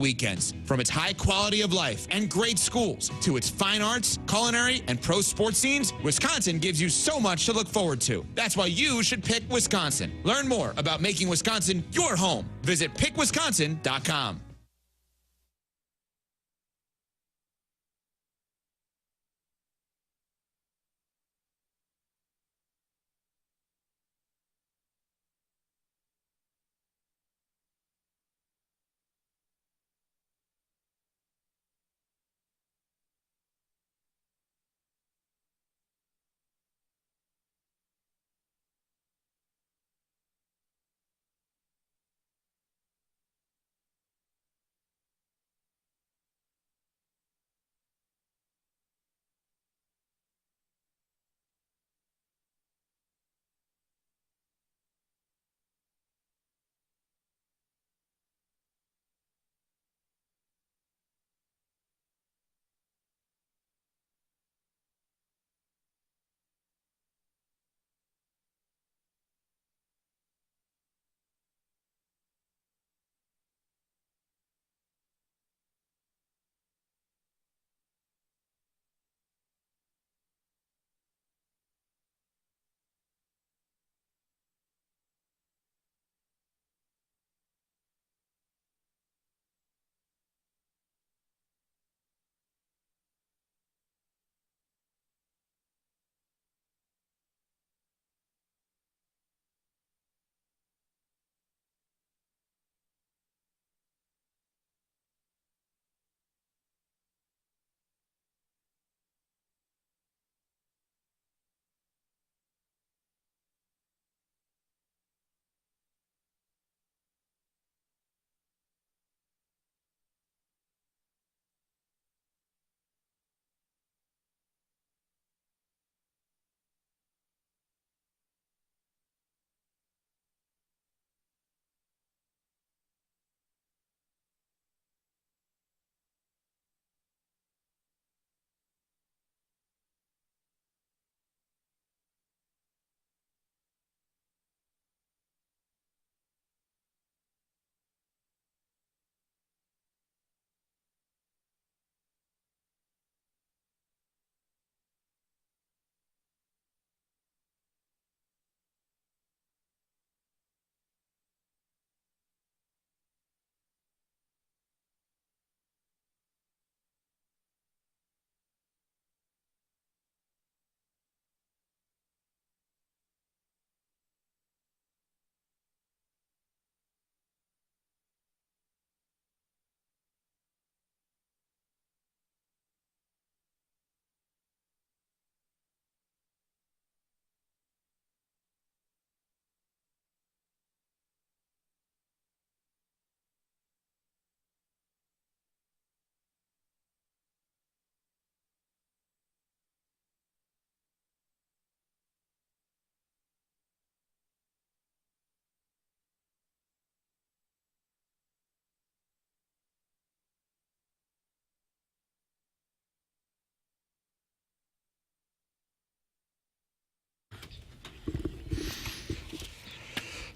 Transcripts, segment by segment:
weekends. From its high quality of life and great schools to its fine arts, culinary, and pro sports scenes, Wisconsin gives you so much to look forward to. That's why you should pick Wisconsin. Learn more about making Wisconsin your home. Visit pickwisconsin.com.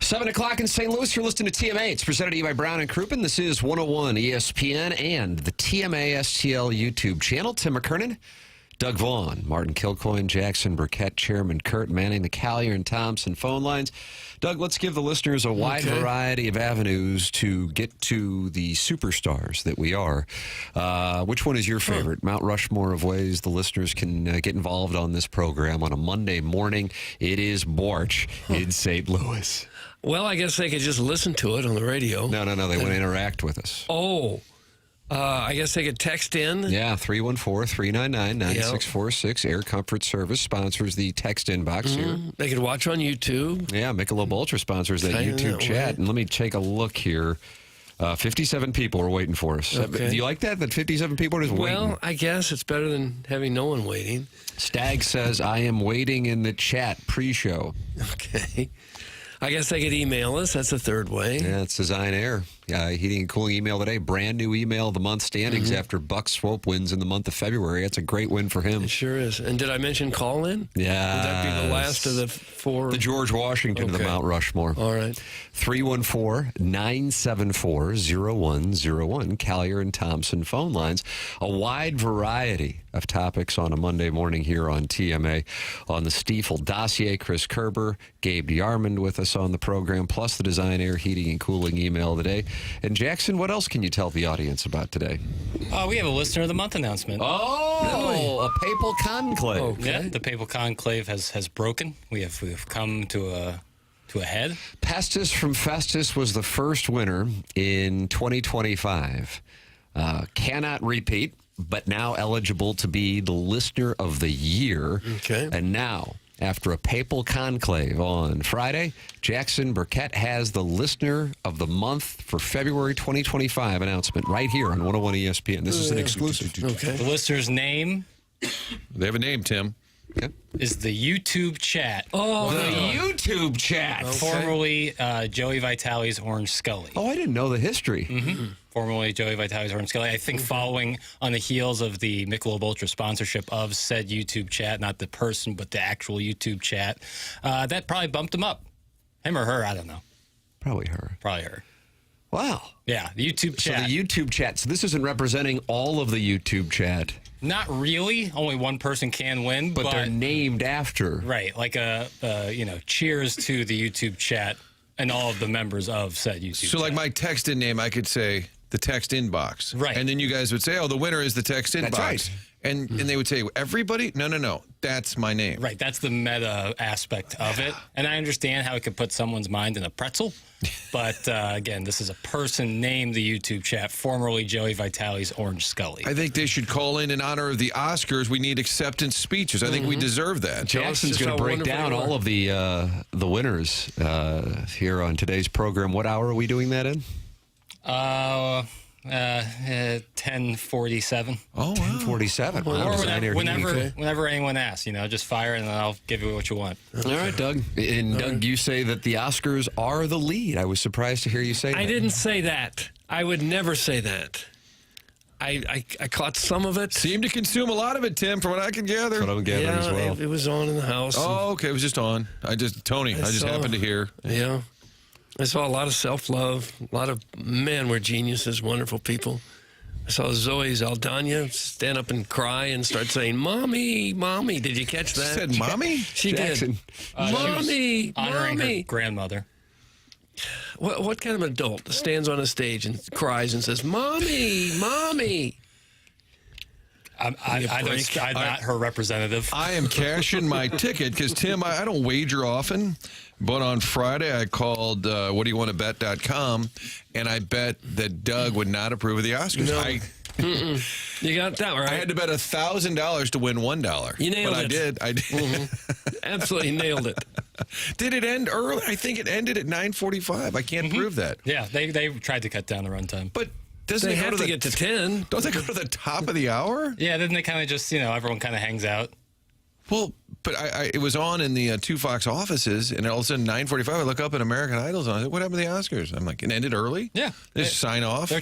Seven o'clock in St. Louis. You're listening to TMA. It's presented to you by Brown and Crouppen. This is 101 ESPN and the TMA STL YouTube channel. Tim McKernan, Doug Vaughn, Martin Kilcoyne, Jackson Burkett, Chairman Kurt Manning, the Collier and Thompson phone lines. Doug, let's give the listeners a wide variety of avenues to get to the superstars that we are. Which one is your favorite? Mount Rushmore of ways the listeners can get involved on this program on a Monday morning. It is Borch in St. Louis. Well, I guess they could just listen to it on the radio. No. They want to interact with us. Oh, I guess they could text in. Yeah, 314-399-9646. Air Comfort Service sponsors the text inbox here. They could watch on YouTube. Yeah, Michelob Ultra sponsors that YouTube chat. And let me take a look here. 57 people are waiting for us. Okay. Do you like that 57 people are just waiting? Well, I guess it's better than having no one waiting. Stag says, I am waiting in the chat pre-show. Okay. I guess they could email us. That's the third way. Yeah, it's Design Air. Heating and cooling email today. Brand new email of the month standings after Buck Swope wins in the month of February. That's a great win for him. It sure is. And did I mention call-in? Yeah. Would that be the last of the 4? The George Washington of the Mount Rushmore. All right. 314-974-0101. Collier and Thompson phone lines. A wide variety of topics on a Monday morning here on TMA. On the Stiefel dossier, Chris Kerber, Gabe DeArmond with us on the program, plus the Design Air Heating and Cooling email today. And Jackson, what else can you tell the audience about today? We have a Listener of the Month announcement. Oh, a papal conclave. Okay. Yeah, the papal conclave has broken. We've come to a head. Pestis from Festus was the first winner in 2025. Cannot repeat, but now eligible to be the Listener of the Year. Okay. And now, after a papal conclave on Friday, Jackson Burkett has the Listener of the Month for February 2025 announcement right here on 101 ESPN. This is an exclusive. Okay. The listener's name They have a name, Tim. Okay. is the YouTube chat. Oh, The YouTube chat. Formerly Joey Vitale's Orange Scully. Oh, I didn't know the history. Formerly Joey Vitale's Orange Scully. I think following on the heels of the Michelob Ultra sponsorship of said YouTube chat, not the person, but the actual YouTube chat, that probably bumped him up. Him or her, I don't know. Probably her. Probably her. Wow. Yeah, the YouTube So chat. the YouTube chat. So this isn't representing all of the YouTube chat, Not really. Only one person can win, but they're named after. right, like cheers to the YouTube chat and all of the members of said YouTube So, chat. like my text-in name, I could say the text inbox. Right. And then you guys would say, oh, the winner is the text inbox. That's right. And they would say, everybody? No. That's my name. Right, that's the meta aspect of it. And I understand how it could put someone's mind in a pretzel. But again, this is a person named the YouTube chat, formerly Joey Vitale's Orange Scully. I think they should call in honor of the Oscars. We need acceptance speeches. I think we deserve that. Jackson's just going to how break wonderful down you are. all of the winners here on today's program. What hour are we doing that in? 10:47. Oh, wow. 10:47. Or Wow. whenever anyone asks, just fire and then I'll give you what you want. All right, Doug. And Doug, you say that the Oscars are the lead. I was surprised to hear you say that. I didn't say that. I would never say that. I caught some of it. Seem to consume a lot of it, Tim, from what I can gather. That's what I'm gathering as well. it was on in the house. Oh, okay. It was just on. I just saw- happened to hear. Yeah. I saw a lot of self-love. A lot of men were geniuses, wonderful people. I saw Zoe Zaldana stand up and cry and start saying, "Mommy, Mommy." Did you catch She that? said, Mommy? She Jackson. did. Mommy, Honoring Mommy. her grandmother. What kind of adult stands on a stage and cries and says, "Mommy, Mommy"? I'm not her representative. I am cashing my ticket because, Tim, I don't wager often. But on Friday, I called whatdoyouwantabet.com, and I bet that Doug would not approve of the Oscars. No. I You got that right. had to bet $1,000 to win $1. You nailed but it. I did. Absolutely nailed it. Did it end early? I think it ended at 9:45. I can't prove that. Yeah, they tried to cut down the runtime. But doesn't They it go have to to the get to 10. Don't they go to the top of the hour? Yeah, then they kind of just, everyone kind of hangs out. Well, but it was on in the two Fox offices, and all of a sudden, 9:45, I look up at American Idol's on. I said, what happened to the Oscars? I'm like, it ended early? Yeah. They just sign off? They were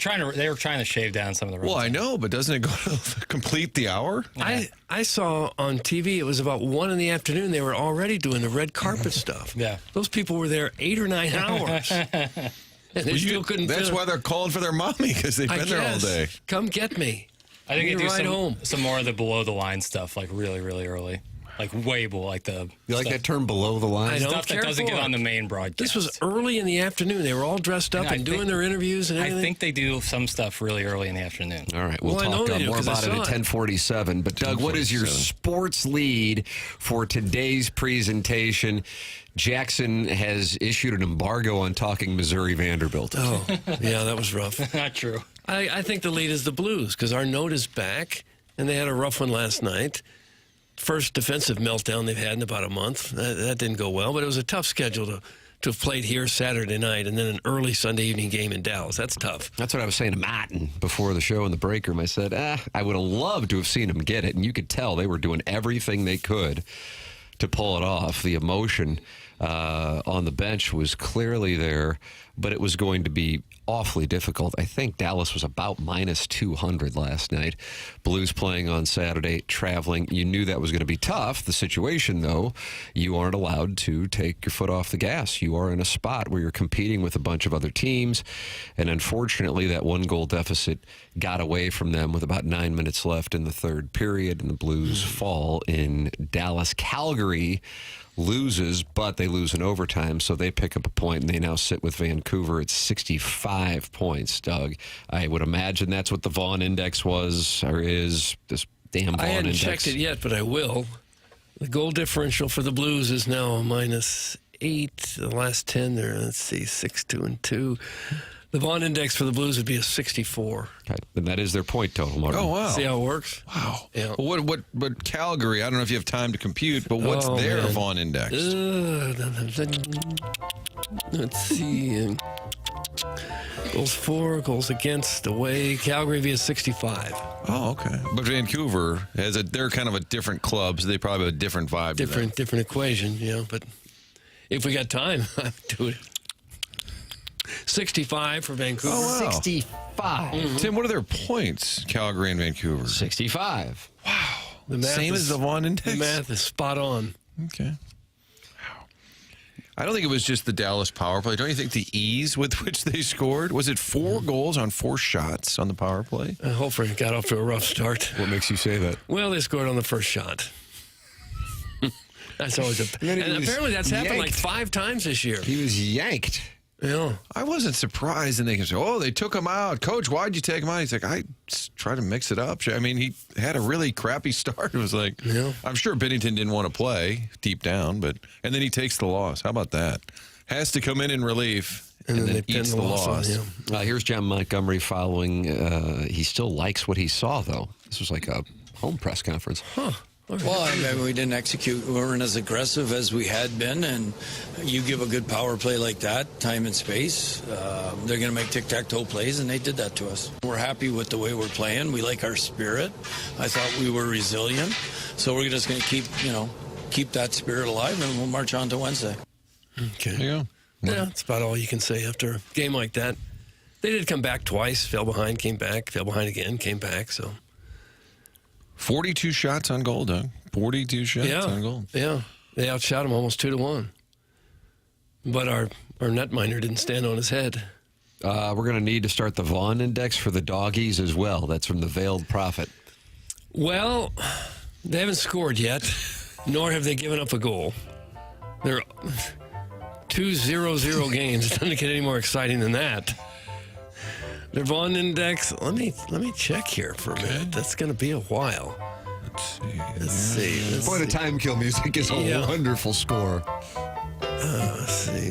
trying to shave down some of the runtime. Well, I know, but doesn't it go to complete the hour? I saw on TV, it was about 1 in the afternoon. They were already doing the red carpet stuff. Yeah. Those people were there 8 or 9 hours. And they still couldn't That's fit why they're calling for their mommy, because they've I been there all guess. day. Come get me. I think they Bring do me right home. some more of the below the line stuff, like really, really early. Like way below, like the You like stuff, that term, below the line? I know. stuff that Careful. doesn't get on the main broadcast. This was early in the afternoon. They were all dressed up I and think- doing their interviews and I everything. think they do some stuff really early in the afternoon. All right, we'll Well, I know talk they do, more 'cause I about it saw at it. 10:47. But, Doug, what is your 10:47. sports lead for today's presentation? Jackson has issued an embargo on talking Missouri Vanderbilt. Oh, yeah, that was rough. Not true. I think the lead is the Blues because our note is back, and they had a rough one last night. First defensive meltdown they've had in about a month. That didn't go well, but it was a tough schedule to have played here Saturday night and then an early Sunday evening game in Dallas. That's tough. That's what I was saying to Martin before the show in the break room. I said, I would have loved to have seen them get it, and you could tell they were doing everything they could to pull it off. The emotion on the bench was clearly there, but it was going to be awfully difficult. I think Dallas was about minus 200 last night. Blues playing on Saturday, traveling. You knew that was going to be tough. The situation, though, you aren't allowed to take your foot off the gas. You are in a spot where you're competing with a bunch of other teams, and unfortunately, that 1-goal deficit got away from them with about 9 minutes left in the third period, and the Blues fall in Dallas. Calgary loses, but they lose in overtime, so they pick up a point, and they now sit with Vancouver at 65 points, Doug. I would imagine that's what the Vaughn Index was, or is, this damn Vaughn Index. I hadn't checked it yet, but I will. The goal differential for the Blues is now -8. The last 10, they're, 6-2-2. The Vaughn Index for the Blues would be a 64. Okay. And that is their point total, Martin. Oh, wow. See how it works? Wow. Yeah. Well, what Calgary, I don't know if you have time to compute, but what's their Vaughn Index? Let's see. Goals for, goals against, away. Calgary via 65. Oh, okay. But Vancouver, they're kind of a different club, so they probably have a different vibe. Different equation, but if we got time, I'd do it. 65 for Vancouver. Oh, wow. 65. Mm-hmm. Tim, what are their points, Calgary and Vancouver? 65. Wow. The math Same as the Vaughn Index? The math is spot on. Okay. Wow. I don't think it was just the Dallas power play. Don't you think the ease with which they scored? Was it 4 goals on 4 shots on the power play? Hopefully it got off to a rough start. What makes you say that? Well, they scored on the first shot. That's always and apparently that's happened like 5 times this year. He was yanked. Yeah. I wasn't surprised, and they can say, "Oh, they took him out, Coach. Why'd you take him out?" He's like, "I just try to mix it up." I mean, he had a really crappy start. It was like, I'm sure Bennington didn't want to play deep down, and then he takes the loss. How about that? Has to come in relief, and then eats the loss. Here's John Montgomery following. He still likes what he saw, though. This was like a home press conference. Huh. Well, I mean, we didn't execute. We weren't as aggressive as we had been, and you give a good power play like that, time and space, they're going to make tic-tac-toe plays, and they did that to us. We're happy with the way we're playing. We like our spirit. I thought we were resilient, so we're just going to keep that spirit alive, and we'll march on to Wednesday. Okay. There you go. Yeah, that's about all you can say after a game like that. They did come back twice, fell behind, came back, fell behind again, came back, so... 42 shots on goal, Doug. 42 shots on goal. Yeah, they outshot him almost 2-1. But our netminder didn't stand on his head. We're going to need to start the Vaughn Index for the doggies as well. That's from the Veiled Prophet. Well, they haven't scored yet, nor have they given up a goal. They're 2-0-0 games. It doesn't get any more exciting than that. Their Vaughn Index, let me check here for a minute. That's going to be a while. Let's see. Boy, the time kill music is a wonderful score. Let's see.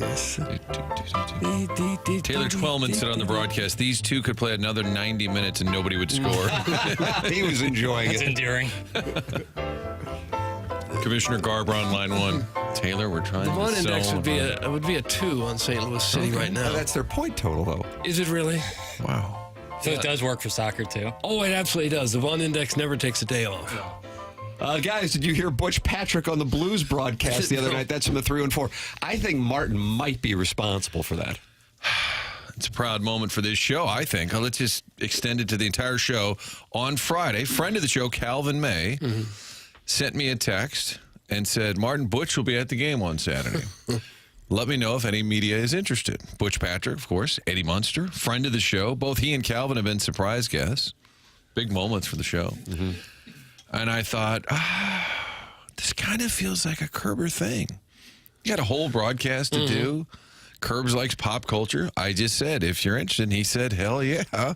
Taylor Twellman said on the broadcast, these two could play another 90 minutes and nobody would score. He was enjoying That's it. endearing. Commissioner Garber on line 1. Taylor, we're trying The Vaughn to Index sell. would be a 2 on St. Louis City right now. That's their point total, though. Is it really? Wow. So it does work for soccer, too. Oh, it absolutely does. The Vaughn Index never takes a day off. Guys, did you hear Butch Patrick on the Blues broadcast the other night? That's from the 3 and 4. I think Martin might be responsible for that. It's a proud moment for this show, I think. Let's just extend it to the entire show. On Friday, friend of the show, Calvin May, sent me a text and said, Martin, Butch will be at the game on Saturday. Let me know if any media is interested. Butch Patrick, of course, Eddie Munster, friend of the show. Both he and Calvin have been surprise guests. Big moments for the show. And I thought, this kind of feels like a Kerber thing. You got a whole broadcast to do. Kerbs likes pop culture. I just said, if you're interested, and he said, hell yeah.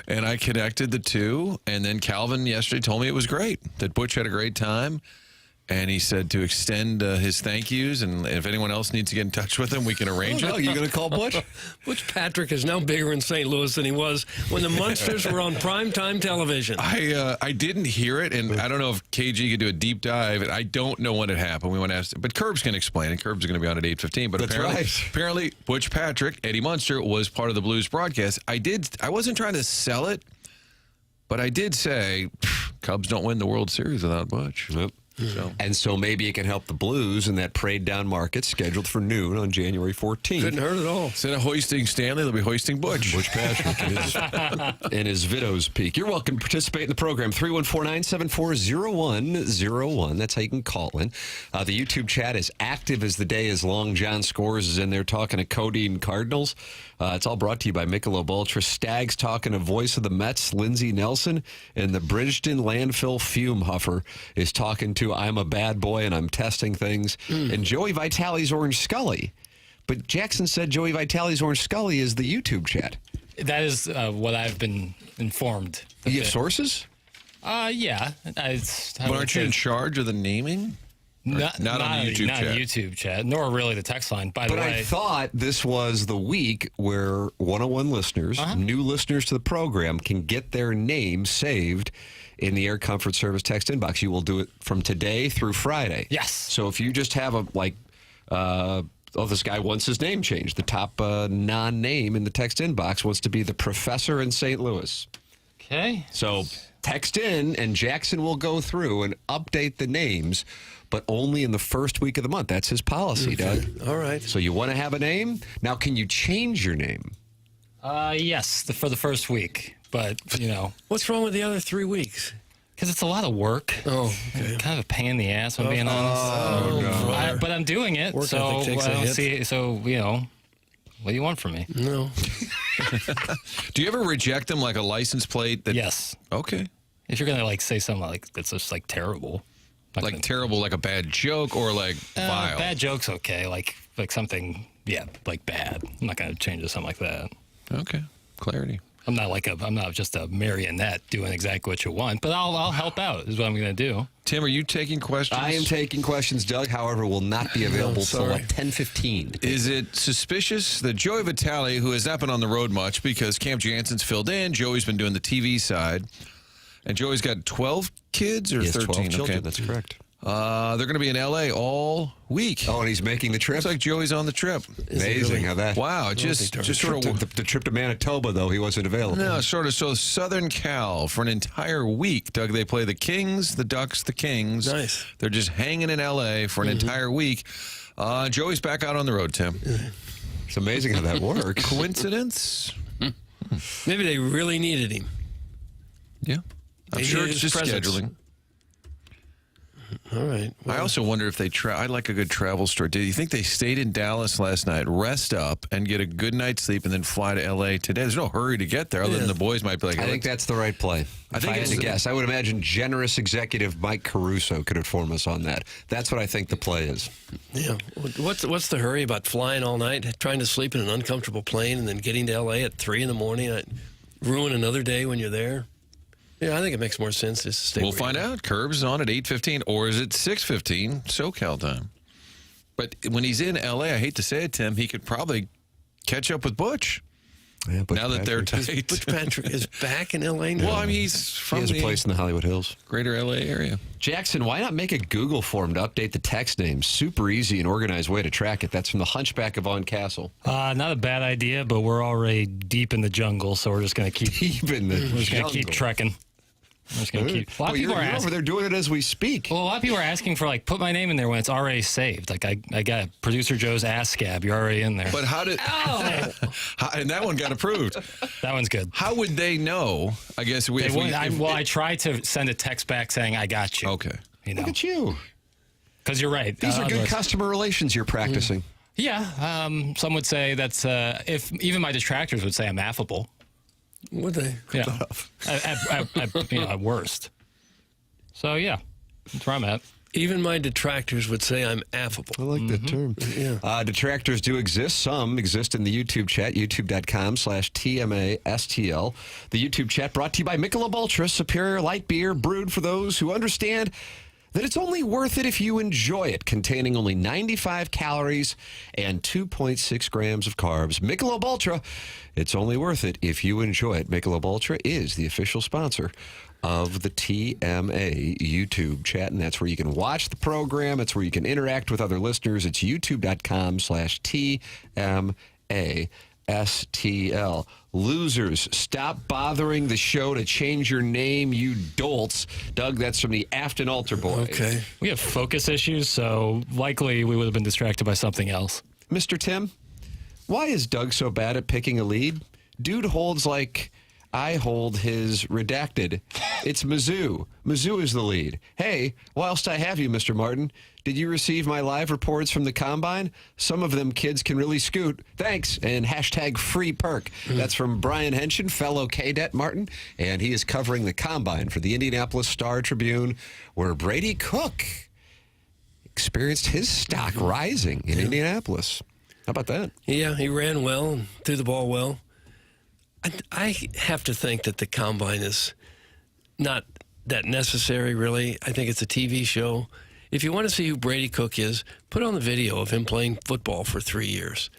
And I connected the two. And then Calvin yesterday told me it was great, that Butch had a great time. And he said to extend his thank yous, and if anyone else needs to get in touch with him, we can arrange it. Oh, you going to call Butch? Butch Patrick is now bigger in St. Louis than he was when the Munsters were on primetime television. I didn't hear it, and I don't know if KG could do a deep dive. I don't know when it happened. We want to ask, but Kerb's can explain it. Kerb's going to be on at 8:15. But apparently, Butch Patrick, Eddie Munster, was part of the Blues broadcast. I wasn't trying to sell it, but I did say, Cubs don't win the World Series without Butch. Nope. And so maybe it can help the Blues in that prayed down market scheduled for noon on January 14th. Couldn't hurt at all. Instead of hoisting Stanley, they'll be hoisting Butch. Butch Patrick in his Vidow's Peak. You're welcome to participate in the program. 314-974-0101. That's how you can call in. The YouTube chat is active as the day is long. John Scores is in there talking to Codeine Cardinals. It's all brought to you by Michelob Ultra. Stags talking to voice of the Mets, Lindsey Nelson. And the Bridgeton landfill fume huffer is talking to I'm a bad boy and I'm testing things. And Joey Vitale's Orange Scully. But Jackson said Joey Vitale's Orange Scully is the YouTube chat. That is what I've been informed. You have sources? Yeah. But aren't you in charge of the naming? Not on the YouTube not chat. YouTube chat, nor really the text line. By the But way, I thought this was the week where 101 listeners, new listeners to the program, can get their name saved in the Air Comfort Service text inbox. You will do it from today through Friday. Yes. So if you just have this guy wants his name changed. The top non-name in the text inbox wants to be the professor in St. Louis. okay. So text in, and Jackson will go through and update the names, but only in the first week of the month. That's his policy, Doug. All right. So you want to have a name? Now, can you change your name? Yes, for the first week, but What's wrong with the other 3 weeks? because it's a lot of work. Oh, okay. Kind of a pain in the ass, if I'm being honest. But I'm doing it, Work so ethic takes I a don't hit. see. So what do you want from me? No. Do you ever reject them like a license plate? Yes. Okay. If you're gonna say something that's just terrible, not Like gonna- terrible, like a bad joke, or like vile? bad jokes, okay. Like something, like bad. I'm not gonna change to something like that. Okay. Clarity. I'm not just a marionette doing exactly what you want, but I'll help out is what I'm gonna do. Tim, are you taking questions? I am taking questions, Doug, however, will not be available till sorry. like 10:15. Is it suspicious that Joey Vitale, who has not been on the road much because Camp Jansen's filled in, Joey's been doing the TV side, and Joey's got 12 kids or He has 13? 12 children, Okay. that's correct. They're going to be in L.A. all week. Oh, and he's making the trip? Looks like Joey's on the trip. Amazing really? how that... Wow, just sort of... The trip to Manitoba, though, he wasn't available. No, sort of. So Southern Cal for an entire week. Doug, they play the Kings, the Ducks, the Kings. Nice. They're just hanging in L.A. for an entire week. Joey's back out on the road, Tim. It's amazing how that works. Coincidence? Maybe they really needed him. Yeah. I'm They sure needed it's his just presence. scheduling. All right. I also wonder if they I like a good travel story. Do you think they stayed in Dallas last night, rest up, and get a good night's sleep, and then fly to L.A. today? There's no hurry to get there, other than the boys might be like, I think that's the right play. If I had to guess, I would imagine generous executive Mike Caruso could inform us on that. That's what I think the play is. Yeah. What's the hurry about flying all night, trying to sleep in an uncomfortable plane, and then getting to L.A. at 3 in the morning? Ruin another day when you're there? Yeah, I think it makes more sense just to stay. We'll where find you are. out. Curb's on at 8:15, or is it 6:15 SoCal time? But when he's in L.A., I hate to say it, Tim, he could probably catch up with Butch. Yeah, Now that they're tight. Butch Patrick is back in L.A. now. Well, I mean, he's He from has a the place in the Hollywood Hills. greater L.A. area. Jackson, why not make a Google form to update the text names? Super easy and organized way to track it. That's from the Hunchback of Vaughn Castle. Not a bad idea, but we're already deep in the jungle, so we're just gonna keep Even the we're just gonna keep trekking. We're just gonna keep. A lot of people you're are over asking. there doing it as we speak. Well, a lot of people are asking for put my name in there when it's already saved. I got producer Joe's ass scab. You're already in there. But how did... and that one got approved. That one's good. How would they know? I guess I tried to send a text back saying I got you. Okay. Look at you. Because you're right. These are good Otherwise- customer relations you're practicing. Yeah. Some would say that's if even my detractors would say I'm affable. Would they? Yeah. At worst. So yeah, that's where I'm at. Even my detractors would say I'm affable. I like that term. Yeah. Detractors do exist. Some exist in the YouTube chat, youtube.com/TMASTL. The YouTube chat brought to you by Michelob Ultra, superior light beer brewed for those who understand that it's only worth it if you enjoy it, containing only 95 calories and 2.6 grams of carbs. Michelob Ultra, it's only worth it if you enjoy it. Michelob Ultra is the official sponsor of the TMA YouTube chat, and that's where you can watch the program. It's where you can interact with other listeners. It's youtube.com/TMASTL. losers. Stop bothering the show to change your name, you dolts. Doug, that's from the Afton Altar Boys. Okay. We have focus issues, so likely we would have been distracted by something else. Mr. Tim, why is Doug so bad at picking a lead? Dude holds like I hold his redacted. It's Mizzou. Mizzou is the lead. Hey, whilst I have you, Mr. Martin, did you receive my live reports from the Combine? Some of them kids can really scoot. Thanks. And hashtag free perk. That's from Brian Henshin, fellow cadet Martin, and he is covering the Combine for the Indianapolis Star-Tribune, where Brady Cook experienced his stock rising in Indianapolis. How about that? Yeah, he ran well and threw the ball well. I have to think that the Combine is not that necessary, really. I think it's a TV show. If you want to see who Brady Cook is, put on the video of him playing football for 3 years.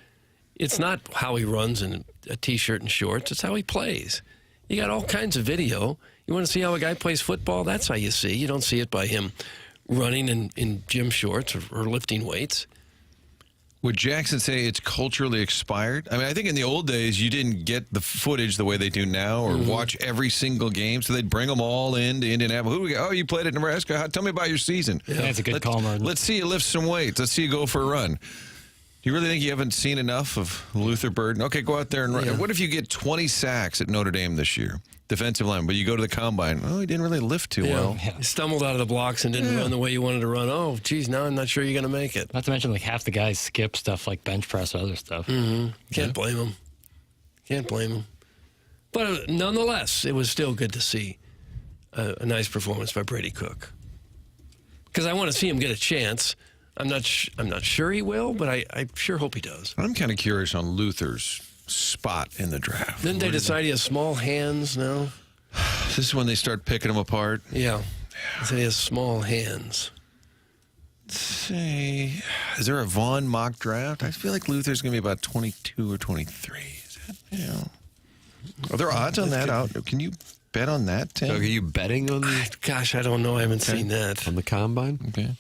It's not how he runs in a T-shirt and shorts. It's how he plays. You got all kinds of video. You want to see how a guy plays football? That's how you see. You don't see it by him running in gym shorts or lifting weights. Would Jackson say it's culturally expired? I mean, I think in the old days, you didn't get the footage the way they do now or watch every single game. So they'd bring them all into Indianapolis. Who do we got? Oh, you played at Nebraska. Tell me about your season. Yeah, that's a good call, Martin. Let's see you lift some weights. Let's see you go for a run. Do you really think you haven't seen enough of Luther Burden? Okay, go out there and run. Yeah. What if you get 20 sacks at Notre Dame this year? Defensive line, but you go to the Combine. Oh, he didn't really lift too well. You stumbled out of the blocks and didn't run the way you wanted to run. Oh, geez, now I'm not sure you're going to make it. Not to mention, like, half the guys skip stuff like bench press or other stuff. Can't blame him. Can't blame him. But nonetheless, it was still good to see a nice performance by Brady Cook. Because I want to see him get a chance. I'm not sure he will, but I sure hope he does. I'm kind of curious on Luther's spot in the draft. Didn't they decide he has small hands now? This is when they start picking him apart. Yeah. They said he has small hands. Let's see. Is there a Vaughn mock draft? I feel like Luther's going to be about 22 or 23. Is that, Are there odds on that out? Can you bet on that, Tim? So are you betting on Gosh, I don't know. I haven't seen that. the Combine? Okay.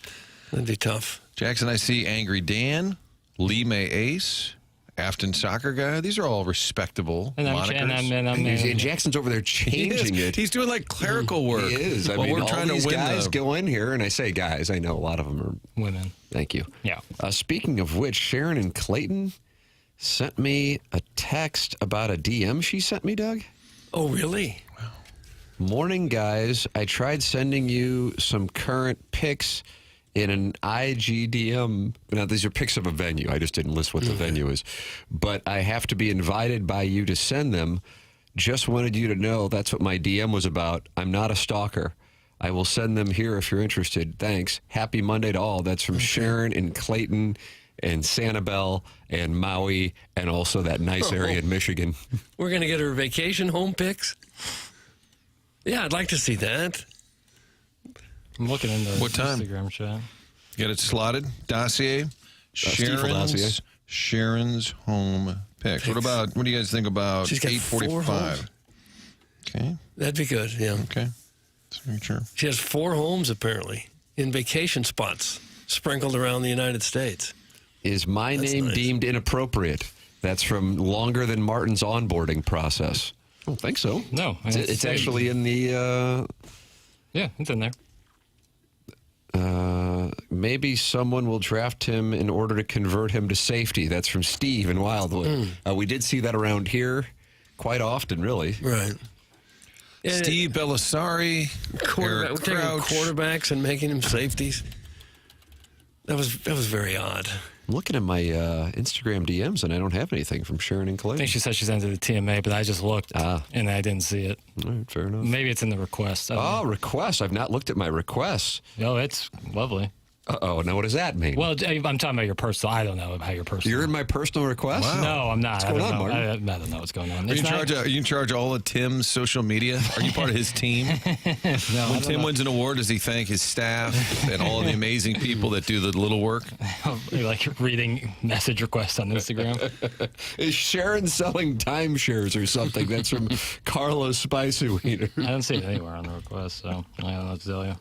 That'd be tough. Jackson, I see Angry Dan, Lee May Ace, Afton Soccer Guy. These are all respectable monikers. And Jackson's over there changing it. He's doing like clerical work. He is. I mean, we're all trying these to win guys go in here, and I say guys, I know a lot of them are Women. Thank you. Yeah. Speaking of which, Sharon and Clayton sent me a text about a DM she sent me, Doug. Oh, really? Morning, guys. I tried sending you some current pics in an IGDM. Now, these are pics of a venue. I just didn't list what the venue is. But I have to be invited by you to send them. Just wanted you to know that's what my DM was about. I'm not a stalker. I will send them here if you're interested. Thanks. Happy Monday to all. That's from Sharon and Clayton and Sanibel and Maui and also that nice area in Michigan. We're going to get her vacation home pics? Yeah, I'd like to see that. I'm looking into What time? Instagram chat. Get it slotted. Dossier. Dossier. Sharon's home picks. What do you guys think about She's got 4 homes. 8:45? Okay. That'd be good, yeah. Okay. Let's make sure. She has 4 homes, apparently, in vacation spots sprinkled around the United States. Is my name nice. deemed inappropriate? That's from Longer Than Martin's onboarding process. I don't think so. No. It's actually in the... Yeah, it's in there. Maybe someone will draft him in order to convert him to safety. That's from Steve in Wildwood. We did see that around here quite often, really. Right. Yeah, Steve Bellisari, we're Eric taking Crouch. quarterbacks and making them safeties. That was very odd. I'm looking at my Instagram DMs, and I don't have anything from Sharon and I Clayton. think she said she's entered the TMA, but I just looked and I didn't see it. All right, fair enough. Maybe it's in the request. I don't know. Requests. I've not looked at my requests. Oh, it's lovely. Uh-oh, now what does that mean? Well, I'm talking about your personal. I don't know how your personal. You're in my personal request? Wow. No, I'm not. What's I going don't on, know. Martin? I don't know what's going on. Are It's you in charge of all of Tim's social media? Are you part of his team? No, When Tim wins an award, does he thank his staff and all of the amazing people that do the little work? like reading message requests on Instagram. Is Sharon selling timeshares or something? That's from Carlos Spicy Wiener. I don't see it anywhere on the request, so I don't know what to tell you.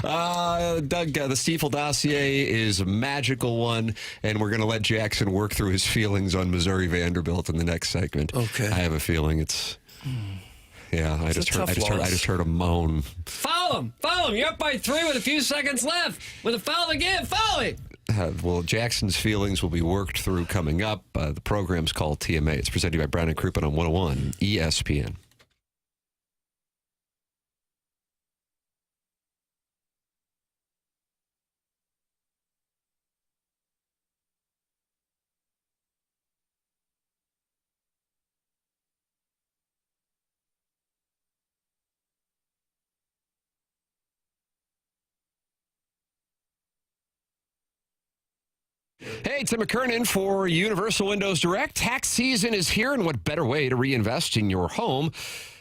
Doug, the Stiefel dossier is a magical one, and we're going to let Jackson work through his feelings on Missouri Vanderbilt in the next segment. Okay. I have a feeling it's. Yeah, I just heard a moan. Foul him! Foul him! You're up by 3 with a few seconds left. With a foul again, foul him! Well, Jackson's feelings will be worked through coming up. The program's called TMA. It's presented by Brown and Crouppen on 101 ESPN. Hey, Tim McKernan for Universal Windows Direct. Tax season is here, and what better way to reinvest in your home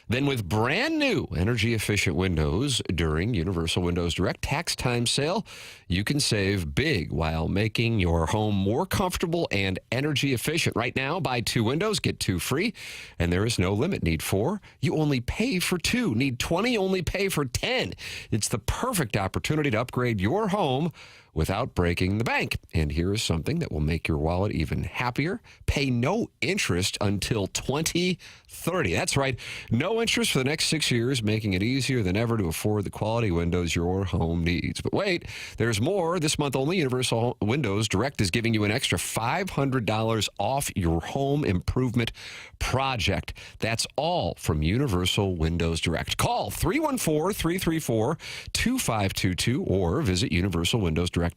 than with brand new energy-efficient windows during Universal Windows Direct tax time sale. You can save big while making your home more comfortable and energy efficient. Right now, buy 2 windows, get 2 free, and there is no limit. Need 4? You only pay for 2. Need 20? Only pay for 10. It's the perfect opportunity to upgrade your home without breaking the bank. And here is something that will make your wallet even happier. Pay no interest until 2030. That's right. No interest for the next 6 years, making it easier than ever to afford the quality windows your home needs. But wait, there's more. This month only, Universal Windows Direct is giving you an extra $500 off your home improvement project. That's all from Universal Windows Direct. Call 314-334-2522 or visit universalwindowsdirect.com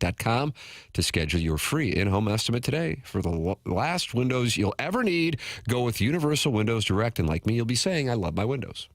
to schedule your free in-home estimate today. For the last windows you'll ever need, go with Universal Windows Direct. And like me, you'll be saying, I love my windows.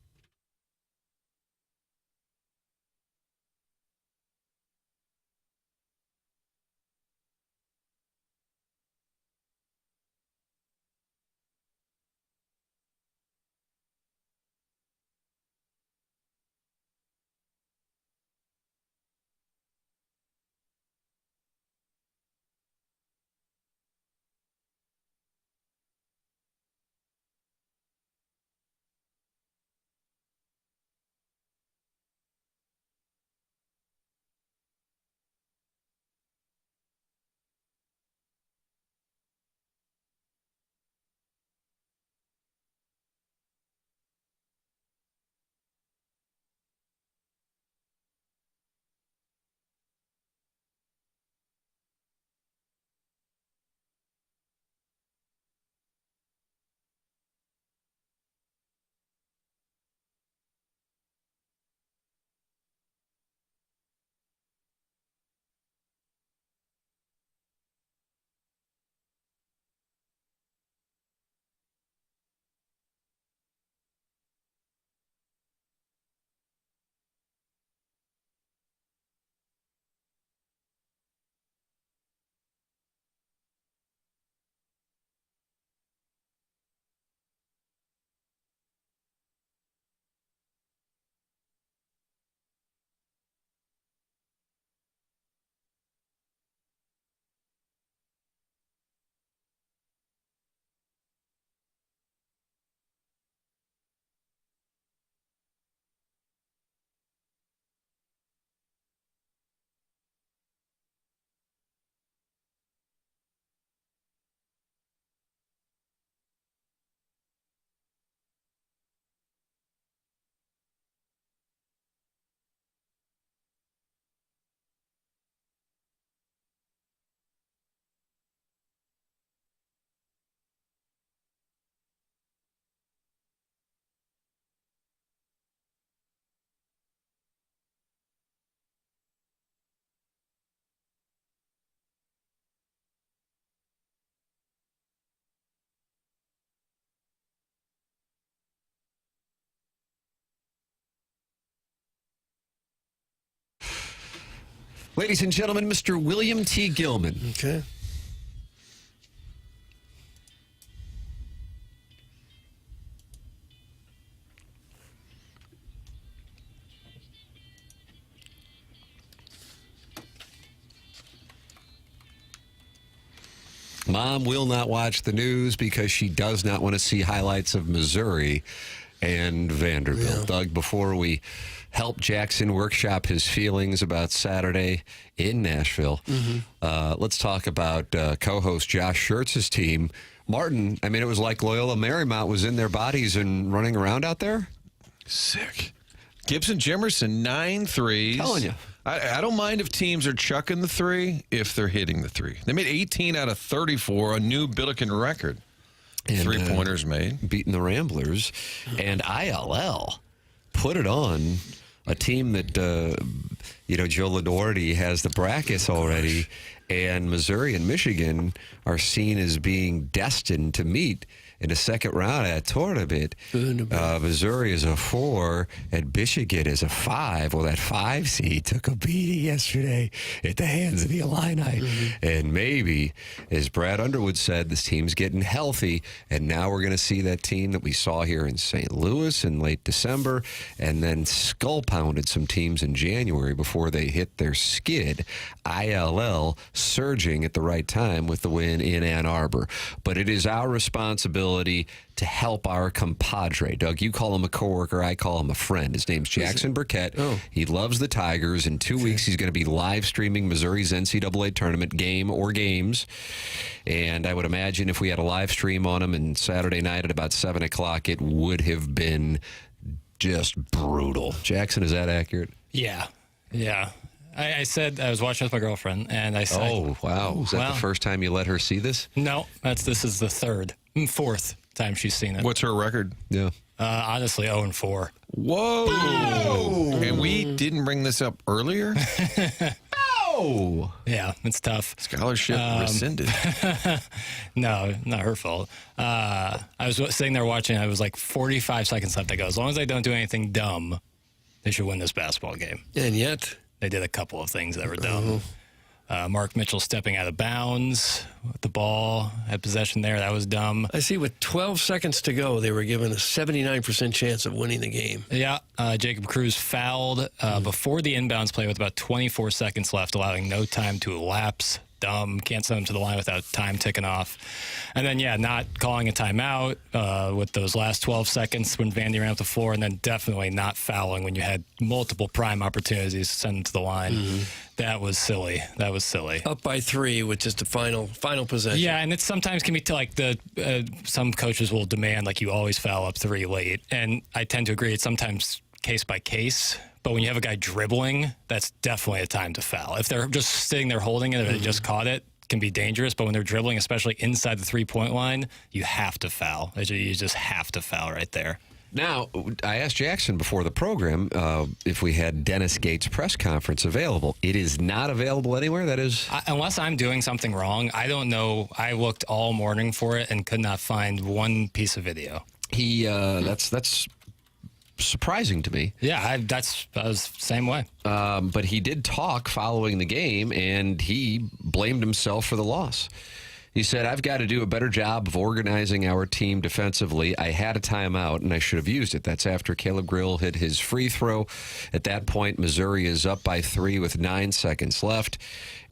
Ladies and gentlemen, Mr. William T. Gilman. Okay. Mom will not watch the news because she does not want to see highlights of Missouri and Vanderbilt. Yeah. Doug, before we help Jackson workshop his feelings about Saturday in Nashville, let's talk about co-host Josh Schertz's team. Martin, I mean, it was like Loyola Marymount was in their bodies and running around out there. Sick. Gibson Jimerson, 9 threes. Telling you. I don't mind if teams are chucking the three if they're hitting the three. They made 18 out of 34, a new Billiken record. And, 3-pointers made. Beating the Ramblers. And ILL put it on a team that, Joe Ladorty has the brackets already. And Missouri and Michigan are seen as being destined to meet in the second round of that tournament. Missouri is a 4 and Michigan is a 5. Well, that 5 seed took a beating yesterday at the hands of the Illini. And maybe, as Brad Underwood said, this team's getting healthy, and now we're going to see that team that we saw here in St. Louis in late December, and then skull-pounded some teams in January before they hit their skid. ILL surging at the right time with the win in Ann Arbor. But it is our responsibility to help our compadre. Doug, you call him a coworker, I call him a friend. His name's Jackson Burkett. He loves the Tigers. In 2 weeks, he's going to be live streaming Missouri's NCAA tournament game or games. And I would imagine if we had a live stream on him on Saturday night at about 7 o'clock, it would have been just brutal. Jackson, is that accurate? Yeah. I said I was watching with my girlfriend, and I said, "Oh, wow! Was that the first time you let her see this?" No, this is the fourth time she's seen it. What's her record? Yeah, honestly, 0-4. Whoa! And we didn't bring this up earlier. Oh, yeah, it's tough. Scholarship rescinded. No, not her fault. I was sitting there watching. I was like 45 seconds left. I go, as long as I don't do anything dumb, they should win this basketball game. And yet, they did a couple of things that were dumb. Mark Mitchell stepping out of bounds with the ball, had possession there. That was dumb. I see with 12 seconds to go, they were given a 79% chance of winning the game. Yeah, Jacob Cruz fouled before the inbounds play with about 24 seconds left, allowing no time to elapse. Dumb. Can't send them to the line without time ticking off. And then, not calling a timeout with those last 12 seconds when Vandy ran up the floor, and then definitely not fouling when you had multiple prime opportunities to send them to the line. That was silly. Up by 3 with just the final possession. Yeah, and it sometimes can be some coaches will demand you always foul up 3 late, and I tend to agree. It's sometimes case by case. But when you have a guy dribbling, that's definitely a time to foul. If they're just sitting there holding it or they just caught it, can be dangerous. But when they're dribbling, especially inside the 3-point line, you have to foul. You just have to foul right there. Now, I asked Jackson before the program if we had Dennis Gates' press conference available. It is not available anywhere. That is, unless I'm doing something wrong. I don't know. I looked all morning for it and could not find one piece of video. That's surprising to me. Yeah, I was the same way. But he did talk following the game, and he blamed himself for the loss. He said, "I've got to do a better job of organizing our team defensively. I had a timeout, and I should have used it." That's after Caleb Grill hit his free throw. At that point, Missouri is up by 3 with 9 seconds left.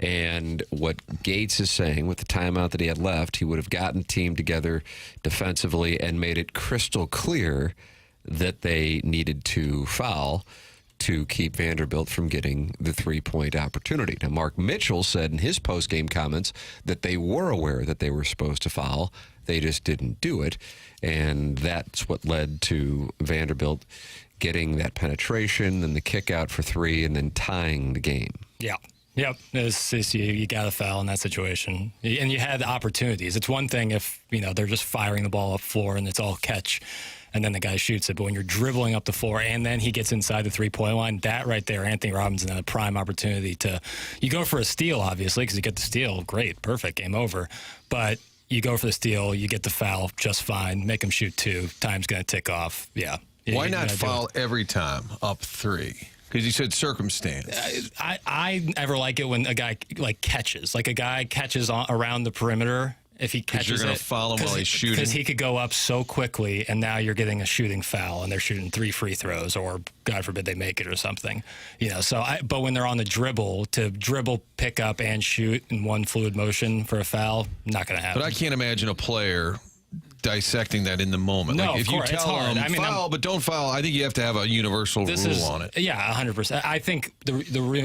And what Gates is saying, with the timeout that he had left, he would have gotten the team together defensively and made it crystal clear that they needed to foul to keep Vanderbilt from getting the 3-point opportunity. Now, Mark Mitchell said in his post-game comments that they were aware that they were supposed to foul. They just didn't do it. And that's what led to Vanderbilt getting that penetration and the kick out for 3 and then tying the game. Yeah. Yep. You got to foul in that situation. And you had opportunities. It's one thing if, they're just firing the ball up floor and it's all catch and then the guy shoots it. But when you're dribbling up the floor and then he gets inside the 3-point line, that right there, Anthony Robinson had a prime opportunity you go for a steal, obviously, because you get the steal. Great. Perfect. Game over. But you go for the steal, you get the foul just fine, make him shoot 2. Time's going to tick off. Yeah. Why not foul every time up 3? Because you said circumstance. I never like it when a guy catches. A guy catches around the perimeter. If he catches you're going to foul him while he's shooting. Because he could go up so quickly, and now you're getting a shooting foul, and they're shooting 3 free throws, or God forbid they make it or something. But when they're on the dribble, to dribble, pick up, and shoot in one fluid motion for a foul, not going to happen. But I can't imagine a player dissecting that in the moment. No, like, if of course, you it's tell hard. them, I mean, foul, but don't foul, I think you have to have a universal rule on it. Yeah, 100%. I think the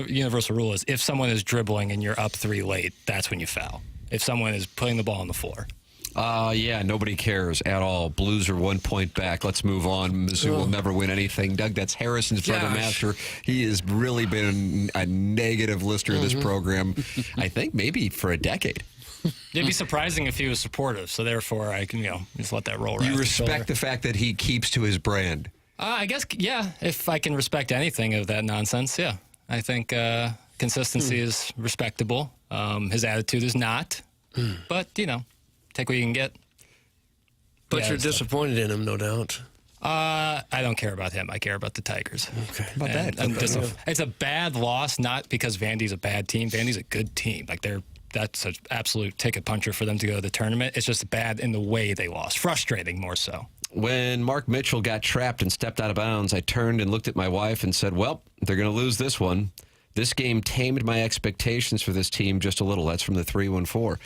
universal rule is if someone is dribbling and you're up 3 late, that's when you foul. If someone is putting the ball on the floor. Yeah, nobody cares at all. Blues are 1 point back. Let's move on. Mizzou will never win anything. Doug, that's Harrison's brother, Master. He has really been a negative listener of this program, I think maybe for a decade. It'd be surprising if he was supportive, so therefore I can, just let that roll right. You respect the fact that he keeps to his brand. I guess, yeah, if I can respect anything of that nonsense, yeah. I think consistency is respectable. His attitude is not, but, take what you can get. But you're disappointed in him, no doubt. I don't care about him. I care about the Tigers. Okay. How about that? It's a bad loss, not because Vandy's a bad team. Vandy's a good team. That's an absolute ticket puncher for them to go to the tournament. It's just bad in the way they lost. Frustrating, more so. When Mark Mitchell got trapped and stepped out of bounds, I turned and looked at my wife and said, well, they're going to lose this one. This game tamed my expectations for this team just a little. That's from the 314.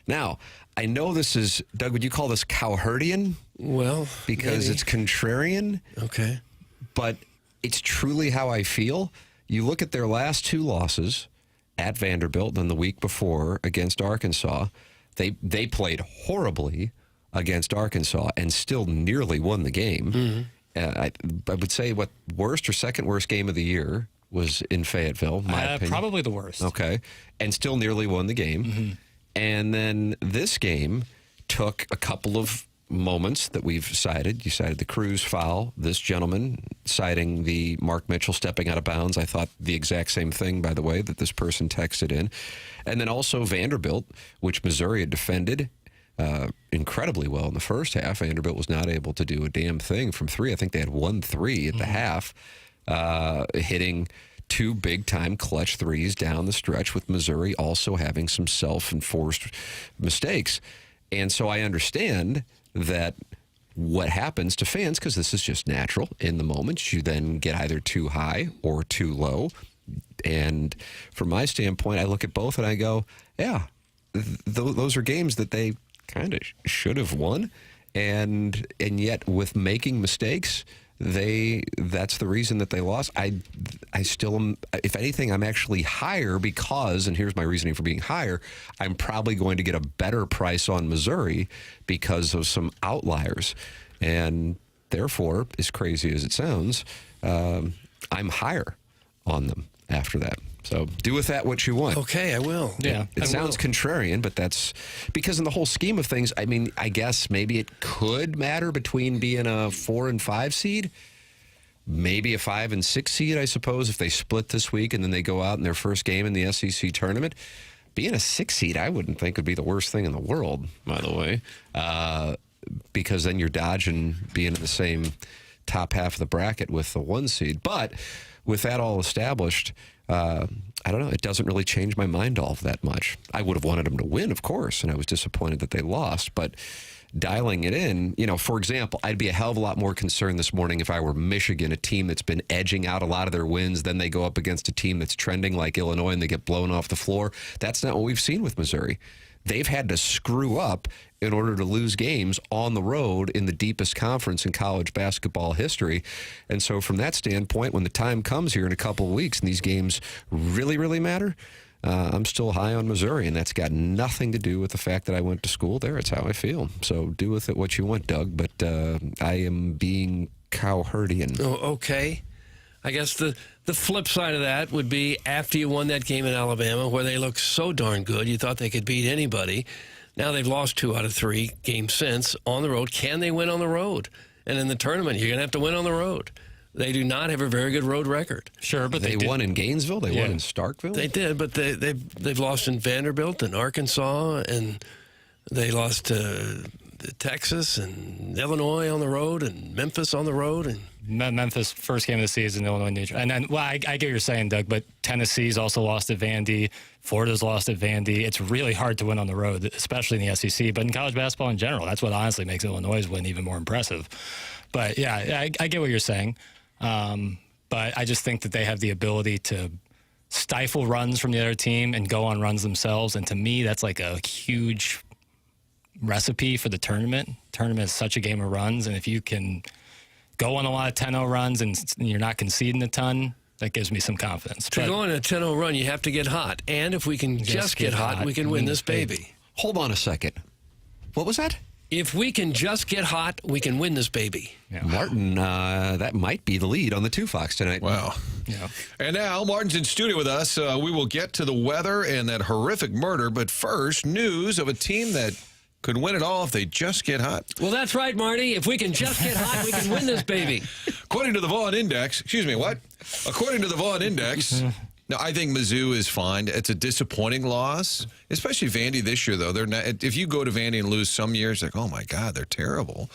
Now, I know this is, Doug, would you call this Cowherdian? Well, because maybe. it's contrarian. Okay. But it's truly how I feel. You look at their last 2 losses at Vanderbilt and the week before against Arkansas. They played horribly against Arkansas and still nearly won the game. I would say what worst or second worst game of the year was in Fayetteville, my opinion. Probably the worst. Okay. And still nearly won the game. And then this game took a couple of moments that we've cited. You cited the Cruz foul, this gentleman citing the Mark Mitchell stepping out of bounds. I thought the exact same thing, by the way, that this person texted in. And then also Vanderbilt, which Missouri had defended incredibly well in the first half. Vanderbilt was not able to do a damn thing from 3. I think they had 1 3 at the half, hitting 2 big-time clutch threes down the stretch, with Missouri also having some self-enforced mistakes. And so I understand that what happens to fans, because this is just natural in the moment, you then get either too high or too low. And from my standpoint, I look at both and I go, yeah, those are games that they kind of should have won. And yet with making mistakes, that's the reason that they lost. I still am, if anything, I'm actually higher because, and here's my reasoning for being higher, I'm probably going to get a better price on Missouri because of some outliers. And therefore, as crazy as it sounds, I'm higher on them after that. So do with that what you want. Okay, I will. Yeah. It sounds contrarian, but that's because in the whole scheme of things, I mean, I guess maybe it could matter between being a 4 and 5 seed, maybe a 5 and 6 seed, I suppose, if they split this week and then they go out in their first game in the SEC tournament. Being a 6 seed, I wouldn't think would be the worst thing in the world, by the way, because then you're dodging being in the same top half of the bracket with the 1 seed. But with that all established, I don't know. It doesn't really change my mind all that much. I would have wanted them to win, of course, and I was disappointed that they lost. But dialing it in, for example, I'd be a hell of a lot more concerned this morning if I were Michigan, a team that's been edging out a lot of their wins. Then they go up against a team that's trending like Illinois and they get blown off the floor. That's not what we've seen with Missouri. They've had to screw up in order to lose games on the road in the deepest conference in college basketball history. And so from that standpoint, when the time comes here in a couple of weeks and these games really, really matter, I'm still high on Missouri, and that's got nothing to do with the fact that I went to school there. It's how I feel. So do with it what you want, Doug, but I am being Cowherdian. Oh, okay. I guess the flip side of that would be after you won that game in Alabama where they looked so darn good, you thought they could beat anybody. Now they've lost 2 out of 3 games since on the road. Can they win on the road? And in the tournament, you're going to have to win on the road. They do not have a very good road record. Sure, but they won in Gainesville. They won in Starkville. They did, but they've lost in Vanderbilt and Arkansas, and they lost to Texas and Illinois on the road and Memphis on the road. And Memphis, first game of the season, Illinois, New Jersey. And then, I get what you're saying, Doug, but Tennessee's also lost at Vandy. Florida's lost at Vandy. It's really hard to win on the road, especially in the SEC, but in college basketball in general. That's what honestly makes Illinois' win even more impressive. But, yeah, I get what you're saying. But I just think that they have the ability to stifle runs from the other team and go on runs themselves. And to me, that's like a huge recipe for the tournament. Tournament is such a game of runs, and if you can go on a lot of 10-0 runs and you're not conceding a ton, that gives me some confidence. To go on a 10-0 run, you have to get hot. And if we can just get hot, we can win this baby. Hold on a second. What was that? If we can just get hot, we can win this baby. Yeah. Martin, that might be the lead on the 2 Fox tonight. Wow. Yeah. And now Martin's in studio with us. We will get to the weather and that horrific murder. But first, news of a team that could win it all if they just get hot. Well, that's right, Marty. If we can just get hot, we can win this baby. According to the Vaughn Index, According to the Vaughn Index, no, I think Mizzou is fine. It's a disappointing loss, especially Vandy this year, though. They're not. If you go to Vandy and lose some years, like, oh my God, they're terrible.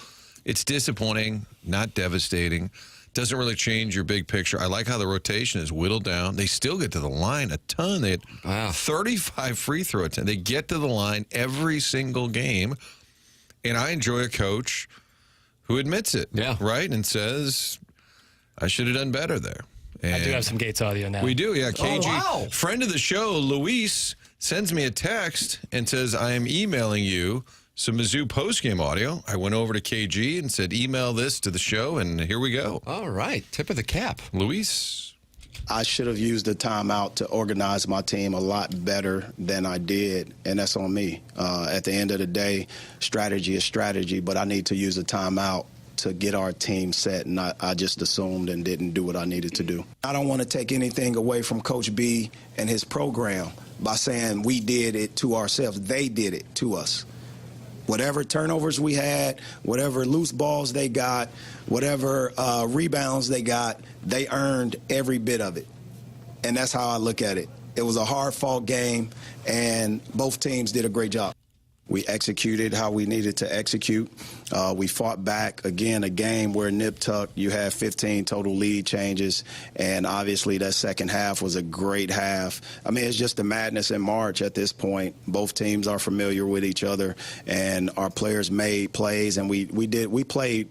It's disappointing, not devastating. Doesn't really change your big picture. I like how the rotation is whittled down. They still get to the line a ton. They had 35 free throw attempts. They get to the line every single game. And I enjoy a coach who admits it, right? And says, I should have done better there. And I do have some Gates audio now. We do, yeah. KG, wow. Friend of the show, Luis, sends me a text and says, I am emailing you some Mizzou postgame audio. I went over to KG and said, email this to the show, and here we go. All right. Tip of the cap. Luis. I should have used the timeout to organize my team a lot better than I did, and that's on me. At the end of the day, strategy is strategy, but I need to use a timeout to get our team set, and I just assumed and didn't do what I needed to do. I don't want to take anything away from Coach B and his program by saying we did it to ourselves. They did it to us. Whatever turnovers we had, whatever loose balls they got, whatever rebounds they got, they earned every bit of it. And that's how I look at it. It was a hard-fought game, and both teams did a great job. We executed how we needed to execute. We fought back, again, a game where nip-tuck, you had 15 total lead changes, and obviously that second half was a great half. I mean, it's just the madness in March at this point. Both teams are familiar with each other, and our players made plays, and we played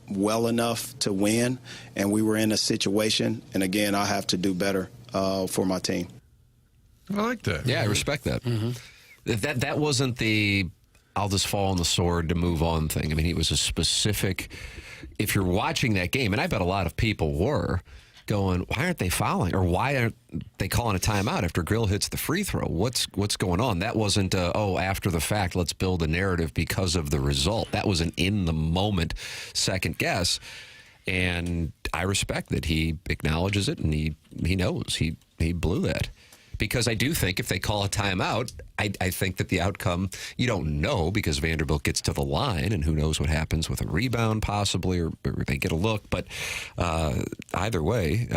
well enough to win, and we were in a situation, and again, I have to do better for my team. I like that. Yeah, I respect that. Mm-hmm. That wasn't the I'll just fall on the sword to move on thing. I mean, he was a specific, if you're watching that game, and I bet a lot of people were, going, why aren't they fouling? Or why aren't they calling a timeout after Grill hits the free throw? What's going on? That wasn't, after the fact, let's build a narrative because of the result. That was an in-the-moment second guess. And I respect that he acknowledges it, and he knows he blew that. Because I do think if they call a timeout, I think that the outcome, you don't know, because Vanderbilt gets to the line, and who knows what happens with a rebound possibly, or they get a look. But either way,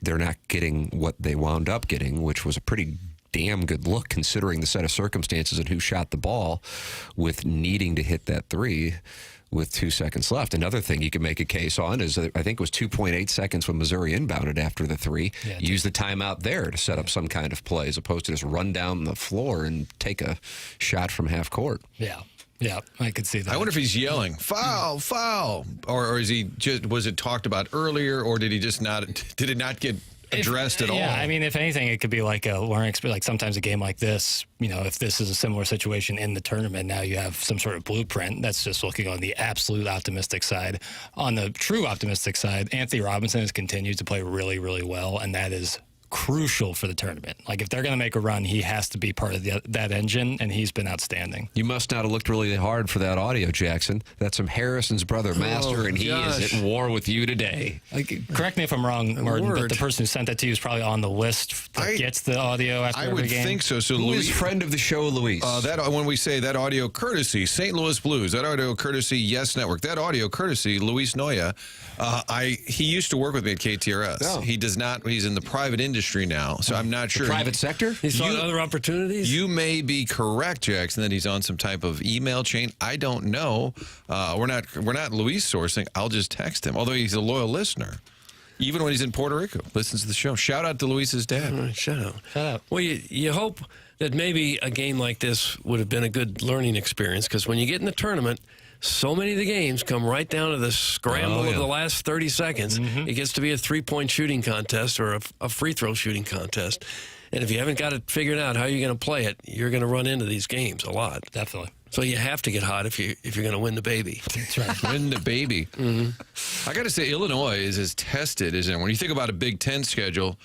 they're not getting what they wound up getting, which was a pretty damn good look considering the set of circumstances and who shot the ball with needing to hit that three with 2 seconds left. Another thing you can make a case on is that I think it was 2.8 seconds when Missouri inbounded after the three. Yeah, use the timeout there to set up some kind of play as opposed to just run down the floor and take a shot from half court. Yeah, I could see that. I wonder if he's yelling, foul, foul, or is he just, was it talked about earlier, or did it not get addressed at all? Yeah, I mean, if anything, it could be like a learning experience. Like sometimes a game like this, if this is a similar situation in the tournament, now you have some sort of blueprint. That's just looking on the absolute optimistic side. On the true optimistic side, Anthony Robinson has continued to play really, really well, and that is crucial for the tournament. Like, if they're going to make a run, he has to be part of that engine, and he's been outstanding. You must not have looked really hard for that audio, Jackson. That's from Harrison's brother, Master, and he is at war with you today. Correct me if I'm wrong, Martin, but the person who sent that to you is probably on the list that gets the audio after every game. I would think so. So Who Luis, is friend of the show, Luis? When we say that audio courtesy, St. Louis Blues, that audio courtesy, Yes Network, that audio courtesy, Luis Noya. He used to work with me at KTRS. Oh. He does not. He's in the private industry now, so I'm not sure. The private sector? He's on other opportunities? You may be correct, Jackson, that he's on some type of email chain. I don't know. We're not Luis sourcing. I'll just text him, although he's a loyal listener. Even when he's in Puerto Rico, listens to the show. Shout out to Luis's dad. All right, shout out. Well, you hope that maybe a game like this would have been a good learning experience, because when you get in the tournament, so many of the games come right down to the scramble of the last 30 seconds. Mm-hmm. It gets to be a three-point shooting contest or a free throw shooting contest. And if you haven't got it figured out how you're going to play it, you're going to run into these games a lot. Definitely. So you have to get hot if you're going to win the baby. That's right. Win the baby. I got to say, Illinois is as tested as anyone. When you think about a Big Ten schedule,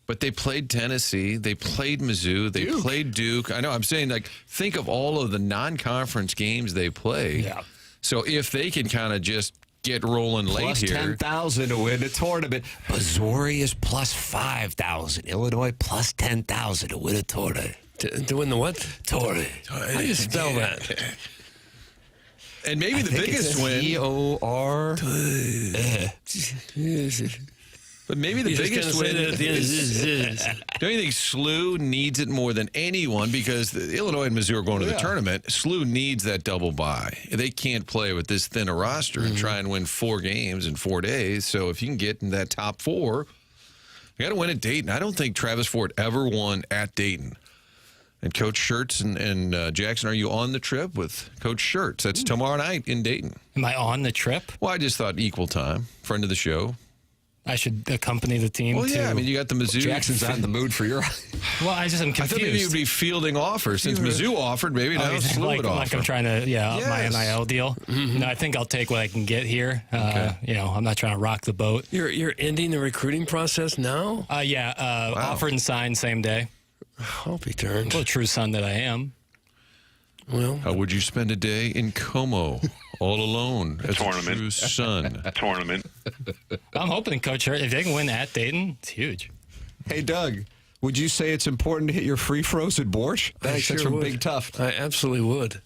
but they played Tennessee, they played Mizzou, they played Duke. I know, I'm saying, like, think of all of the non-conference games they play. Yeah. So if they can kind of just get rolling late Plus here. 10,000 to win the tournament. Missouri is plus 5,000. Illinois plus 10,000 to win a tournament. To win the what? Tournament. How do you spell that? And maybe the biggest win. E-O-R. But maybe the biggest win is. Don't you think SLU needs it more than anyone? Because Illinois and Mizzou are going to the tournament. SLU needs that double bye. They can't play with this thin a roster and try and win 4 games in 4 days. So if you can get in that top 4, you got to win at Dayton. I don't think Travis Ford ever won at Dayton. And Coach Schertz and Jackson, are you on the trip with Coach Schertz? That's tomorrow night in Dayton. Am I on the trip? Well, I just thought equal time. Friend of the show. I should accompany the team. Well, yeah, I mean, you got the Mizzou. Jackson's not in the the mood for your. Well, I just am confused. I thought maybe you'd be fielding offers since Mizzou offered. Maybe now SLU would offer. Like I'm trying to, up my NIL deal. No, I think I'll take what I can get here. I'm not trying to rock the boat. You're ending the recruiting process now? Offered and signed same day. I'll be turned. Well, true son that I am. Well, how would you spend a day in Como all alone as a true son? Tournament. I'm hoping Coach Hurt, if they can win at Dayton, it's huge. Hey, Doug, would you say it's important to hit your free throws at Borsch? Thanks, that's from Big Tough. I absolutely would.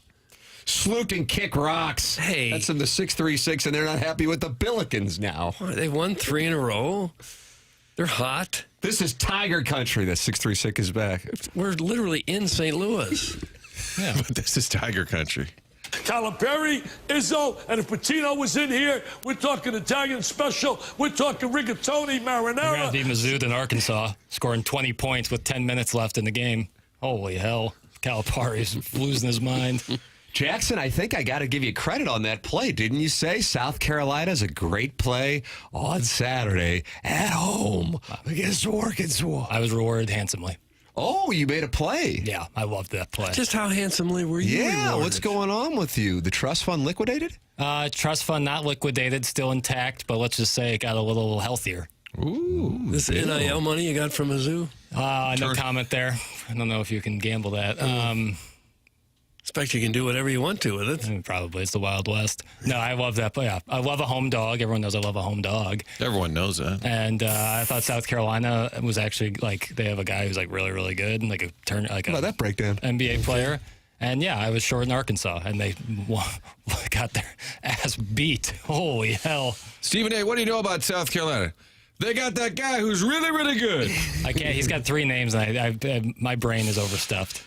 SLU can kick rocks. Hey. That's in the 6-3-6, and they're not happy with the Billikens now. They won 3 in a row. They're hot. This is Tiger Country. That 6-3-6 is back. We're literally in St. Louis. Yeah. But this is Tiger Country. Calipari, Izzo, and if Pitino was in here, we're talking Italian special. We're talking rigatoni, I'd rather marinara. be Mizzou than Arkansas, scoring 20 points with 10 minutes left in the game. Holy hell. Calipari's losing his mind. Jackson, I think I got to give you credit on that play. Didn't you say South Carolina's a great play on Saturday at home against Arkansas? I was rewarded handsomely. Oh, you made a play. Yeah, I loved that play. Just how handsomely were you rewarded? What's going on with you? The trust fund liquidated? Trust fund not liquidated, still intact, but let's just say it got a little healthier. Ooh. This NIL money you got from Mizzou? No comment there. I don't know if you can gamble that. Expect you can do whatever you want to with it. Probably. It's the Wild West. No, I love that. But yeah, I love a home dog. Everyone knows I love a home dog. Everyone knows that. And I thought South Carolina was actually they have a guy who's really, really good and like a that breakdown NBA player. And yeah, I was short in Arkansas, and they got their ass beat. Holy hell! Stephen A., what do you know about South Carolina? They got that guy who's really, really good. I can't. He's got 3 names, and my brain is overstuffed.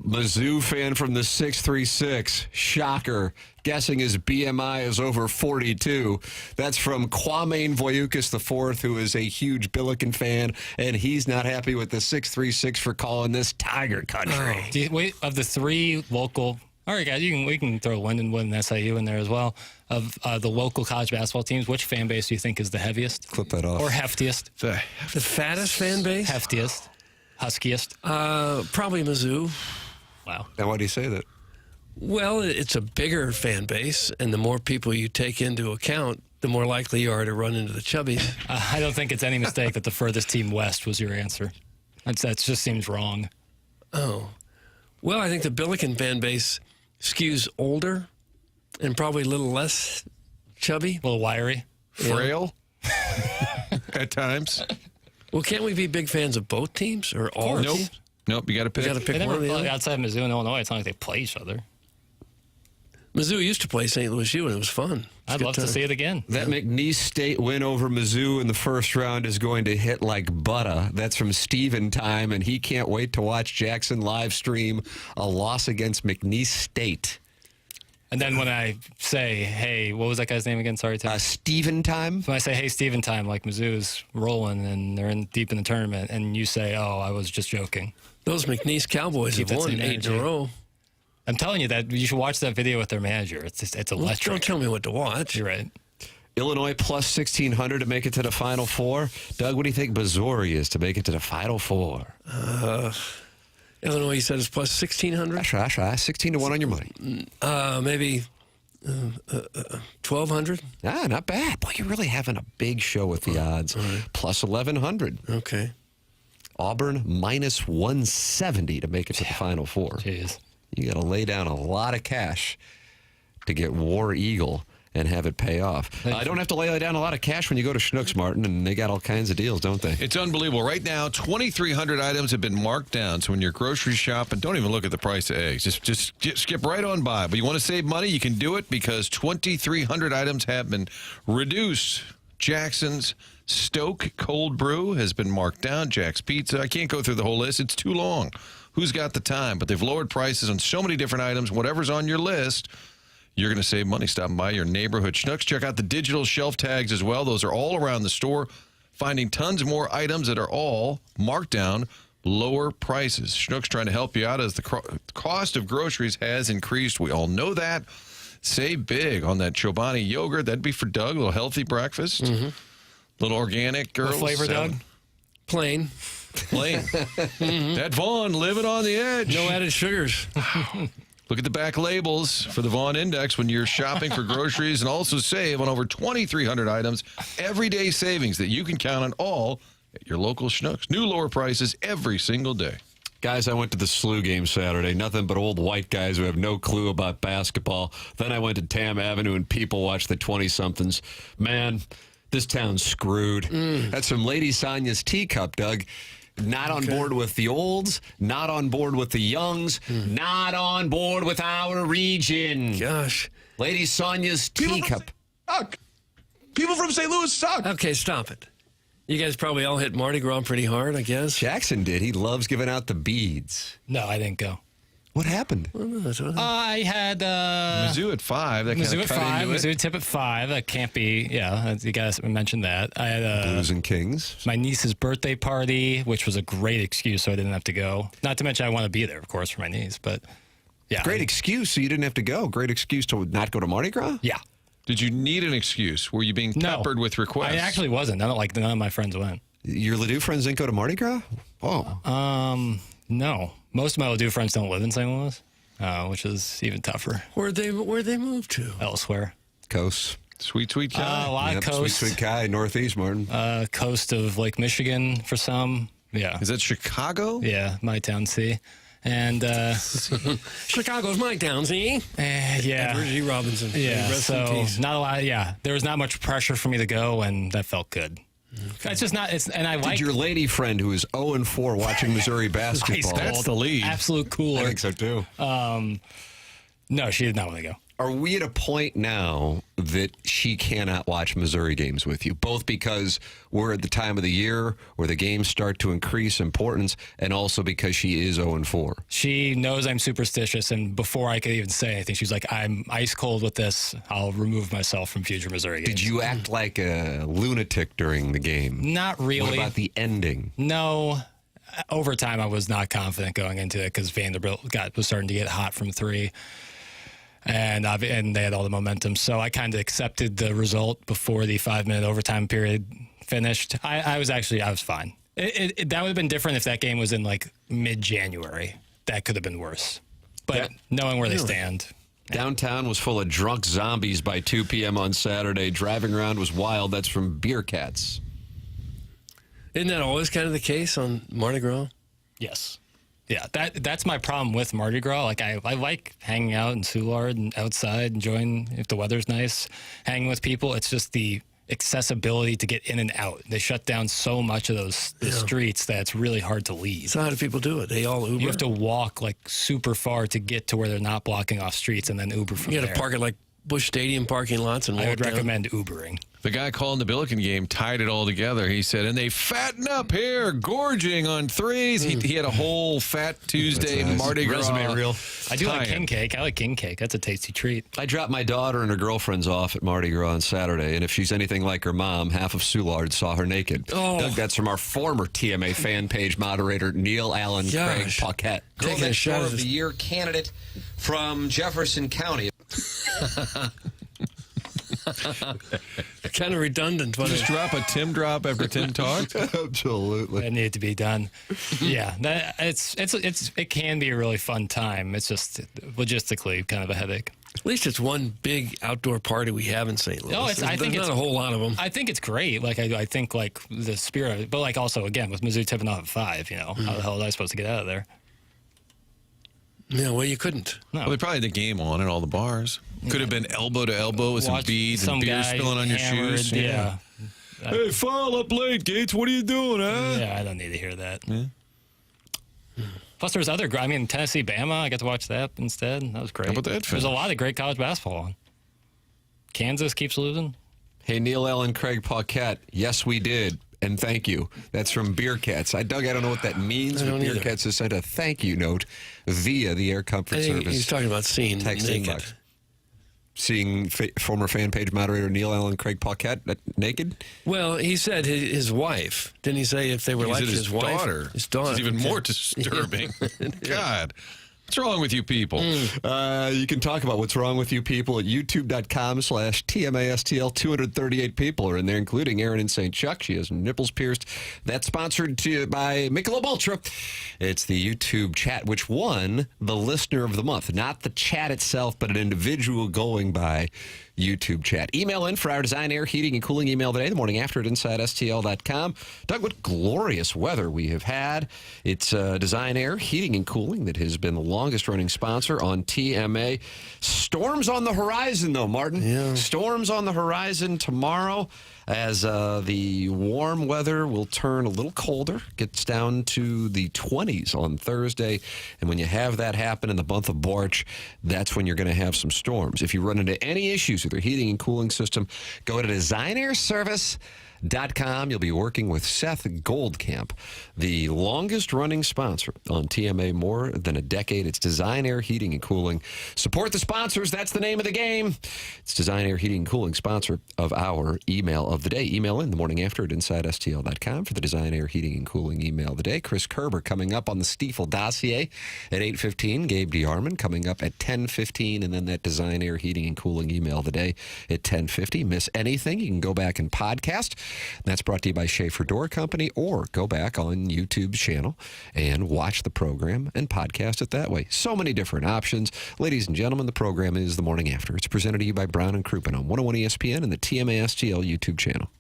Mizzou fan from the 636. Shocker. Guessing his BMI is over 42. That's from Kwame Voyukas IV, who is a huge Billiken fan, and he's not happy with the 636 for calling this Tiger Country. Of the 3 local, all right, guys, we can throw Lindenwood and SIU in there as well. Of the local college basketball teams, which fan base do you think is the heaviest? Clip that off. Or heftiest? The fattest fan base? Heftiest. Huskiest? Probably Mizzou. Wow. And why do you say that? Well, it's a bigger fan base, and the more people you take into account, the more likely you are to run into the chubbies. I don't think it's any mistake that the furthest team west was your answer. That just seems wrong. Oh. Well, I think the Billiken fan base skews older and probably a little less chubby. A little wiry. Frail at times. Well, can't we be big fans of both teams or all teams? Nope, you got to pick. You got to pick one or the other. Outside of Mizzou and Illinois, it's not like they play each other. Mizzou used to play St. Louis U, and it was fun. I'd love to see it again. That McNeese State win over Mizzou in the first round is going to hit like butter. That's from Steven Time, and he can't wait to watch Jackson live stream a loss against McNeese State. And then when I say, hey, what was that guy's name again? Sorry, Tim. Steven Time. When I say, hey, Steven Time, like Mizzou's rolling and they're deep in the tournament, and you say, oh, I was just joking. Those McNeese Cowboys have won 8 in a row. I'm telling you that you should watch that video with their manager. It's electric. Don't tell me what to watch. You're right. Illinois plus 1,600 to make it to the Final Four. Doug, what do you think Missouri is to make it to the Final Four? Illinois, you said, is plus 1,600? 16 to 1 on your money. Maybe 1,200? Not bad. Boy, you're really having a big show with the odds. Right. Plus 1,100. Okay. Auburn minus 170 to make it to the Final Four. Jeez. You got to lay down a lot of cash to get War Eagle and have it pay off. I don't have to lay down a lot of cash when you go to Schnucks, Martin, and they got all kinds of deals, don't they? It's unbelievable. Right now, 2,300 items have been marked down. So when you're grocery shopping, don't even look at the price of eggs. Just skip right on by. But you want to save money, you can do it because 2,300 items have been reduced. Jackson's Stoke Cold Brew has been marked down. Jack's Pizza. I can't go through the whole list. It's too long. Who's got the time? But they've lowered prices on so many different items. Whatever's on your list, you're going to save money stopping by your neighborhood Schnucks. Check out the digital shelf tags as well. Those are all around the store. Finding tons more items that are all marked down, lower prices. Schnucks trying to help you out as the cost of groceries has increased. We all know that. Save big on that Chobani yogurt. That'd be for Doug. A little healthy breakfast. Mm-hmm. Little organic, girls. What flavor, Doug? Plain. Mm-hmm. That Vaughn living on the edge. No added sugars. Look at the back labels for the Vaughn Index when you're shopping for groceries and also save on over 2,300 items. Everyday savings that you can count on all at your local Schnucks. New lower prices every single day. Guys, I went to the SLU game Saturday. Nothing but old white guys who have no clue about basketball. Then I went to Tam Avenue and people watched the 20-somethings. Man, this town's screwed. That's from Lady Sonia's teacup, Doug. Not on board with the olds, not on board with the youngs, not on board with our region. Gosh. Lady Sonia's teacup. People from St. Louis suck. Okay, stop it. You guys probably all hit Mardi Gras pretty hard, I guess. Jackson did. He loves giving out the beads. No, I didn't go. What happened? I had Mizzou at 5. That Mizzou kind at of cut 5. into it. Mizzou tip at 5. That can't be. Yeah, you guys mentioned that. I had Blues and Kings. my niece's birthday party, which was a great excuse, so I didn't have to go. Not to mention I want to be there, of course, for my niece. But yeah, Great excuse, so you didn't have to go. Great excuse to not go to Mardi Gras? Yeah. Did you need an excuse? Were you being No, peppered with requests? I actually wasn't. None of my friends went. Your Ladue friends didn't go to Mardi Gras? Oh. No, most of my Ladue friends don't live in St. Louis, which is even tougher. Where'd they move to? Elsewhere. Coast. Sweet Kai. A lot of coast. Sweet Kai, Northeast, Martin. Coast of Lake Michigan for some. Yeah. Is that Chicago? Yeah, my town, see. And Chicago's my town, see? yeah. Edward G. Robinson. Yeah, Rest in so peace. not a lot. Yeah, there was not much pressure for me to go, and that felt good. It's just not. And I like Did your lady friend who is 0-4 watching Missouri basketball? That's the lead. Absolute cooler. I think so too. No, she did not want to go. Are we at a point now that she cannot watch Missouri games with you, both because we're at the time of the year where the games start to increase importance, and also because she is 0-4? She knows I'm superstitious, and before I could even say anything, she's like, "I'm ice cold with this. I'll remove myself from future Missouri games." Did you act like a lunatic during the game? Not really. What about the ending? No. Over time, I was not confident going into it because Vanderbilt was starting to get hot from 3. And they had all the momentum. So I kind of accepted the result before the 5-minute overtime period finished. I was fine. That would have been different if that game was in like mid-January. That could have been worse. But knowing where they stand. Downtown was full of drunk zombies by 2 p.m. on Saturday. Driving around was wild. That's from Beer Cats. Isn't that always kind of the case on Mardi Gras? Yes. Yeah, that's my problem with Mardi Gras. Like I like hanging out in Soulard and outside, enjoying if the weather's nice, hanging with people. It's just the accessibility to get in and out. They shut down so much of the streets that it's really hard to leave. So how do people do it? They all Uber? You have to walk like super far to get to where they're not blocking off streets and then Uber from there. You got to park at like Busch Stadium parking lots and walk I would down. recommend Ubering. The guy calling the Billiken game tied it all together. He said, and they fatten up here, gorging on threes. He had a whole Fat Tuesday Mardi Gras resume reel. I do like tie-in. king cake. I like king cake. That's a tasty treat. I dropped my daughter and her girlfriends off at Mardi Gras on Saturday, and if she's anything like her mom, half of Soulard saw her naked. Oh. Doug, that's from our former TMA fan page moderator, Neil Allen Craig Gosh. Paquette. Girl Taking a Next shot Door at of this- the Year candidate from Jefferson County. kind of redundant. But Just drop a Tim drop after Tim talks. Absolutely. It needed to be done. Yeah, it can be a really fun time. It's just logistically kind of a headache. at least it's one big outdoor party we have in St. Louis. No, I think There's not a whole lot of them. I think it's great. Like I think like the spirit of it, but like also again with Mizzou tipping off at 5, how the hell was I supposed to get out of there? Yeah, well, you couldn't. No. Well, they probably had the game on at all the bars. Could have been elbow to elbow with some Watch beads some and beer guy spilling on your hammered, shoes. Yeah. Hey, file up late, Gates. What are you doing, huh? Yeah, I don't need to hear that. Yeah. Plus, there's other. I mean, Tennessee, Bama. I got to watch that instead. That was great. How about that There's a finish? lot of great college basketball on. Kansas keeps losing. Hey, Neil Allen, Craig Paquette. Yes, we did. And thank you. That's from Beer Cats. Doug, I don't know what that means, I but don't Beer either. Cats has sent a thank you note via the Air Comfort I think Service. he's talking about seeing text naked. inbox. Seeing former fan page moderator Neil Allen, Craig Paquette naked? Well, he said his wife. Didn't he say if they were He like said his wife? daughter. His daughter. It's even more disturbing. God. What's wrong with you people? You can talk about what's wrong with you people at youtube.com/TMASTL. 238 people are in there, including Erin in St. Chuck. She has nipples pierced. That's sponsored by Michelob Ultra. It's the YouTube chat, which won the Listener of the Month. Not the chat itself, but an individual going by YouTube chat. Email in for our Design Air Heating and Cooling email today, the morning after at InsideSTL.com. Doug, what glorious weather we have had. It's Design Air Heating and Cooling that has been the longest running sponsor on TMA. Storms on the horizon, though, Martin. Yeah. Storms on the horizon tomorrow as the warm weather will turn a little colder. Gets down to the 20s on Thursday. And when you have that happen in the month of March, that's when you're going to have some storms. If you run into any issues with your heating and cooling system, go to designairservice.com. You'll be working with Seth Goldcamp, the longest running sponsor on TMA, more than a decade. It's Design Air Heating and Cooling. Support the sponsors. That's the name of the game. It's Design Air Heating and Cooling, sponsor of our email of the day. Email in the morning after at InsideSTL.com for the Design Air Heating and Cooling email of the day. Chris Kerber coming up on the Stiefel dossier at 8:15. Gabe DeArmond coming up at 10:15. And then that Design Air Heating and Cooling email of the day at 10:50. Miss anything, you can go back and podcast. That's brought to you by Schaefer Door Company, or go back on YouTube's channel and watch the program and podcast it that way. So many different options. Ladies and gentlemen, the program is The Morning After. It's presented to you by Brown and Crouppen on 101 ESPN and the TMASTL YouTube channel.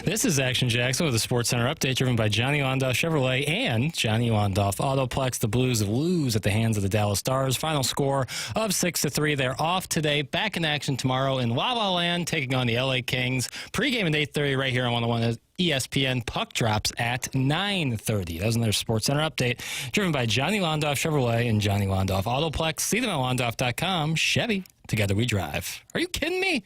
This is Action Jackson with a Sports Center update driven by Johnny Ondoff Chevrolet and Johnny Ondoff Autoplex. The Blues lose at the hands of the Dallas Stars. Final score of 6-3. They're off today. Back in action tomorrow in La La Land, taking on the LA Kings. Pre-game at 8:30 right here on 101 ESPN. Puck drops at 9:30. That was another Sports Center update driven by Johnny Ondoff Chevrolet and Johnny Ondoff Autoplex. See them at Ondoff.com. Chevy, together we drive. Are you kidding me?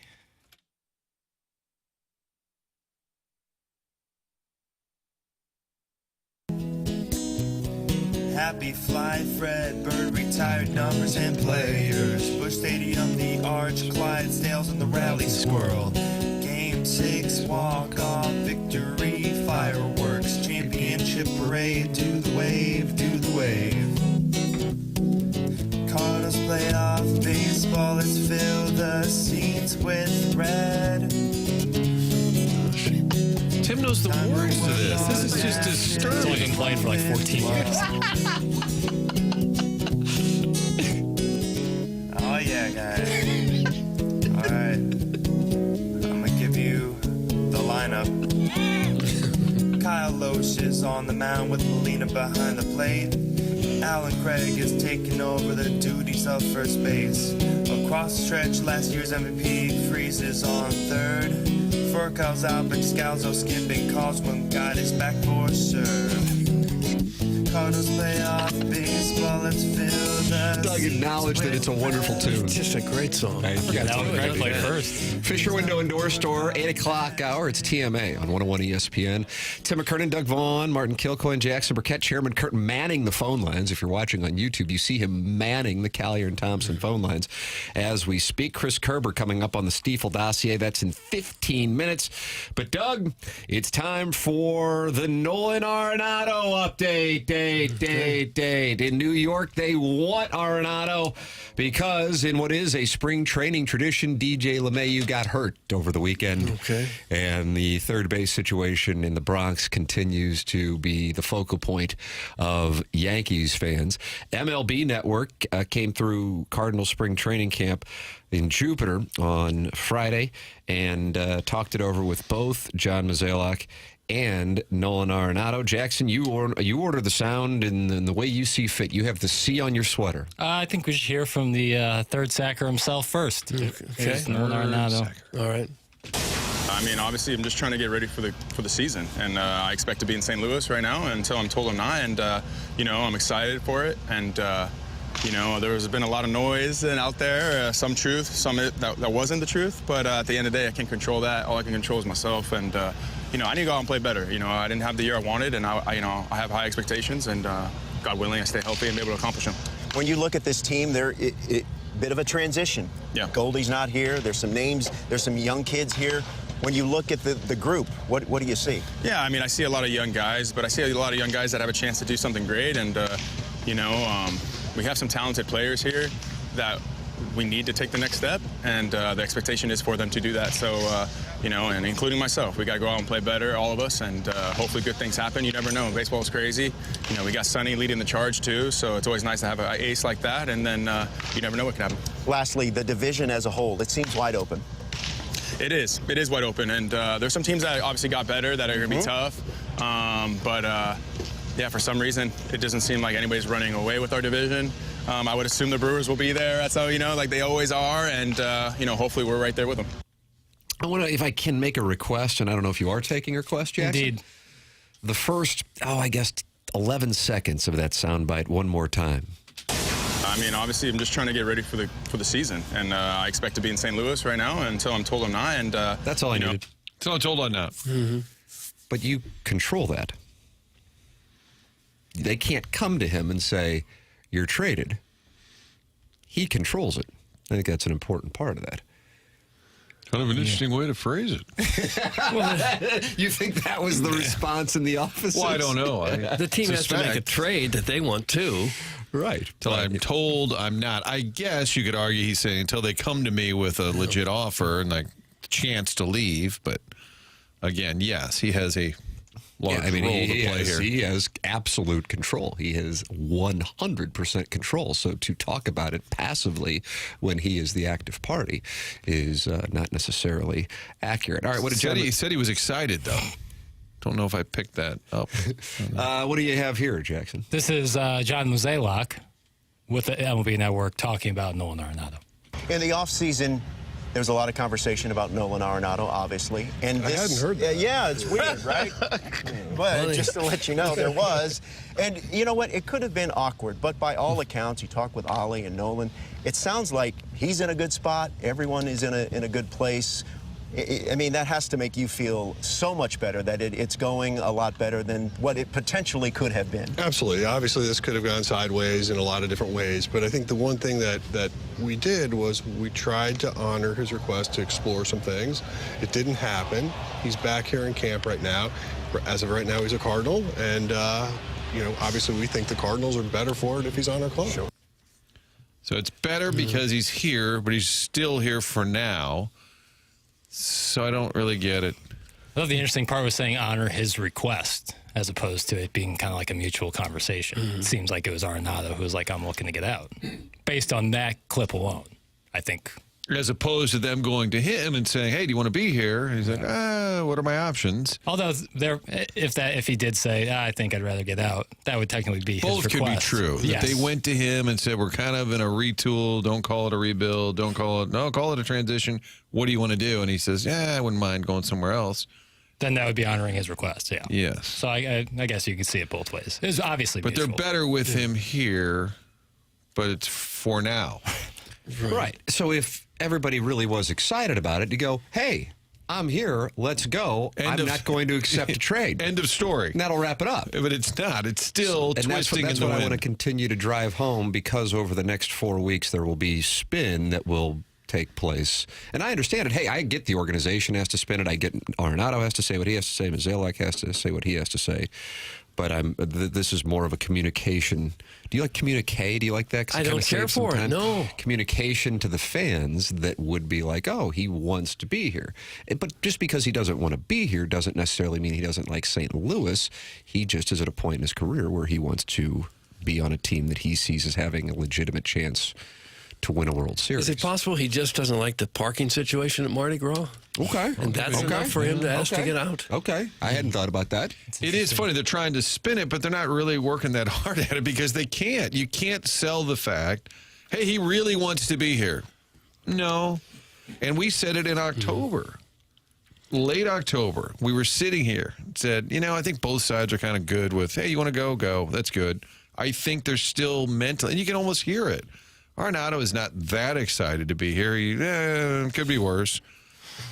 Happy flight, Redbird, retired numbers and players. Busch Stadium, the Arch, Clydesdales, and the Rally Squirrel. Game 6, walk-off victory, fireworks, championship parade. Do the wave, do the wave. Cardinals playoff baseball, let's fill the seats with red. Tim knows the words to this. This is just It's only disturbing. been playing for like 14 years. Oh yeah, guys. All right. I'm gonna give you the lineup. Kyle Loesch is on the mound with Molina behind the plate. Alan Craig is taking over the duties of first base. Across the stretch, last year's MVP freezes on third. Furcal's out, but Scalzo skipping calls when God is back for serve. Cardinals playoff baseball, let's fill the Doug acknowledged that it's a wonderful tune. It's just a great song. Yeah, that one Greg played first. Fisher Window and Door Store, 8 o'clock hour. It's TMA on 101 ESPN. Tim McKernan, Doug Vaughn, Martin Kilcoyne, Jackson Burkett, Chairman Kurt manning the phone lines. If you're watching on YouTube, you see him manning the Callier and Thompson phone lines as we speak. Chris Kerber coming up on the Stiefel dossier. That's in 15 minutes. But, Doug, it's time for the Nolan Arenado update. Date. In New York, they want Arenado because in what is a spring training tradition, DJ LeMahieu got hurt over the weekend. Okay. And the third base situation in the Bronx continues to be the focal point of Yankees fans. MLB Network came through Cardinal spring training camp in Jupiter on Friday and talked it over with both John Mozeliak and Nolan Arenado. Jackson, you order the sound in the way you see fit. You have the C on your sweater. I think we should hear from the third sacker himself first. Okay. Nolan Arenado. All right. I mean, obviously, I'm just trying to get ready for the season, and I expect to be in St. Louis right now until I'm told I'm not, and I'm excited for it, and there's been a lot of noise and out there, some truth, some that wasn't the truth, but at the end of the day, I can't control that. All I can control is myself, and I need to go out and play better. I didn't have the year I wanted, and I have high expectations, and God willing, I stay healthy and be able to accomplish them. When you look at this team, they're a bit of a transition. Yeah. Goldie's not here. There's some names. There's some young kids here. When you look at the group, what do you see? Yeah, I mean, I see a lot of young guys, but I see a lot of young guys that have a chance to do something great, and we have some talented players here that we need to take the next step, and the expectation is for them to do that. So, and including myself, we got to go out and play better, all of us, and hopefully good things happen. You never know. Baseball is crazy. We got Sonny leading the charge, too, so it's always nice to have an ace like that, and then you never know what can happen. Lastly, the division as a whole, it seems wide open. It is wide open, and there's some teams that obviously got better that are going to be tough, yeah, for some reason, it doesn't seem like anybody's running away with our division. I would assume the Brewers will be there. That's how, like they always are, and hopefully we're right there with them. I wonder if I can make a request, and I don't know if you are taking a request, Jackson. Indeed. The first, 11 seconds of that soundbite one more time. I mean, obviously, I'm just trying to get ready for the season, and I expect to be in St. Louis right now until I'm told I'm not. And that's all I needed. Until I'm told I'm not. Mm-hmm. But you control that. They can't come to him and say, you're traded. He controls it. I think that's an important part of that. Kind of an interesting way to phrase it. You think that was the response in the office? Well, I don't know. The team has to make a trade that they want to. Right. Till I'm told I'm not. I guess you could argue he's saying until they come to me with a legit offer and like chance to leave. But again, yes, he has a large role to play here. He has absolute control. He has 100% control. So to talk about it passively when he is the active party is not necessarily accurate. All right, He said he was excited, though. Don't know if I picked that up. What do you have here, Jackson? This is John Mozeliak with the MLB Network talking about Nolan Arenado. In the offseason, there was a lot of conversation about Nolan Arenado, obviously. And I hadn't heard that. Yeah, it's weird, right? But just to let you know, there was. And you know what? It could have been awkward, but by all accounts, you talk with Ollie and Nolan, it sounds like he's in a good spot. Everyone is in a good place. I mean, that has to make you feel so much better that it's going a lot better than what it potentially could have been. Absolutely. Obviously, this could have gone sideways in a lot of different ways, but I think the one thing that we did was we tried to honor his request to explore some things. It didn't happen. He's back here in camp right now. As of right now, he's a Cardinal, and, obviously we think the Cardinals are better for it if he's on our club. So it's better because he's here, but he's still here for now. So I don't really get it. I thought the interesting part was saying honor his request as opposed to it being kind of like a mutual conversation. It seems like it was Arenado who was like, I'm looking to get out. Based on that clip alone, I think. As opposed to them going to him and saying, hey, do you want to be here? And he's like, what are my options? Although, if he did say, I think I'd rather get out, that would technically be Both his request. could be true. Yes. That they went to him and said, we're kind of in a retool. Don't call it a rebuild. Call it a transition. What do you want to do? And he says, I wouldn't mind going somewhere else. Then that would be honoring his request, yeah. Yes. So I guess you can see it both ways. It's obviously But mutual. they're better with him here, but it's for now. Right. So if everybody really was excited about it, you go, hey, I'm here. Let's go. I'm not going to accept a trade. End of story. And that'll wrap it up. But it's not. It's still twisting that's in the what I wind. want to continue to drive home, because over the next 4 weeks there will be spin that will take place. And I understand it. Hey, I get the organization has to spin it. I get Arenado has to say what he has to say. Mozeliak has to say what he has to say. But this is more of a communication. Do you like communique? Do you like that? I don't care for it, no. Communication to the fans that would be like, oh, he wants to be here. But just because he doesn't want to be here doesn't necessarily mean he doesn't like St. Louis. He just is at a point in his career where he wants to be on a team that he sees as having a legitimate chance to win a World Series. Is it possible he just doesn't like the parking situation at Mardi Gras? Okay. And that's enough for him to ask to get out? Okay. I hadn't thought about that. It is funny. They're trying to spin it, but they're not really working that hard at it because they can't. You can't sell the fact, hey, he really wants to be here. No. And we said it in October. Late October. We were sitting here and said, I think both sides are kind of good with, hey, you want to go? Go. That's good. I think they're still mentally, and you can almost hear it. Arenado is not that excited to be here. He could be worse.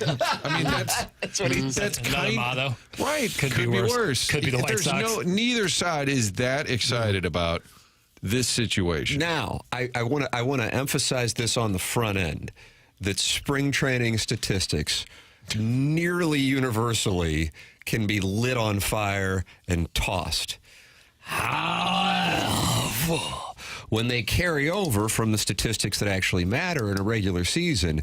I mean, that's what he said. Motto. Right. Could be worse. Could be the White Sox. Neither side is that excited about this situation. Now, I want to emphasize this on the front end, that spring training statistics nearly universally can be lit on fire and tossed. However, when they carry over from the statistics that actually matter in a regular season,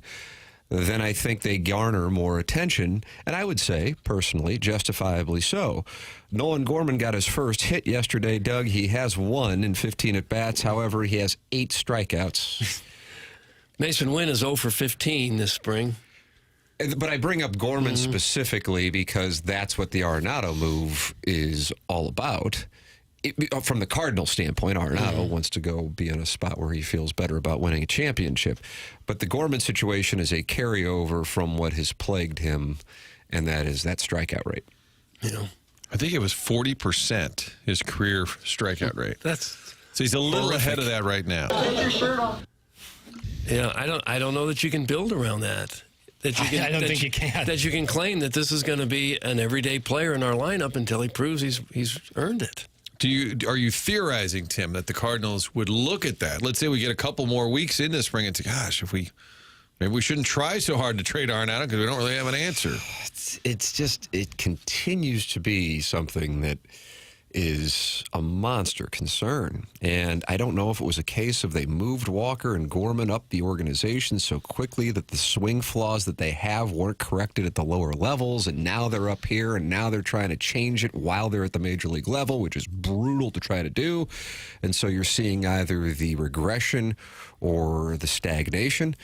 then I think they garner more attention, and I would say, personally, justifiably so. Nolan Gorman got his first hit yesterday, Doug. He has won in 15 at-bats. However, he has 8 strikeouts. Mason Wynn is 0 for 15 this spring. But I bring up Gorman specifically because that's what the Arenado move is all about. From the Cardinal standpoint, Arenado wants to go be in a spot where he feels better about winning a championship. But the Gorman situation is a carryover from what has plagued him, and that is that strikeout rate. I think it was 40%, his career strikeout rate. So he's a little ahead of that right now. Take your shirt off. Yeah, I don't know that you can build around that. I don't think you can. That you can claim that this is going to be an everyday player in our lineup until he proves he's earned it. Are you theorizing, Tim, that the Cardinals would look at that? Let's say we get a couple more weeks in the spring and say, gosh, maybe we shouldn't try so hard to trade Arenado because we don't really have an answer. It continues to be something that is a monster concern. And I don't know if it was a case of they moved Walker and Gorman up the organization so quickly that the swing flaws that they have weren't corrected at the lower levels, and now they're up here, and now they're trying to change it while they're at the major league level, which is brutal to try to do. And so you're seeing either the regression or the stagnation.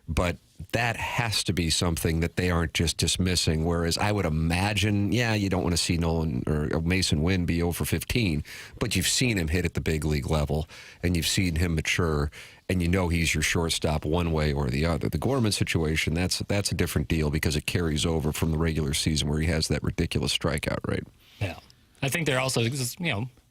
But that has to be something that they aren't just dismissing, whereas I would imagine, yeah, you don't want to see Nolan or Mason Wynn be over 15, but you've seen him hit at the big league level, and you've seen him mature, and you know he's your shortstop one way or the other. The Gorman situation, that's a different deal because it carries over from the regular season where he has that ridiculous strikeout rate. Yeah. I think they're also,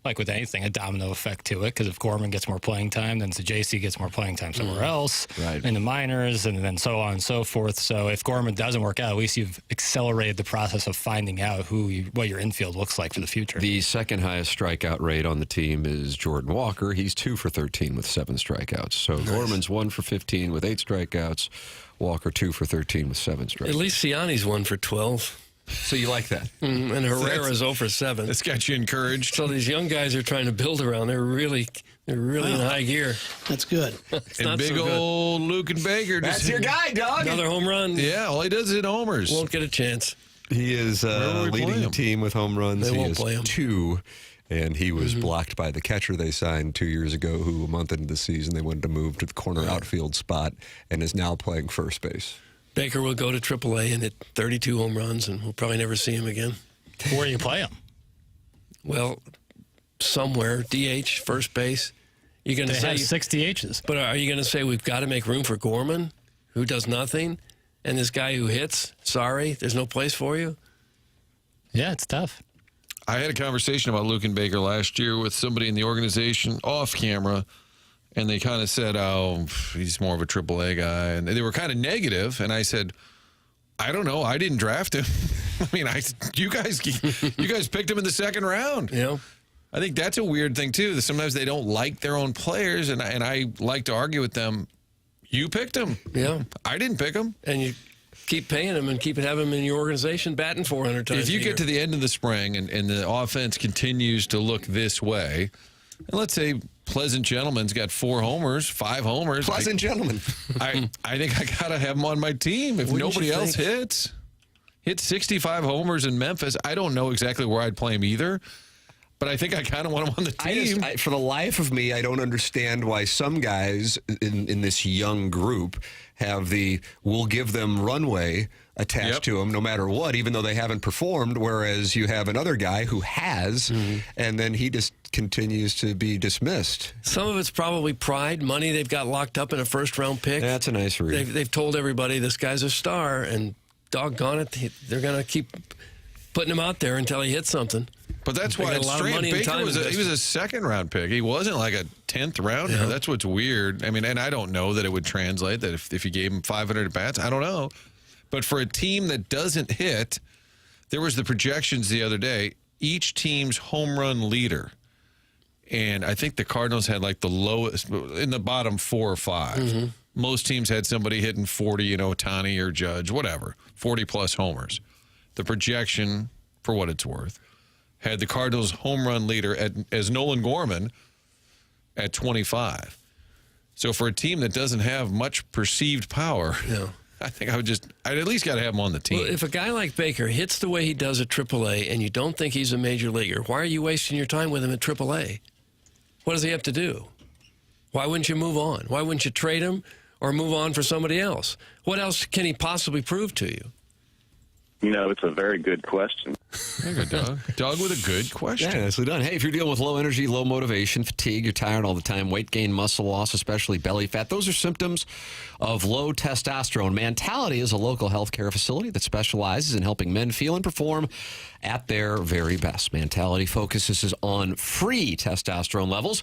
like with anything, a domino effect to it, because if Gorman gets more playing time, then JC gets more playing time somewhere else, in the minors, and then so on and so forth. So if Gorman doesn't work out, at least you've accelerated the process of finding out what your infield looks like for the future. The second highest strikeout rate on the team is Jordan Walker. He's 2 for 13 with 7 strikeouts. So Gorman's 1 for 15 with 8 strikeouts. Walker 2 for 13 with 7 strikeouts. At least Siani's 1 for 12. So you like that? And Herrera's 0 for 7. That's got you encouraged. So these young guys are trying to build around. They're really in high gear. That's good. And big old Luken Baker. That's your guy, Doug. Another home run. Yeah, all he does is hit homers. Won't get a chance. He is leading the team with home runs. They he won't has play him. 2, and he was blocked by the catcher they signed 2 years ago, who a month into the season they wanted to move to the corner outfield spot, and is now playing first base. Baker will go to AAA and hit 32 home runs, and we'll probably never see him again. Where do you play him? Well, somewhere, DH, first base. You're going to say 6 DHs. But are you going to say we've got to make room for Gorman, who does nothing, and this guy who hits? Sorry, there's no place for you. Yeah, it's tough. I had a conversation about Luken Baker last year with somebody in the organization off camera, and they kind of said, oh, he's more of a AAA guy. And they were kind of negative. And I said, I don't know. I didn't draft him. I mean, you guys picked him in the second round. Yeah. I think that's a weird thing, too, that sometimes they don't like their own players. And I like to argue with them. You picked him. Yeah. I didn't pick him. And you keep paying him and having him in your organization batting 400 times If you get to the end of the spring and the offense continues to look this way, and let's say Pleasant Gentleman's got 4 homers, 5 homers. Pleasant Gentleman. I think I got to have him on my team if nobody else hits. Hit 65 homers in Memphis. I don't know exactly where I'd play him either, but I think I kind of want him on the team. For the life of me, I don't understand why some guys in this young group have the we'll give them runway attached to them no matter what, even though they haven't performed, whereas you have another guy who has, and then he just continues to be dismissed. Some of it's probably pride, money they've got locked up in a first-round pick. That's a nice read. They've told everybody this guy's a star, and doggone it, they're going to keep putting him out there until he hits something. But that's why Baker was a second-round pick. He wasn't like a 10th rounder. Yeah. That's what's weird. I mean, and I don't know that it would translate, that if you gave him 500 at-bats, I don't know. But for a team that doesn't hit, there was the projections the other day, each team's home run leader. And I think the Cardinals had like the lowest, in the bottom 4 or 5. Most teams had somebody hitting 40, Ohtani or Judge, whatever, 40-plus homers. The projection, for what it's worth, had the Cardinals' home run leader as Nolan Gorman at 25. So for a team that doesn't have much perceived power, I think I'd at least got to have him on the team. Well, if a guy like Baker hits the way he does at AAA and you don't think he's a major leaguer, why are you wasting your time with him at AAA? What does he have to do? Why wouldn't you move on? Why wouldn't you trade him or move on for somebody else? What else can he possibly prove to you? It's a very good question. Very good, Doug. Doug with a good question. Yeah, nicely done. Hey, if you're dealing with low energy, low motivation, fatigue, you're tired all the time, weight gain, muscle loss, especially belly fat, those are symptoms of low testosterone. Mentality is a local healthcare facility that specializes in helping men feel and perform at their very best. Mentality focuses on free testosterone levels,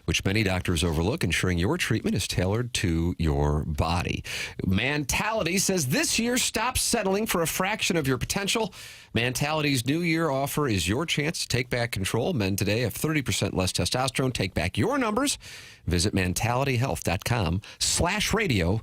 which many doctors overlook, ensuring your treatment is tailored to your body. Mentality says this year, stop settling for a fraction of your potential. Mentality's New Year offer is your chance to take back control. Men today have 30% less testosterone. Take back your numbers. Visit mentalityhealth.com/radio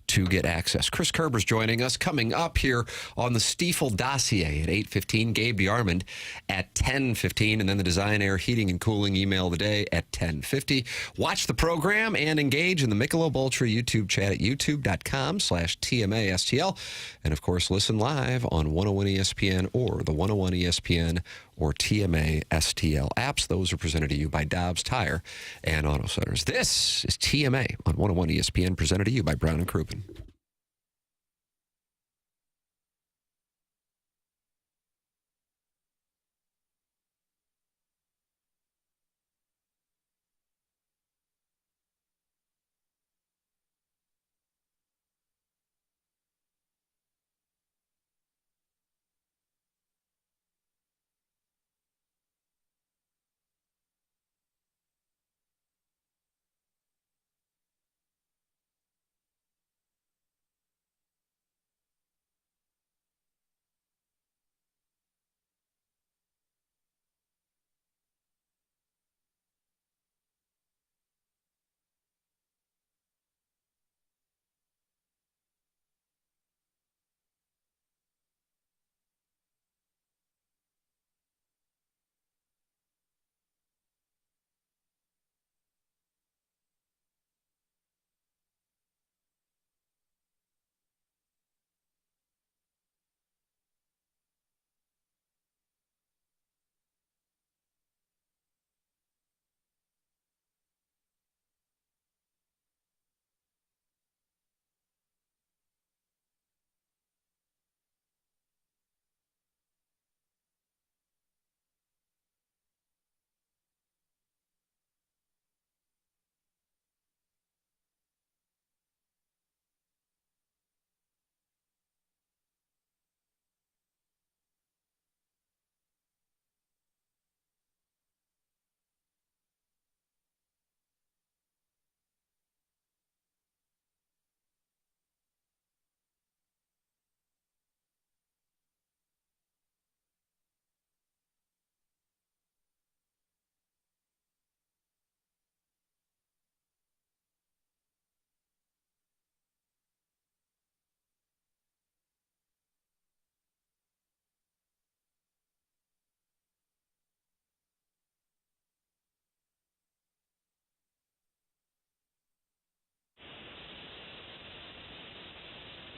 to get access. Chris Kerber's joining us. Coming up here on the Stiefel dossier at 8:15. Gabe DeArmond at 10:15. And then the Design, Air, Heating, and Cooling email of the day at 10:50. Watch the program and engage in the Michelob Ultra YouTube chat at youtube.com/TMASTL. And, of course, listen live on 101 ESPN or the 101 ESPN or TMA STL apps. Those are presented to you by Dobbs Tire and Auto Centers. This is TMA on 101 ESPN, presented to you by Brown and Crouppen.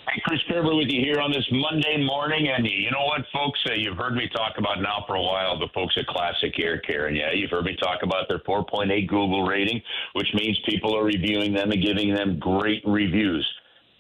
Hey, Chris Kerber with you here on this Monday morning. And you know what, folks? You've heard me talk about now for a while the folks at Classic Air Care. And, yeah, you've heard me talk about their 4.8 Google rating, which means people are reviewing them and giving them great reviews.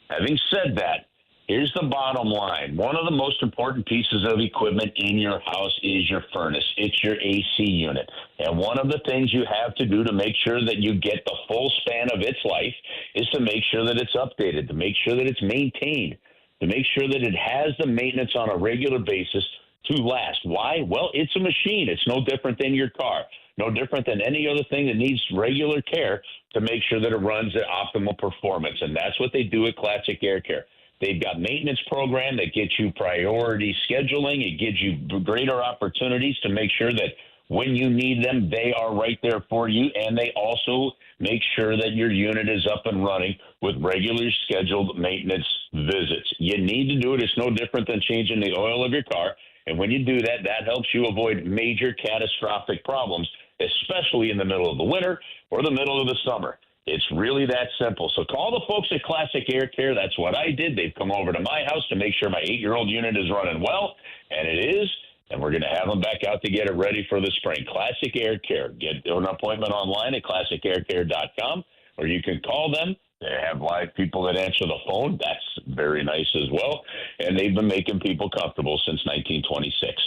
Having said that, here's the bottom line. One of the most important pieces of equipment in your house is your furnace. It's your AC unit. And one of the things you have to do to make sure that you get the full span of its life is to make sure that it's updated, to make sure that it's maintained, to make sure that it has the maintenance on a regular basis to last. Why? Well, it's a machine. It's no different than your car, no different than any other thing that needs regular care to make sure that it runs at optimal performance. And that's what they do at Classic Air Care. They've got maintenance program that gets you priority scheduling. It gives you greater opportunities to make sure that when you need them, they are right there for you. And they also make sure that your unit is up and running with regularly scheduled maintenance visits. You need to do it. It's no different than changing the oil of your car. And when you do that, that helps you avoid major catastrophic problems, especially in the middle of the winter or the middle of the summer. It's really that simple. So call the folks at Classic Air Care. That's what I did. They've come over to my house to make sure my 8-year-old unit is running well, and it is. And we're going to have them back out to get it ready for the spring. Classic Air Care. Get an appointment online at classicaircare.com, or you can call them. They have live people that answer the phone. That's very nice as well. And they've been making people comfortable since 1926.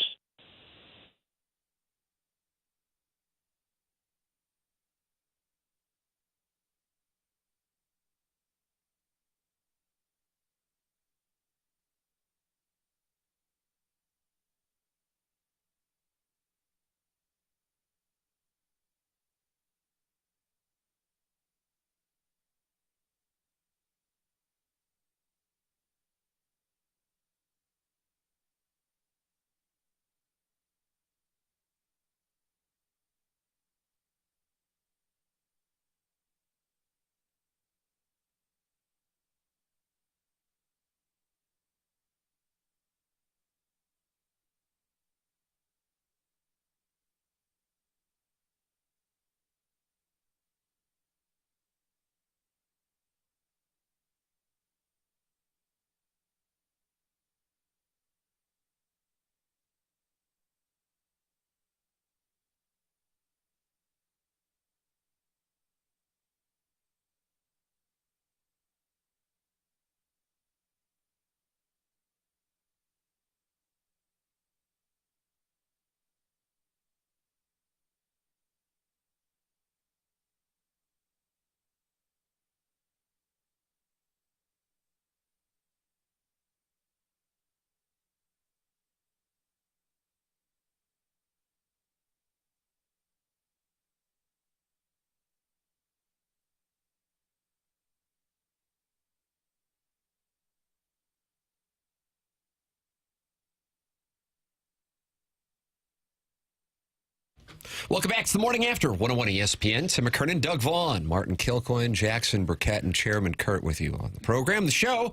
Welcome back to the Morning After, 101 ESPN. Tim McKernan, Doug Vaughn, Martin Kilcoyne, Jackson Burkett, and Chairman Kurt with you on the program. The show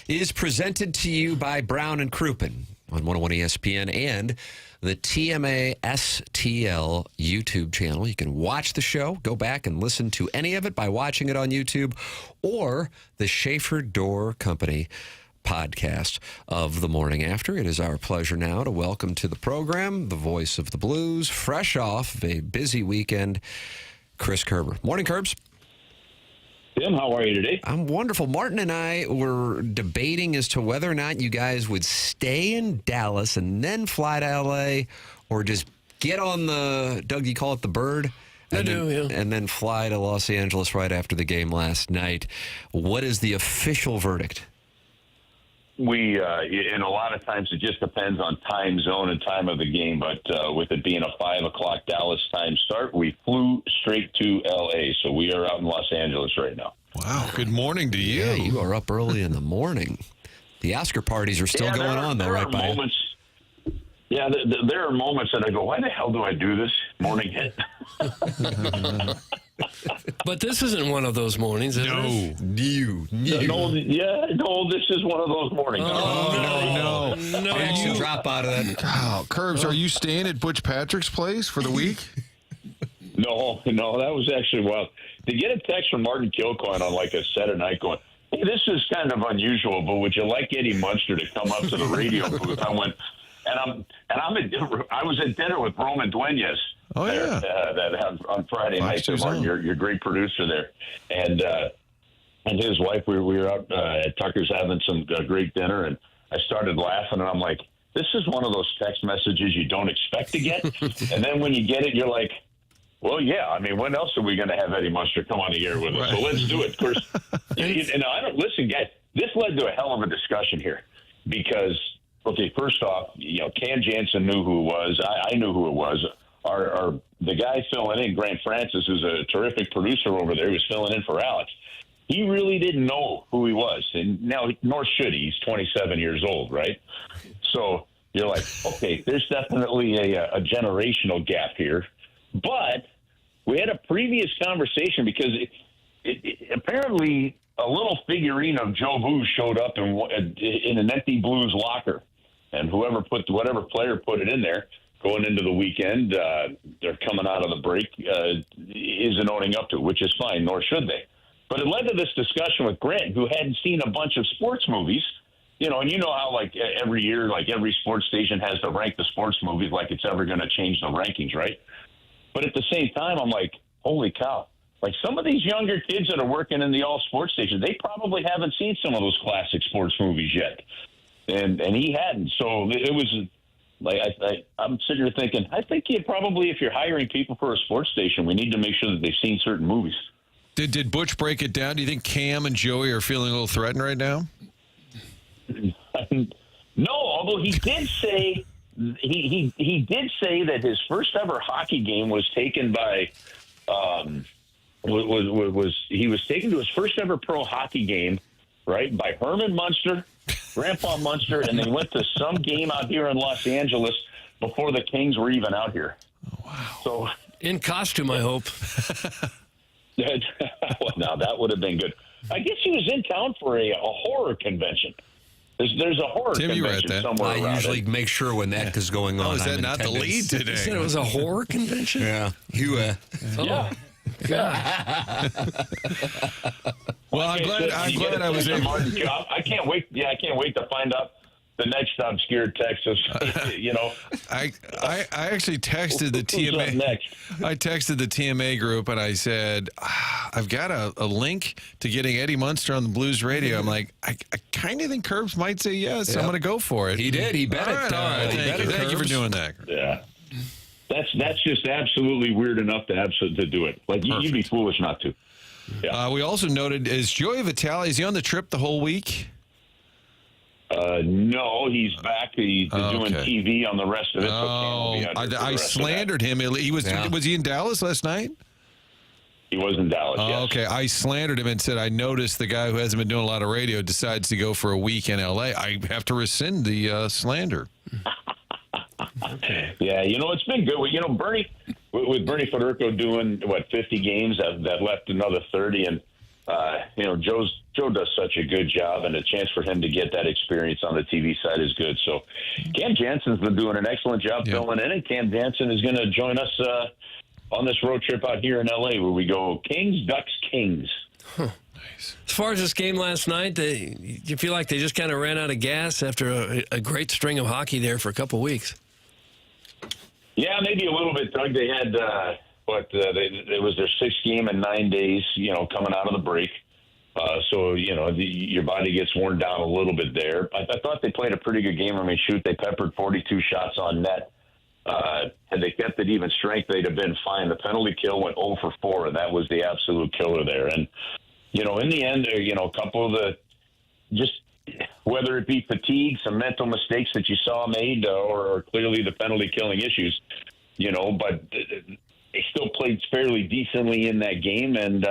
is presented to you by Brown and Crouppen on 101 ESPN and the TMA STL YouTube channel. You can watch the show, go back and listen to any of it by watching it on YouTube, or the Schaefer Door Company podcast of the Morning After. It is our pleasure now to welcome to the program the voice of the Blues, fresh off a busy weekend, Chris Kerber. Morning, Kerbs. Tim, how are you today? I'm wonderful. Martin and I were debating as to whether or not you guys would stay in Dallas and then fly to L.A. or just get on the, Doug, you call it the Bird? And then fly to Los Angeles right after the game last night. What is the official verdict? And a lot of times it just depends on time zone and time of the game, but with it being a 5 o'clock Dallas time start, we flew straight to L.A., so we are out in Los Angeles right now. Wow, good morning to you. Yeah, you are up early in the morning. The Oscar parties are still going on, though, right by moments. Yeah, there are moments that I go, why the hell do I do this morning hit? But this isn't one of those mornings, is it? No, this is one of those mornings. No. You drop out of that. Oh, Curbs, are you staying at Butch Patrick's place for the week? No, that was actually wild. To get a text from Martin Kilcoyne on like a Saturday night going, hey, this is kind of unusual, but would you like Eddie Munster to come up to the radio booth? I went, I was at dinner with Roman Duenas. Oh, yeah. On Friday night, Martin, your great producer there. And his wife, we were out at Tucker's having some great dinner, and I started laughing, and I'm like, this is one of those text messages you don't expect to get. And then when you get it, you're like, well, yeah, I mean, when else are we going to have Eddie Munster come on the air with us? So let's do it. Of course, listen, guys, this led to a hell of a discussion here because, okay, first off, Cam Jansen knew who it was. I knew who it was. The guy filling in, Grant Francis, who's a terrific producer over there, he was filling in for Alex. He really didn't know who he was, and now nor should he. He's 27 years old, right? So you're like, okay, there's definitely a generational gap here. But we had a previous conversation because it apparently a little figurine of Joe Booze showed up in an empty Blues locker, and whatever player put it in there. Going into the weekend, they're coming out of the break, isn't owning up to, which is fine, nor should they. But it led to this discussion with Grant, who hadn't seen a bunch of sports movies, and you know how, like, every year, like, every sports station has to rank the sports movies like it's ever going to change the rankings, right? But at the same time, I'm like, holy cow. Like, some of these younger kids that are working in the all-sports station, they probably haven't seen some of those classic sports movies yet. And he hadn't. So it was... Like I'm sitting here thinking, I think you probably, if you're hiring people for a sports station, we need to make sure that they've seen certain movies. Did Butch break it down? Do you think Cam and Joey are feeling a little threatened right now? No, although he did say he did say that his first ever hockey game was taken by he was taken to his first ever pro hockey game, right, by Herman Munster, Grandpa Munster, and they went to some game out here in Los Angeles before the Kings were even out here. Oh, wow. So in costume, I hope. Well, now that would have been good. I guess he was in town for a horror convention. There's a horror convention somewhere around. I usually make sure when that is going on. Oh, is that not the lead today? You said it was a horror convention? Yeah. Yeah. God. Well, I'm glad I was able. I can't wait. Yeah, I can't wait to find out the next obscure Texas. I actually texted the TMA. I texted the TMA group and I said, I've got a link to getting Eddie Munster on the Blues radio. I'm like, I kind of think Curbs might say yes. Yep. I'm going to go for it. He did. He bet it. All right. Thank you for doing that. Yeah. That's just absolutely weird enough to do it. Like, you'd be foolish not to. Yeah. We also noted, is Joey Vitale, is he on the trip the whole week? No, he's back. He's doing TV on the rest of it. I slandered him. Was he in Dallas last night? He was in Dallas, yes. Okay, I slandered him and said, I noticed the guy who hasn't been doing a lot of radio decides to go for a week in L.A. I have to rescind the slander. Yeah, it's been good. Bernie, with Bernie Federico doing, 50 games, that left another 30. And, Joe does such a good job, and a chance for him to get that experience on the TV side is good. So Cam Jansen's been doing an excellent job filling in, and Cam Jansen is going to join us on this road trip out here in L.A. where we go Kings, Ducks, Kings. Huh. Nice. As far as this game last night, you feel like they just kind of ran out of gas after a great string of hockey there for a couple of weeks? Yeah, maybe a little bit, Doug. They had, it was their 6th game in 9 days, coming out of the break. Your body gets worn down a little bit there. I thought they played a pretty good game. I mean, they peppered 42 shots on net. Had they kept it even strength, they'd have been fine. The penalty kill went 0 for 4, and that was the absolute killer there. And, in the end, a couple of whether it be fatigue, some mental mistakes that you saw made, or clearly the penalty killing issues, but they still played fairly decently in that game. And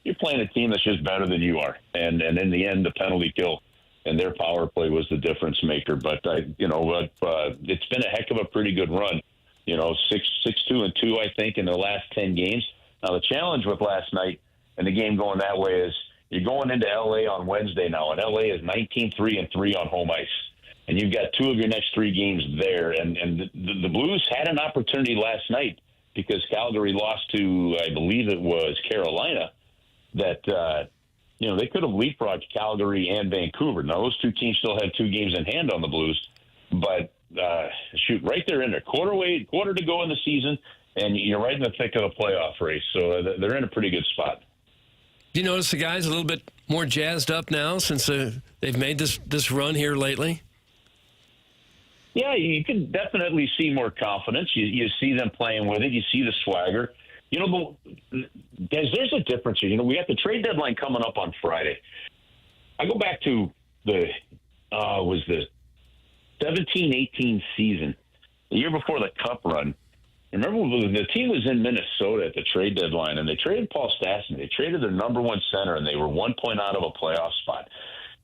you're playing a team that's just better than you are. And in the end, the penalty kill and their power play was the difference maker. But, it's been a heck of a pretty good run, 6-2-2, I think, in the last 10 games. Now, the challenge with last night and the game going that way is you're going into L.A. on Wednesday now, and L.A. is 19-3-3 on home ice. And you've got 2 of your next 3 games there. And the Blues had an opportunity last night because Calgary lost to, I believe it was Carolina, that they could have leapfrogged Calgary and Vancouver. Now, those 2 teams still had 2 games in hand on the Blues, but right there in there, quarter to go in the season, and you're right in the thick of the playoff race. So they're in a pretty good spot. Do you notice the guys a little bit more jazzed up now since they've made this run here lately? Yeah, you can definitely see more confidence. You see them playing with it. You see the swagger. Guys, there's a difference here. We got the trade deadline coming up on Friday. I go back to the 17-18 season, the year before the Cup run. Remember, the team was in Minnesota at the trade deadline, and they traded Paul Stastny. They traded their number 1 center, and they were 1 point out of a playoff spot.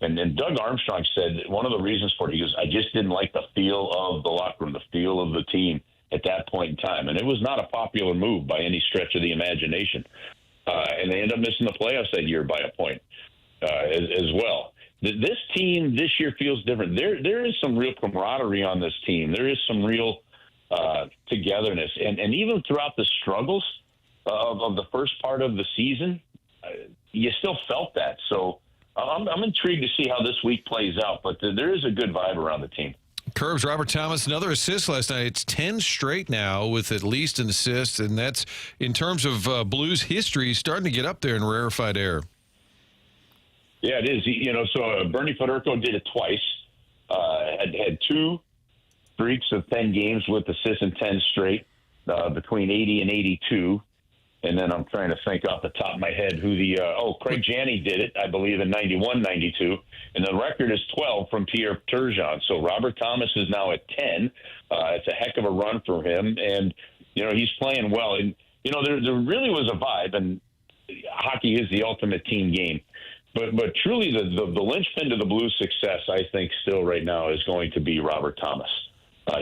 And then Doug Armstrong said that one of the reasons for it, he goes, I just didn't like the feel of the locker room, the feel of the team at that point in time. And it was not a popular move by any stretch of the imagination. And they ended up missing the playoffs that year by a point as well. This team this year feels different. There is some real camaraderie on this team. There is some real togetherness. And even throughout the struggles of the first part of the season, you still felt that. So I'm intrigued to see how this week plays out. But there is a good vibe around the team. Kerbs, Robert Thomas, another assist last night. It's 10 straight now with at least an assist, and that's, in terms of Blues history, starting to get up there in rarefied air. Yeah, it is. So Bernie Federico did it twice. Had 2 streaks of 10 games with assists in 10 straight between 80 and 82. And then I'm trying to think off the top of my head who Craig Janney did it, I believe, in 91, 92. And the record is 12 from Pierre Turgeon. So Robert Thomas is now at 10. It's a heck of a run for him. And, he's playing well. And, there really was a vibe, and hockey is the ultimate team game. But truly the linchpin to the Blues' success, I think, still right now is going to be Robert Thomas.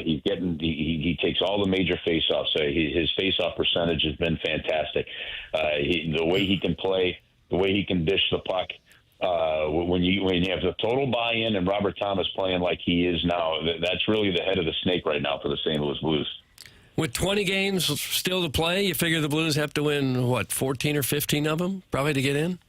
He takes all the major faceoffs. His faceoff percentage has been fantastic. The way he can play, the way he can dish the puck. When you have the total buy-in and Robert Thomas playing like he is now, that's really the head of the snake right now for the St. Louis Blues. With 20 games still to play, you figure the Blues have to win, 14 or 15 of them, probably to get in?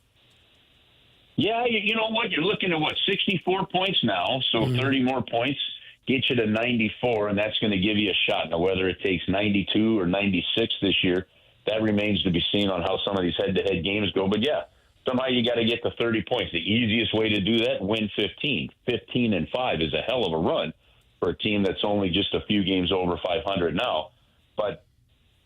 Yeah, you know what? You're looking at, 64 points now, so 30 more points. Get you to 94, and that's going to give you a shot. Now, whether it takes 92 or 96 this year, that remains to be seen on how some of these head-to-head games go. But, yeah, somehow you got to get to 30 points. The easiest way to do that, win 15. 15-5 is a hell of a run for a team that's only just a few games over 500 now. But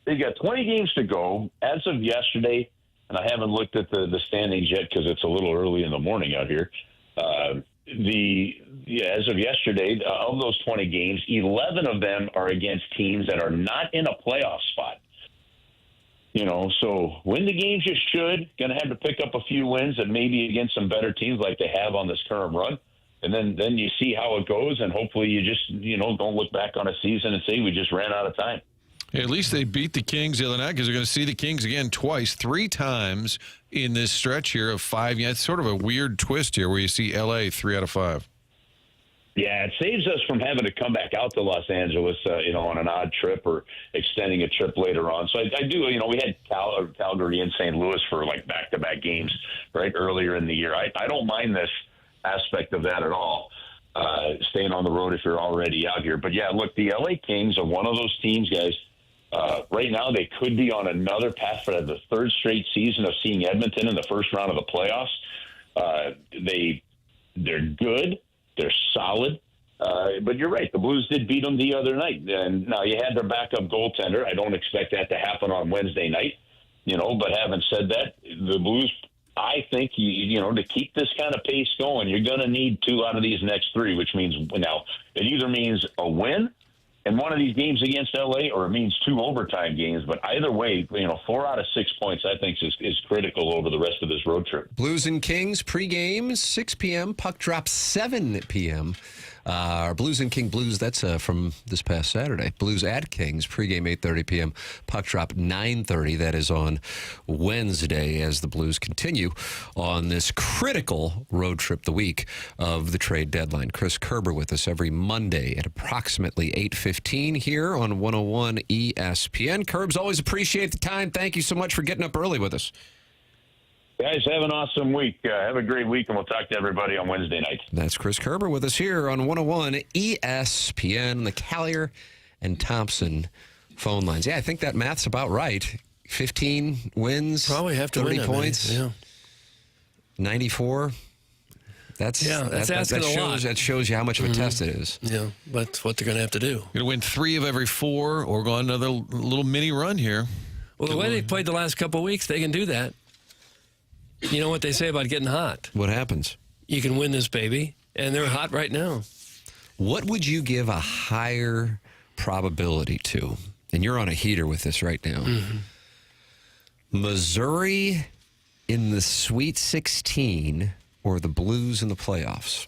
they got 20 games to go. As of yesterday, and I haven't looked at the standings yet because it's a little early in the morning out here, as of yesterday, of those 20 games, 11 of them are against teams that are not in a playoff spot. So win the games you should. Going to have to pick up a few wins and maybe against some better teams like they have on this current run. And then you see how it goes, and hopefully you just, don't look back on a season and say we just ran out of time. Yeah, at least they beat the Kings the other night, because they're going to see the Kings again twice, 3 times in this stretch here of 5. Yeah, it's sort of a weird twist here where you see L.A. 3 out of 5. Yeah, it saves us from having to come back out to Los Angeles, on an odd trip or extending a trip later on. So I do, we had Calgary and St. Louis for like back-to-back games right earlier in the year. I don't mind this aspect of that at all, staying on the road if you're already out here. But yeah, look, the LA Kings are one of those teams, guys. Right now, they could be on another path for the 3rd straight season of seeing Edmonton in the first round of the playoffs. They're good. They're solid. But you're right. The Blues did beat them the other night. And now you had their backup goaltender. I don't expect that to happen on Wednesday night. But having said that, the Blues, I think, to keep this kind of pace going, you're going to need 2 out of these next 3, which means now it either means a win in one of these games against LA, or it means 2 overtime games. But either way, 4 out of 6 points, I think, is critical over the rest of this road trip. Blues and Kings pregame 6 p.m. Puck drop 7 p.m. Our Blues and King Blues, that's from this past Saturday. Blues at Kings pregame 8:30 p.m. Puck drop 9:30. That is on Wednesday as the Blues continue on this critical road trip the week of the trade deadline. Chris Kerber with us every Monday at approximately 8:15 here on 101 ESPN. Kerbs, always appreciate the time. Thank you so much for getting up early with us. Guys, have an awesome week. Have a great week, and we'll talk to everybody on Wednesday night. That's Chris Kerber with us here on 101 ESPN, the Callier and Thompson phone lines. Yeah, I think that math's about right. 15 wins, probably have to 30 win points, yeah. 94. That shows you how much of a test it is. Yeah, that's what they're going to have to do. Going to win 3 of every 4 or go on another little mini run here. Well, the way they played the last couple of weeks, they can do that. You know what they say about getting hot? What happens? You can win this baby, and they're hot right now. What would you give a higher probability to? And you're on a heater with this right now. Mm-hmm. Missouri in the Sweet 16 or the Blues in the playoffs?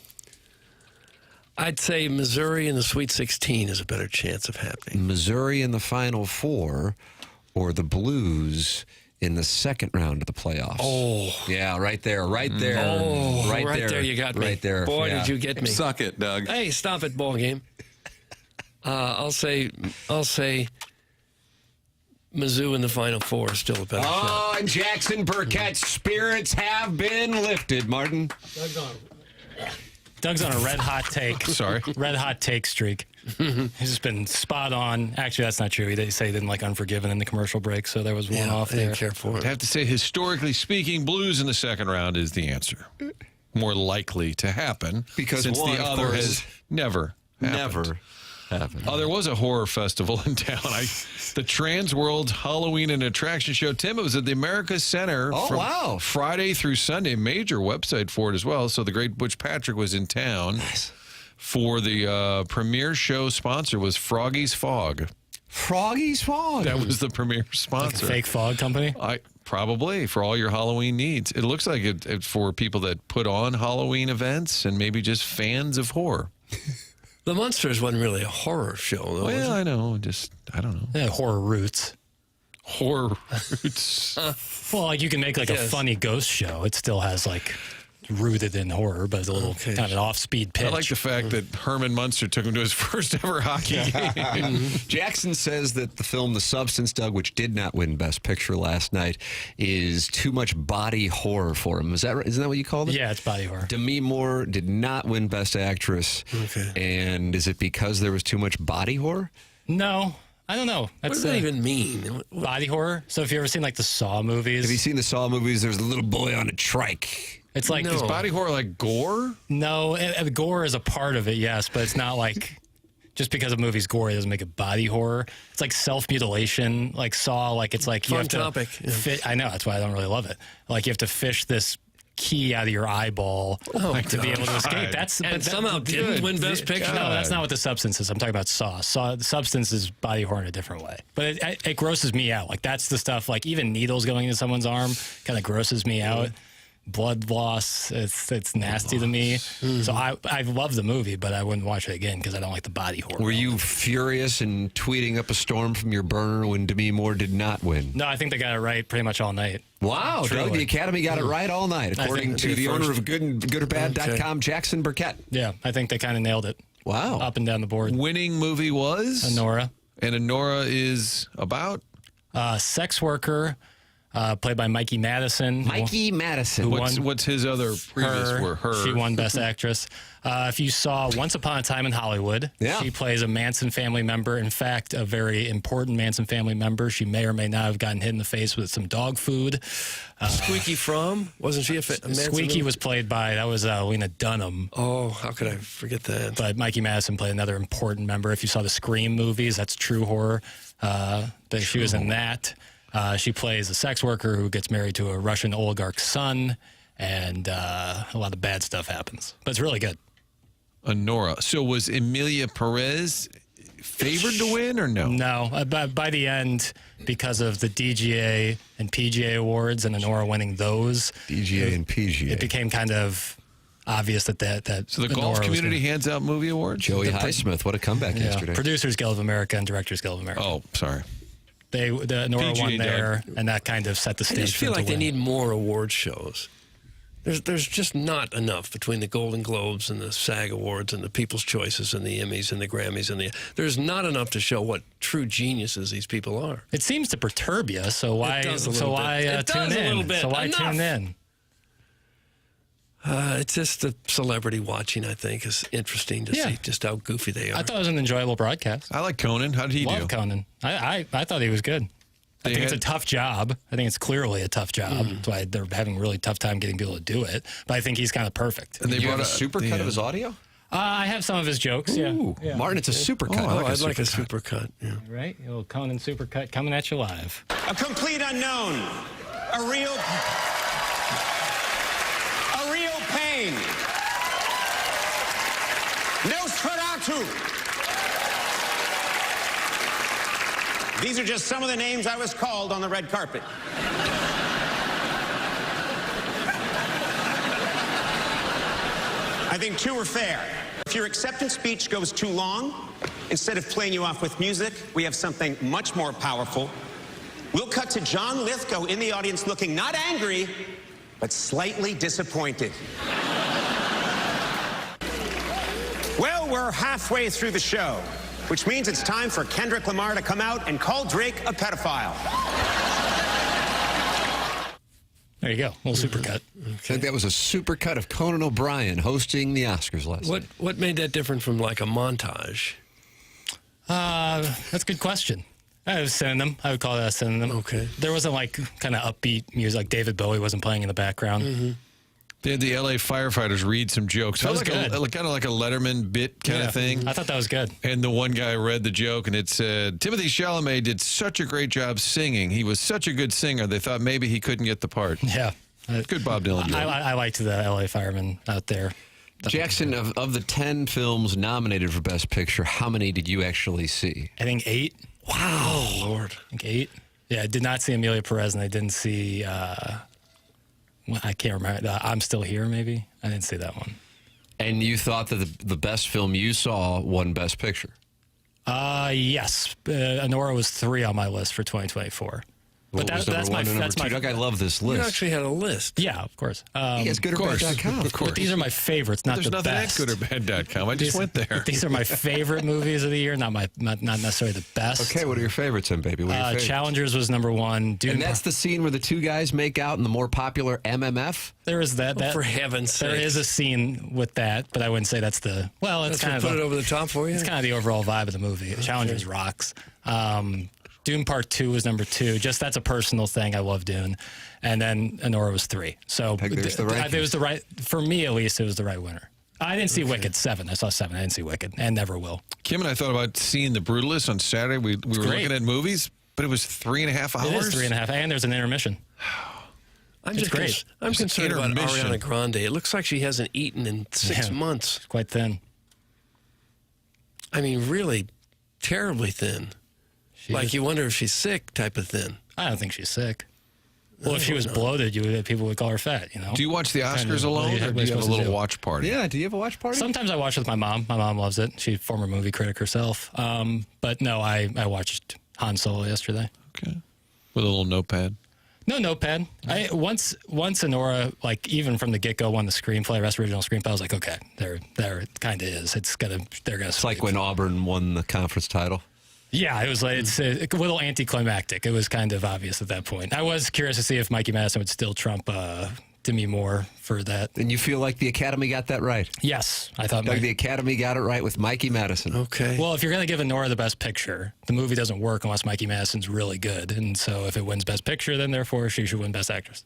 I'd say Missouri in the Sweet 16 is a better chance of happening. Missouri in the Final Four or the Blues in the second round of the playoffs. Oh. Yeah, right there. Right there. Oh, right there you got me. Right there. Boy, yeah. did you get me. Suck it, Doug. Hey, stop it, ball game. I'll say Mizzou in the Final Four is still a better shot. And Jackson Burkett's spirits have been lifted, Martin. Doug's on a red hot take. Sorry. Red hot take streak. He's just been spot on. Actually, that's not true. They say he didn't like Unforgiven in the commercial break, so there was one off I there. didn't care for it. I have to say, historically speaking, Blues in the second round is the answer. More likely to happen. Because since one, the of other course, has never happened. Never happened. Oh, there was a horror festival in town. The Trans World Halloween and Attraction Show. Tim, it was at the America Center. Oh, wow. Friday through Sunday. Major website for it as well. So the great Butch Patrick was in town. Nice. For the premier show sponsor was Froggy's Fog. Froggy's Fog. That was the premier sponsor. Like a fake fog company? Probably for all your Halloween needs. It looks like it for people that put on Halloween events and maybe just fans of horror. The Munsters wasn't really a horror show, though. Well, I know. I don't know. They had horror roots. Horror roots. Well, like you can make like a funny ghost show. It still has like rooted in horror, but it's a little kind of an off-speed pitch. I like the fact that Herman Munster took him to his first ever hockey game. Jackson says that the film The Substance, Doug, which did not win Best Picture last night, is too much body horror for him. Is that right? Isn't that what you called it? Yeah, it's body horror. Demi Moore did not win Best Actress. Okay. And is it because there was too much body horror? No. I don't know. What does that even mean? Body horror? So if you ever seen like the Saw movies? Have you seen the Saw movies? There's a little boy on a trike. It's like Is body horror like gore? No, gore is a part of it, yes, but it's not like just because a movie's gory doesn't make it body horror. It's like self-mutilation, like Saw, like it's like you have to topic. fit. I know, that's why I don't really love it. Like you have to fish this key out of your eyeball to be able to escape. And somehow didn't win Best Picture. No, that's not what The Substance is. I'm talking about Saw. The Substance is body horror in a different way. But it grosses me out. Like that's the stuff, like even needles going into someone's arm kind of grosses me out. blood loss. It's nasty to me. So I love the movie, but I wouldn't watch it again because I don't like the body horror. Were you furious and tweeting up a storm from your burner when Demi Moore did not win? No, I think they got it right pretty much all night. Wow, Doug, the Academy got it right all night, according to the owner of goodorbad.com, Jackson Burkett. Yeah, I think they kind of nailed it. Wow. Up and down the board. Winning movie was? Honora. And Honora is about? Sex worker, played by Mikey Madison. Mikey Madison. What's his other previous work? Her. She won Best Actress. If you saw Once Upon a Time in Hollywood, she plays a Manson family member. In fact, a very important Manson family member. She may or may not have gotten hit in the face with some dog food. Squeaky Fromm? Wasn't she a Manson Squeaky member? was played by, that was Lena Dunham. Oh, how could I forget that? But Mikey Madison played another important member. If you saw the Scream movies, that's true horror. She was in that. She plays a sex worker who gets married to a Russian oligarch's son, and a lot of bad stuff happens. But it's really good. Honora. So was Emilia Perez favored to win or no? No. By the end, because of the DGA and PGA awards and Honora winning those. DGA and PGA. It became kind of obvious that So the golf community hands out movie awards? Joey Highsmith, what a comeback yesterday. Producers Guild of America and Directors Guild of America. Oh, sorry. The Honora won there, and that kind of set the stage. I just feel like they win. need more award shows. There's just not enough between the Golden Globes and the SAG Awards and the People's Choices and the Emmys and the Grammys and there's not enough to show what true geniuses these people are. It seems to perturb you, so why tune in? So why tune in? It's just the celebrity watching, I think, is interesting to see just how goofy they are. I thought it was an enjoyable broadcast. I like Conan. How did he do? Love Conan. I thought he was good. I think it's a tough job. I think it's clearly a tough job. That's why they're having a really tough time getting people to do it. But I think he's kind of perfect. And they brought a supercut of his audio? I have some of his jokes, Ooh, Martin, it's a supercut. I'd like a supercut. Yeah. Right? A little Conan supercut coming at you live. A complete unknown. A real pain. Nosferatu. These are just some of the names I was called on the red carpet. I think two are fair. If your acceptance speech goes too long, instead of playing you off with music, we have something much more powerful. We'll cut to John Lithgow in the audience looking not angry, but slightly disappointed. Well, we're halfway through the show, which means it's time for Kendrick Lamar to come out and call Drake a pedophile. There you go. A little supercut. I think that was a supercut of Conan O'Brien hosting the Oscars last night. What made that different from like a montage? That's a good question. I was synonym. I would call that a synonym. Okay. There wasn't like kind of upbeat music. Like David Bowie wasn't playing in the background. They had the LA firefighters read some jokes. That was good. Kind of like a Letterman bit kind of thing. I thought that was good. And the one guy read the joke, and it said, Timothée Chalamet did such a great job singing. He was such a good singer, they thought maybe he couldn't get the part. Yeah. Good Bob Dylan joke. I liked the LA firemen out there. Jackson, of the 10 films nominated for Best Picture, how many did you actually see? I think 8. Wow. Oh, Lord. I think 8. Yeah, I did not see Emilia Perez, and I didn't see... I can't remember. I'm Still Here, maybe? I didn't see that one. And you thought that the best film you saw won Best Picture? Yes. Honora was 3 on my list for 2024. But that's my Doug, I love this list. You actually had a list. Yeah, of course. He has goodorbad.com. Of course. But these are my favorites, not There's the nothing best. at goodorbad.com. I just went there. These are my favorite movies of the year, not necessarily the best. Okay, what are your favorites then, baby? What are your favorites? Challengers was number 1. Dune And that's the scene where the two guys make out in the more popular MMF? There is that. For heaven's sake. There is a scene with that, but I wouldn't say that's the... Well, it's kind of... put it over the top for you? It's kind of the overall vibe of the movie. Challengers rocks. Dune Part 2 was number 2. Just that's a personal thing. I love Dune. And then Honora was 3. So Peg, there's the it was the right, for me at least, it was the right winner. I didn't see Wicked 7. I saw 7. I didn't see Wicked and never will. Kim and I thought about seeing The Brutalist on Saturday. We were looking at movies, but it was 3.5 hours. It is 3.5, and there's an intermission. I'm concerned about Ariana Grande. It looks like she hasn't eaten in 6 months. She's quite thin. I mean, really terribly thin. You wonder if she's sick type of thin. I don't think she's sick. Well, if she was bloated, people would call her fat, Do you watch the Oscars alone, or do you have a little watch party? Yeah, do you have a watch party? Sometimes I watch with my mom. My mom loves it. She's a former movie critic herself. But no, I watched Han Solo yesterday. Okay. With a little notepad? No notepad. Once Honora, like even from the get-go, won the screenplay, best original screenplay, I was like, okay, there it kind of is. They're gonna. It's like when Auburn won the conference title. Yeah, it was like it's a little anticlimactic. It was kind of obvious at that point. I was curious to see if Mikey Madison would still trump Demi Moore for that. And you feel like the Academy got that right? Yes, I thought the Academy got it right with Mikey Madison. Okay. Well, if you're going to give Honora the best picture, the movie doesn't work unless Mikey Madison's really good. And so if it wins best picture, then therefore she should win best actress.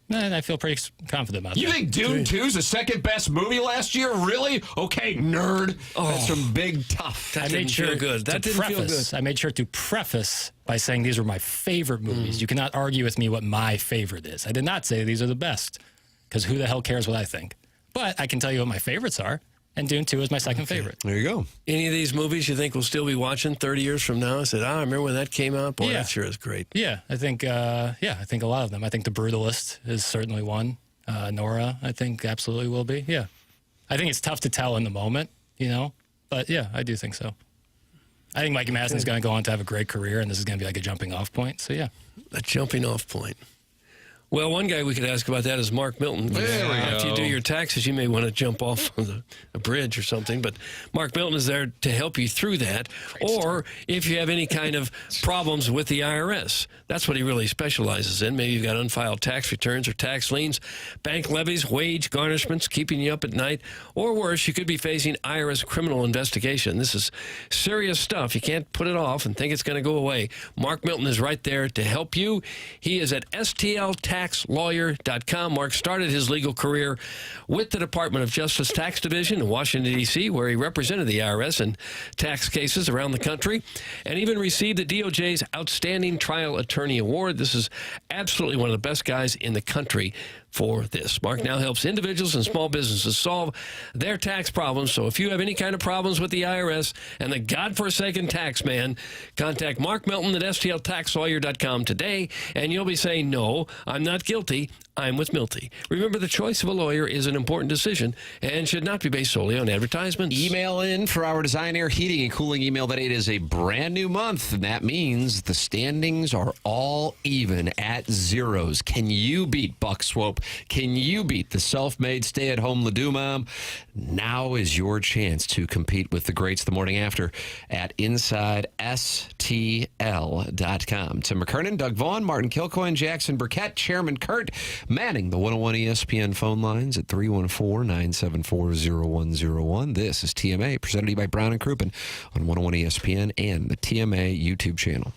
And I feel pretty confident about that. You think Dune 2 is the second best movie last year? Really? Okay, nerd. That's some big tough. That didn't feel good. That didn't feel good. I made sure to preface by saying these are my favorite movies. You cannot argue with me what my favorite is. I did not say these are the best, because who the hell cares what I think? But I can tell you what my favorites are, and Dune 2 is my second favorite. There you go. Any of these movies you think we'll still be watching 30 years from now? I said, I remember when that came out. Boy, that sure is great. Yeah, I think a lot of them. I think The Brutalist is certainly one. Nora, I think, absolutely will be. Yeah. I think it's tough to tell in the moment, but yeah, I do think so. I think Mikey Madison's going to go on to have a great career, and this is going to be like a jumping off point. So, yeah. A jumping off point. Well, one guy we could ask about that is Mark Milton. After you do your taxes, you may want to jump off a bridge or something. But Mark Milton is there to help you through that. Or if you have any kind of problems with the IRS, that's what he really specializes in. Maybe you've got unfiled tax returns or tax liens, bank levies, wage garnishments, keeping you up at night. Or worse, you could be facing IRS criminal investigation. This is serious stuff. You can't put it off and think it's going to go away. Mark Milton is right there to help you. He is at STLTaxLawyer.com. Mark started his legal career with the Department of Justice Tax Division in Washington, D.C., where he represented the IRS in tax cases around the country and even received the DOJ's Outstanding Trial Attorney Award. This is absolutely one of the best guys in the country for this. Mark now helps individuals and small businesses solve their tax problems. So if you have any kind of problems with the IRS and the godforsaken tax man, contact Mark Milton at STLTaxLawyer.com today, and you'll be saying, no, I'm not guilty. I'm with Milty. Remember, the choice of a lawyer is an important decision and should not be based solely on advertisements. Email in for our Design Air Heating and Cooling email that it is a brand new month, and that means the standings are all even at zeros. Can you beat Buck Swope? Can you beat the self-made stay-at-home Ladue mom? Now is your chance to compete with the greats the morning after at InsideSTL.com. Tim McKernan, Doug Vaughn, Martin Kilcoyne, Jackson Burkett, Chairman Kurt manning the 101 ESPN phone lines at 314-974-0101. This is TMA, presented to you by Brown and Crouppen on 101 ESPN and the TMA YouTube channel.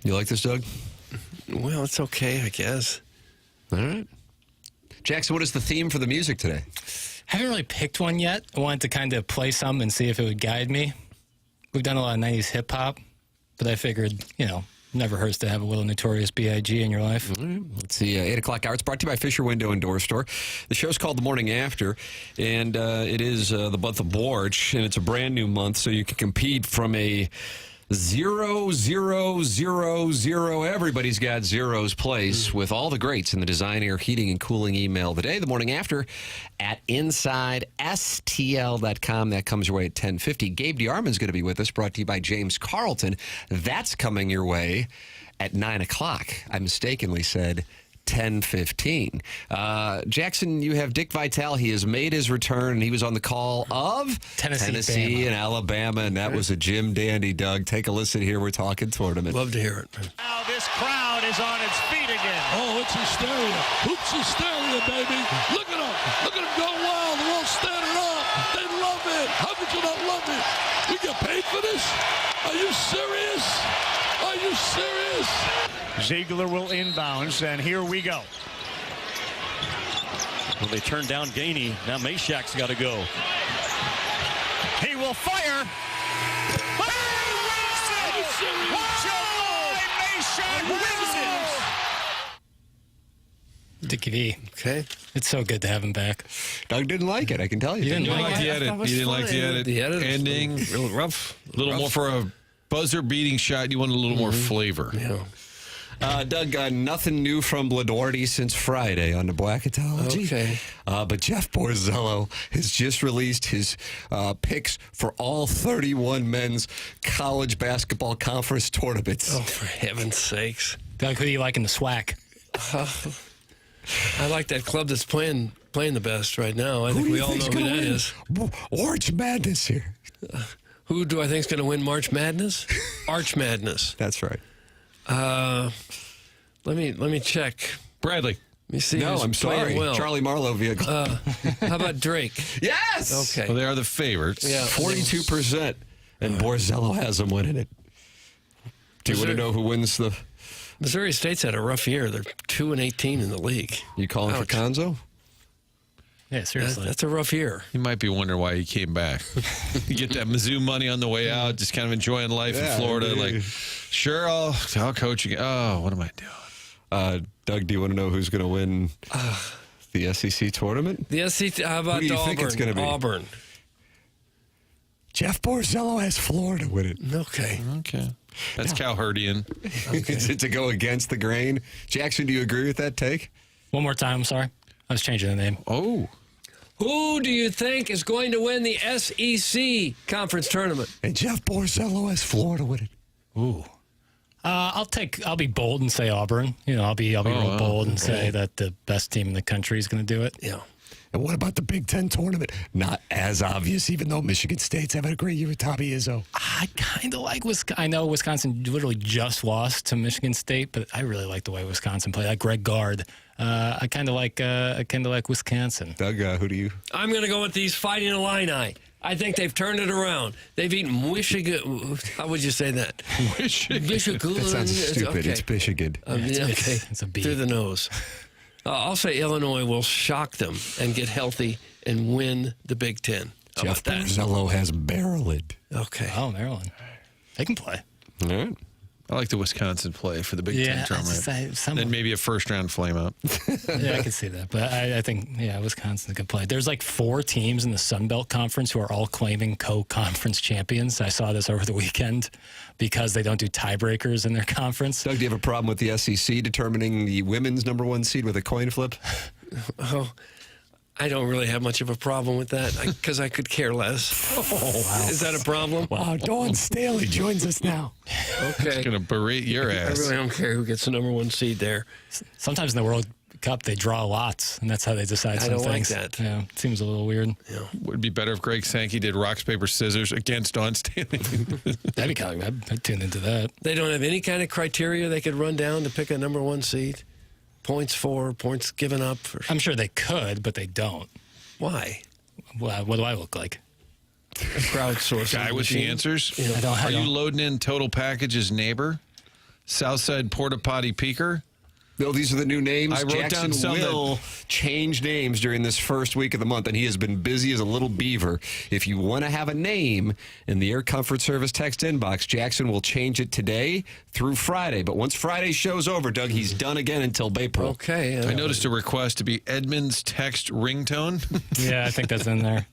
You like this, Doug? Well, it's okay, I guess. All right. Jackson, what is the theme for the music today? Haven't really picked one yet. I wanted to kind of play some and see if it would guide me. We've done a lot of 90s hip-hop, but I figured, never hurts to have a little Notorious B.I.G. in your life. Let's see, 8 o'clock hour. It's brought to you by Fisher Window and Door Store. The show's called The Morning After, and it is the month of March, and it's a brand new month, so you can compete from a 0, 0, 0, 0. Everybody's got zeros place with all the greats in the design, air, heating, and cooling email today. The Morning After at InsideSTL.com. That comes your way at 10:50. Gabe DeArmond is going to be with us, brought to you by James Carlton. That's coming your way at 9 o'clock. I mistakenly said 10:15. Jackson, you have Dick Vitale. He has made his return, and he was on the call of Tennessee and Alabama, and that was a Jim Dandy, Doug. Take a listen here. We're talking tournament. Love to hear it. Now this crowd is on its feet again. Oh, it's hysteria. Hoops hysteria, baby. Look at them. Look at them go wild. They're all standing up. They love it. How could you not love it? We get paid for this? Are you serious? Are you serious? Ziegler will inbounds, and here we go. Well, they turned down Gainey. Now Mashak's got to go. He will fire. Dickie V. Okay. It's so good to have him back. Doug didn't like it, I can tell you. You didn't like the edit. You didn't like the edit. The edit ending. was real rough. A little more for a buzzer-beating shot. You wanted a little more flavor. Yeah. Doug, nothing new from Ladorty since Friday on the Blackatology. Okay. But Jeff Borzello has just released his picks for all 31 men's college basketball conference tournaments. Oh, for heaven's sakes. Doug, who do you like in the SWAC? I like that club that's playing the best right now. I think we all know who that is. Arch Madness here. Who do I think is going to win March Madness? Arch Madness. That's right. Let me check. Bradley. Let me see. No, who's I'm sorry. playing well. Charlie Marlowe vehicle. How about Drake? Yes. Okay. Well, they are the favorites. Yeah. 42%. And Borzello has them winning it. Do you want to know who wins the... Missouri State's had a rough year. They're 2-18 in the league. You calling for Conzo? Yeah, seriously. That's a rough year. You might be wondering why he came back. You get that Mizzou money on the way out, just kind of enjoying life in Florida. Like, sure, I'll coach again. Oh, what am I doing? Doug, do you want to know who's going to win the SEC tournament? The SEC, how about Who do you Auburn? think it's going to be? Auburn. Jeff Borzello has Florida win it. Okay. That's Cowherdian. To go against the grain. Jackson, do you agree with that take? One more time, I'm sorry. I was changing the name. Oh. Who do you think is going to win the SEC conference tournament? And Jeff Borzello has Florida win it. Ooh. I'll be bold and say Auburn. I'll be real bold and say that the best team in the country is going to do it. Yeah. And what about the Big Ten tournament? Not as obvious, even though Michigan State's having a great year with Tommy Izzo. I kind of like Wisconsin. I know Wisconsin literally just lost to Michigan State, but I really like the way Wisconsin played. Like Greg Gard. I kind of like Wisconsin. Doug, who do you? I'm going to go with these Fighting Illini. I think they've turned it around. They've eaten Michigan. How would you say that? Michigan. That sounds stupid. Okay. It's Michigan. It's a B. Through the nose. I'll say Illinois will shock them and get healthy and win the Big Ten. How Jeff about that? Borzello has Maryland. Okay. Oh, Maryland. They can play. All right. I like the Wisconsin play for the Big Ten tournament. Then maybe a first-round flame-out. Yeah, I can see that. But I think, Wisconsin's a good play. There's like 4 teams in the Sun Belt Conference who are all claiming co-conference champions. I saw this over the weekend because they don't do tiebreakers in their conference. Doug, do you have a problem with the SEC determining the women's #1 seed with a coin flip? Oh, I don't really have much of a problem with that because I could care less. Oh, wow. Is that a problem? Wow, Dawn Staley joins us now. Okay. He's going to berate your ass. I really don't care who gets the #1 seed there. Sometimes in the World Cup, they draw lots, and that's how they decide some things. I don't like that. Yeah, it seems a little weird. Yeah. Would it be better if Greg Sankey did rocks, paper, scissors against Dawn Staley? That'd be kind of, I'd tune into that. They don't have any kind of criteria they could run down to pick a #1 seed? points for, points given up? I'm sure they could, but they don't. Why? Well, what do I look like? Crowdsourcing. Guy with the answers? Yeah. Are you loading in total packages neighbor? Southside Porta Potty Peaker? No, these are the new names. I wrote Jackson down some will change names during this first week of the month, and he has been busy as a little beaver. If you want to have a name in the Air Comfort Service text inbox, Jackson will change it today through Friday. But once Friday's show's over, Doug, he's done again until April. Okay. I noticed a request to be Edmund's text ringtone. Yeah, I think that's in there.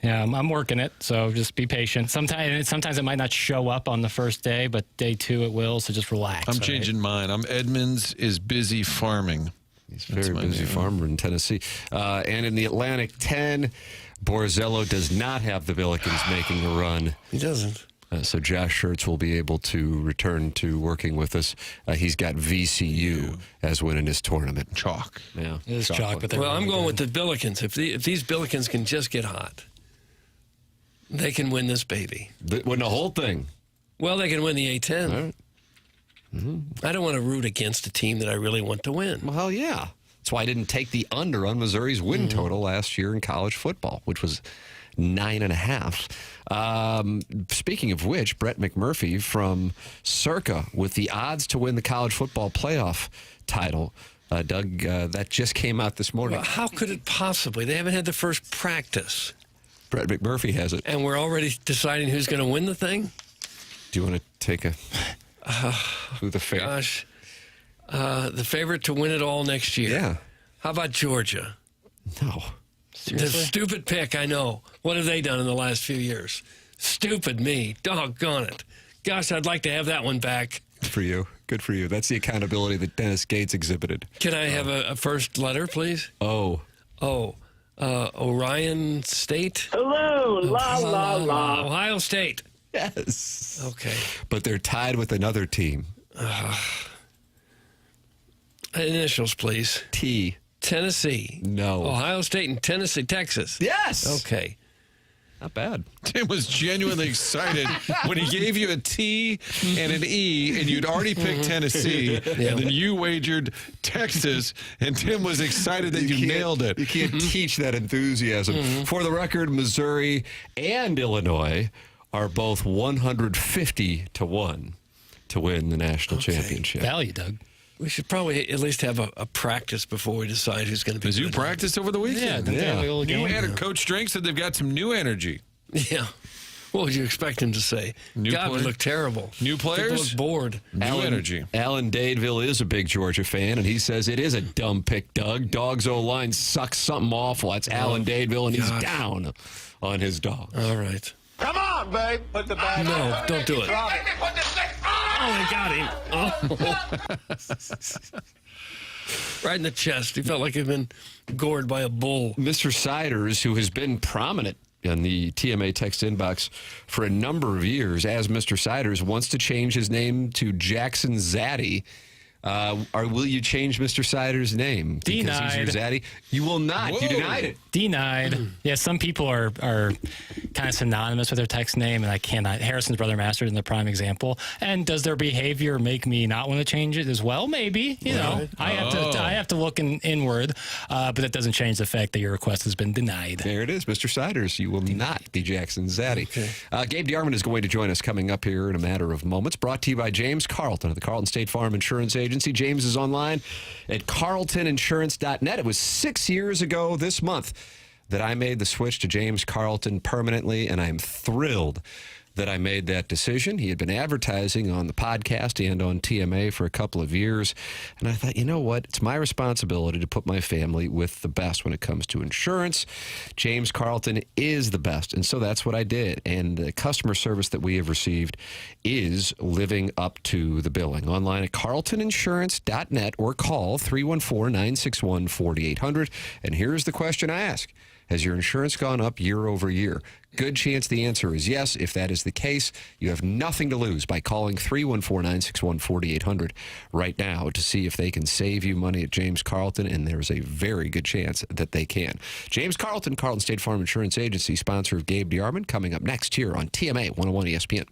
Yeah, I'm working it, so just be patient. Sometimes it might not show up on the first day, but day 2 it will, so just relax. I'm changing mine. I'm Edmonds is busy farming. He's a very busy farmer in Tennessee. And in the Atlantic 10, Borzello does not have the Billikens making a run. He doesn't. So Josh Schertz will be able to return to working with us. He's got VCU as winning his tournament. Chalk. Yeah, it is chalk. But well, I'm going with the Billikens. If these Billikens can just get hot, they can win this baby. Win the whole thing. Well, they can win the A-10. All right. I don't want to root against a team that I really want to win. Well, yeah. That's why I didn't take the under on Missouri's win total last year in college football, which was 9.5. Speaking of which, Brett McMurphy from Circa with the odds to win the college football playoff title. Doug, that just came out this morning. Well, how could it possibly? They haven't had the first practice. Brett McMurphy has it. And we're already deciding who's going to win the thing? Do you want to take a... who the favorite? Gosh. The favorite to win it all next year. Yeah. How about Georgia? No. The stupid pick, I know. What have they done in the last few years? Stupid me. Doggone it. Gosh, I'd like to have that one back. Good for you. Good for you. That's the accountability that Dennis Gates exhibited. Can I have a first letter, please? Oh. Orion State? Hello, la. Ohio State. Yes. Okay. But they're tied with another team. Initials, please. T. Tennessee. No. Ohio State and Tennessee, Texas. Yes. Okay. Not bad. Tim was genuinely excited when he gave you a T and an E, and you'd already picked Tennessee, and then you wagered Texas, and Tim was excited that you nailed it. You can't teach that enthusiasm. For the record, Missouri and Illinois are both 150-1 to win the national championship. Value, Doug. We should probably at least have a practice before we decide who's going to be. Because you practiced over the weekend. Coach Drink said they've got some new energy. Yeah. What would you expect him to say? God, we look terrible. New players? People look bored. New energy. Alan Dadeville is a big Georgia fan, and he says it is a dumb pick, Doug. Dog's O-line sucks something awful. That's Alan Dadeville, and he's down on his dog. All right. Come on, babe. Put the bag No, don't do it. Drop it. Oh, they got him. Oh. Right in the chest. He felt like he'd been gored by a bull. Mr. Siders, who has been prominent in the TMA text inbox for a number of years, as Mr. Siders, wants to change his name to Jackson Zaddy. Will you change Mr. Siders' name? Because he's your Zaddy? You will not. Whoa. You denied it. Denied. Yeah, some people are kind of synonymous with their text name, and I cannot. Harrison's brother Mastered in the prime example. And does their behavior make me not want to change it as well? Maybe. You know, I have to look inward, but that doesn't change the fact that your request has been denied. There it is, Mr. Siders. You will not be Jackson Zaddy. Okay. Gabe DeArmond is going to join us coming up here in a matter of moments. Brought to you by James Carlton of the Carlton State Farm Insurance Agency. James is online at carltoninsurance.net. It was 6 years ago this month that I made the switch to James Carlton permanently, and I'm thrilled that I made that decision. He had been advertising on the podcast and on TMA for a couple of years, and I thought, you know what? It's my responsibility to put my family with the best when it comes to insurance. James Carlton is the best, and so that's what I did. And the customer service that we have received is living up to the billing. Online at carltoninsurance.net or call 314-961-4800. And here's the question I ask. Has your insurance gone up year over year? Good chance the answer is yes. If that is the case, you have nothing to lose by calling 314-961-4800 right now to see if they can save you money at James Carlton, and there's a very good chance that they can. James Carlton, Carlton State Farm Insurance Agency, sponsor of Gabe DeArmond, coming up next here on TMA 101 ESPN.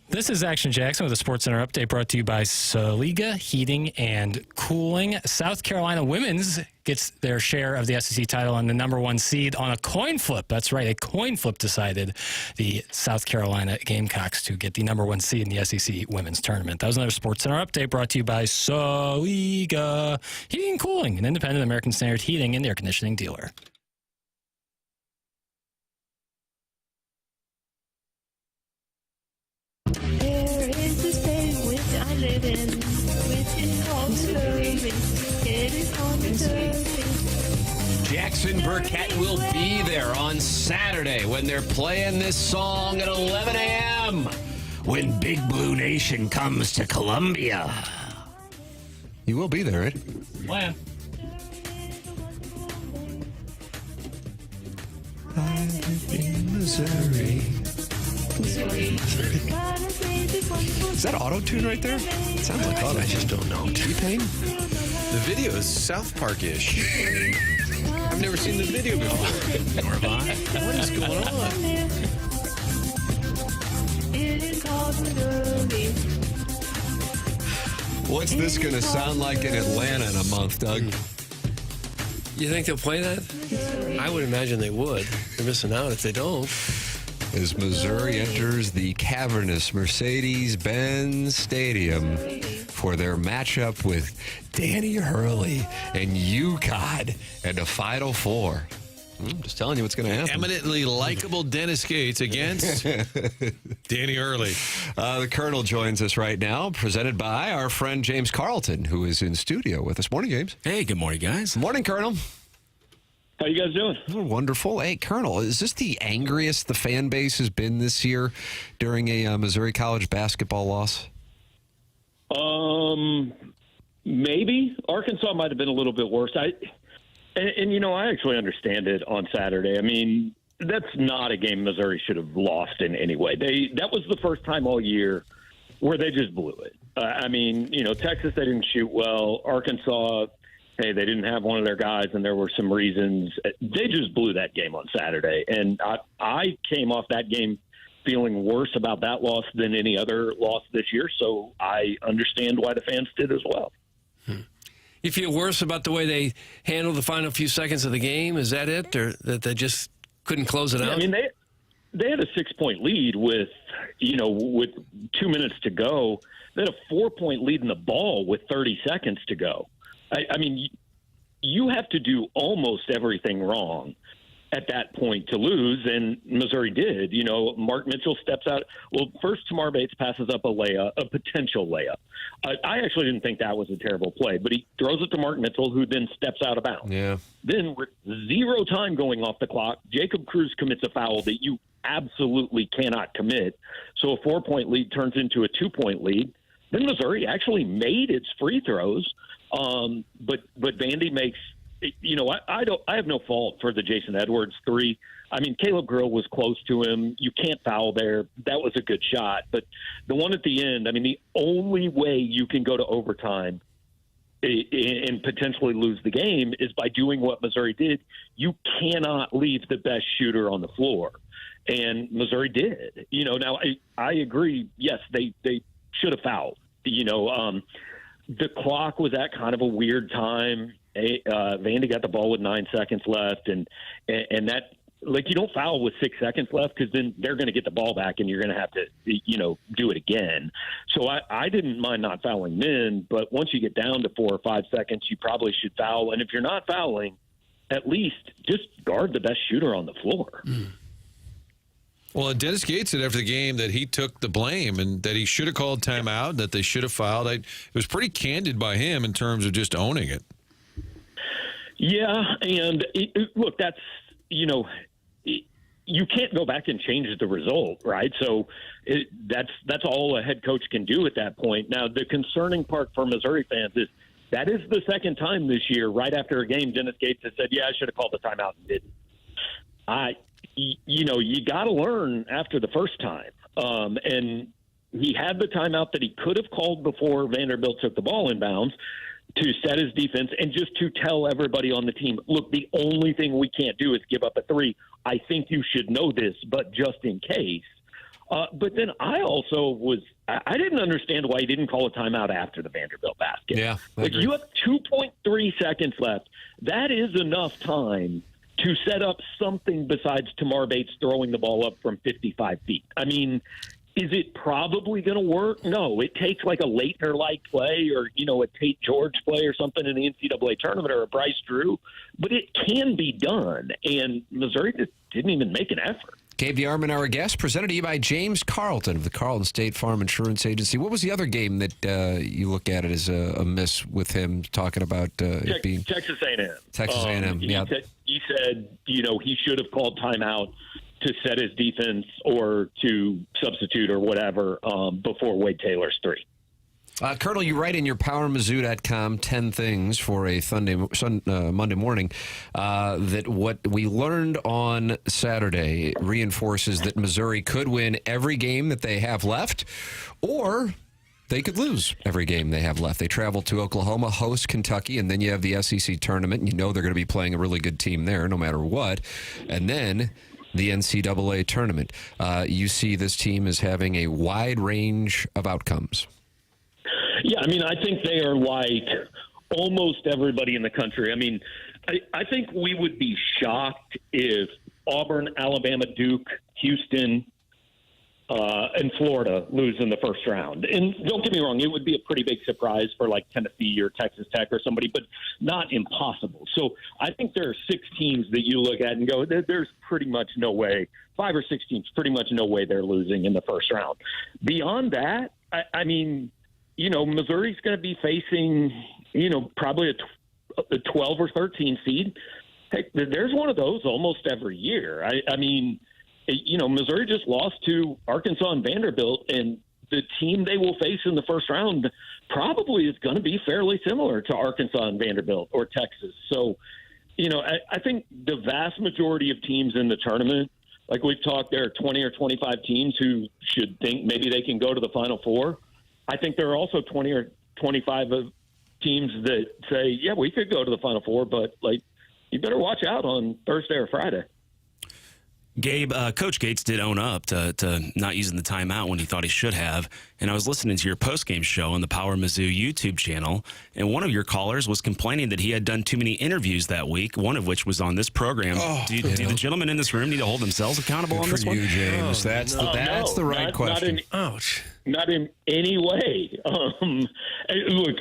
This is Action Jackson with a SportsCenter update brought to you by Saliga Heating and Cooling. South Carolina women's gets their share of the SEC title and the number 1 seed on a coin flip. That's right, a coin flip decided the South Carolina Gamecocks to get the number 1 seed in the SEC women's tournament. That was another SportsCenter update brought to you by Saliga Heating and Cooling, an independent American Standard heating and air conditioning dealer. There is a state which I live in, which is called Missouri. It is called Missouri. Jackson Burkett will be there on Saturday when they're playing this song at 11 a.m. when Big Blue Nation comes to Columbia. You will be there, right? Plan. I live in Missouri. Is that auto-tune right there? It sounds like auto. I just don't know. T-Pain? The video is South Park-ish. I've never seen the video before. Nor have I. What is going on? What's this going to sound like in Atlanta in a month, Doug? You think they'll play that? I would imagine they would. They're missing out if they don't. As Missouri enters the cavernous Mercedes-Benz Stadium for their matchup with Danny Hurley and UConn and the Final Four. I'm just telling you what's going to happen. Eminently likable Dennis Gates against Danny Early. The Colonel joins us right now, presented by our friend James Carlton, who is in studio with us. Morning, James. Hey, good morning, guys. Morning, Colonel. How you guys doing? Oh, wonderful. Hey, Colonel, is this the angriest the fan base has been this year during a Missouri college basketball loss? Maybe. Arkansas might have been a little bit worse. I actually understand it on Saturday. I mean, that's not a game Missouri should have lost in any way. That was the first time all year where they just blew it. Texas, they didn't shoot well. Arkansas, hey, they didn't have one of their guys, and there were some reasons. They just blew that game on Saturday. And I came off that game feeling worse about that loss than any other loss this year, so I understand why the fans did as well. You feel worse about the way they handled the final few seconds of the game? Is that it, or that they just couldn't close it out? I mean, they had a 6-point lead with 2 minutes to go. They had a 4-point lead in the ball with 30 seconds to go. I mean, you have to do almost everything wrong at that point to lose, and Missouri did. Mark Mitchell steps out. Well, first Tamar Bates passes up a potential layup. I actually didn't think that was a terrible play, but he throws it to Mark Mitchell, who then steps out of bounds. Yeah. Then with 0 time going off the clock, Jacob Cruz commits a foul that you absolutely cannot commit. So a 4-point lead turns into a 2-point lead. Then Missouri actually made its free throws. But Vandy makes, I have no fault for the Jason Edwards 3. I mean, Caleb Grill was close to him. You can't foul there. That was a good shot. But the one at the end, I mean, the only way you can go to overtime and potentially lose the game is by doing what Missouri did. You cannot leave the best shooter on the floor. And Missouri did. Now I agree. Yes, they should have fouled. The clock was at kind of a weird time. Vandy got the ball with 9 seconds left, and that, like, you don't foul with 6 seconds left because then they're going to get the ball back and you're going to have to, do it again. So I didn't mind not fouling then, but once you get down to 4 or 5 seconds, you probably should foul. And if you're not fouling, at least just guard the best shooter on the floor. Well, Dennis Gates said after the game that he took the blame and that he should have called timeout, that they should have fouled. It was pretty candid by him in terms of just owning it. Yeah, and look, that's, you can't go back and change the result, right? So that's all a head coach can do at that point. Now, the concerning part for Missouri fans is that is the second time this year, right after a game, Dennis Gates has said, I should have called the timeout and didn't. You got to learn after the first time. And he had the timeout that he could have called before Vanderbilt took the ball in bounds to set his defense and just to tell everybody on the team, look, the only thing we can't do is give up a 3. I think you should know this, but just in case. But then I didn't understand why he didn't call a timeout after the Vanderbilt basket. Yeah, like you have 2.3 seconds left. That is enough time to set up something besides Tamar Bates throwing the ball up from 55 feet. I mean, is it probably going to work? No, it takes like a Leitner-like play or, a Tate George play or something in the NCAA tournament or a Bryce Drew, but it can be done. And Missouri just didn't even make an effort. Gabe DeArmond, our guest, presented to you by James Carlton of the Carlton State Farm Insurance Agency. What was the other game that you look at it as a miss with him talking about it being Texas A&M? Texas A&M, yeah. He said, he should have called timeout to set his defense or to substitute or whatever before Wade Taylor's three. Colonel, you write in your PowerMizzou.com 10 things for a Monday morning that what we learned on Saturday reinforces that Missouri could win every game that they have left, or they could lose every game they have left. They travel to Oklahoma, host Kentucky, and then you have the SEC tournament, and they're going to be playing a really good team there no matter what. And then the NCAA tournament. You see this team as having a wide range of outcomes. Yeah, I think they are like almost everybody in the country. I think we would be shocked if Auburn, Alabama, Duke, Houston, and Florida lose in the first round. And don't get me wrong, it would be a pretty big surprise for like Tennessee or Texas Tech or somebody, but not impossible. So I think there are 6 teams that you look at and go, there's pretty much no way, 5 or 6 teams, pretty much no way they're losing in the first round. Beyond that, Missouri's going to be facing, probably a 12 or 13 seed. Heck, there's one of those almost every year. Missouri just lost to Arkansas and Vanderbilt, and the team they will face in the first round probably is going to be fairly similar to Arkansas and Vanderbilt or Texas. So, I think the vast majority of teams in the tournament, like we've talked, there are 20 or 25 teams who should think maybe they can go to the Final Four. I think there are also 20 or 25 of teams that say, yeah, we could go to the Final Four, but you better watch out on Thursday or Friday. Gabe, Coach Gates did own up to not using the timeout when he thought he should have. And I was listening to your postgame show on the Power Mizzou YouTube channel, and one of your callers was complaining that he had done too many interviews that week, one of which was on this program. Do the gentlemen in this room need to hold themselves accountable on this one? You, James. That's the right question. Not in any way. Look,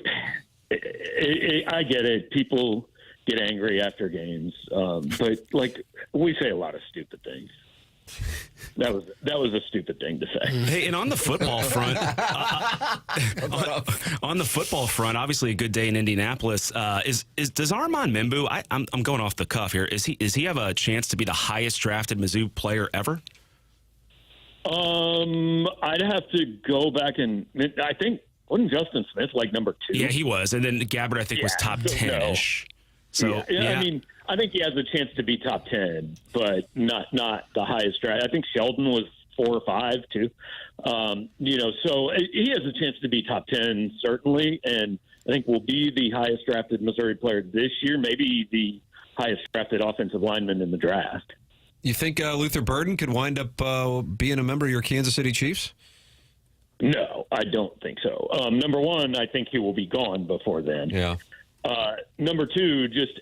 I get it. People get angry after games, but we say a lot of stupid things. That was a stupid thing to say. Hey, and on the football front, obviously a good day in Indianapolis. Does Armand Membu? I'm going off the cuff here. Does he have a chance to be the highest drafted Mizzou player ever? I'd have to go back and I think wasn't Justin Smith number 2? Yeah, he was, and then Gabbard I think was top 10-ish. No. So yeah. I think he has a chance to be top 10, but not the highest draft. I think Sheldon was 4 or 5 too. So he has a chance to be top 10 certainly, and I think will be the highest drafted Missouri player this year, maybe the highest drafted offensive lineman in the draft. You think Luther Burden could wind up being a member of your Kansas City Chiefs? No, I don't think so. Number one, I think he will be gone before then. Yeah. Number two, just,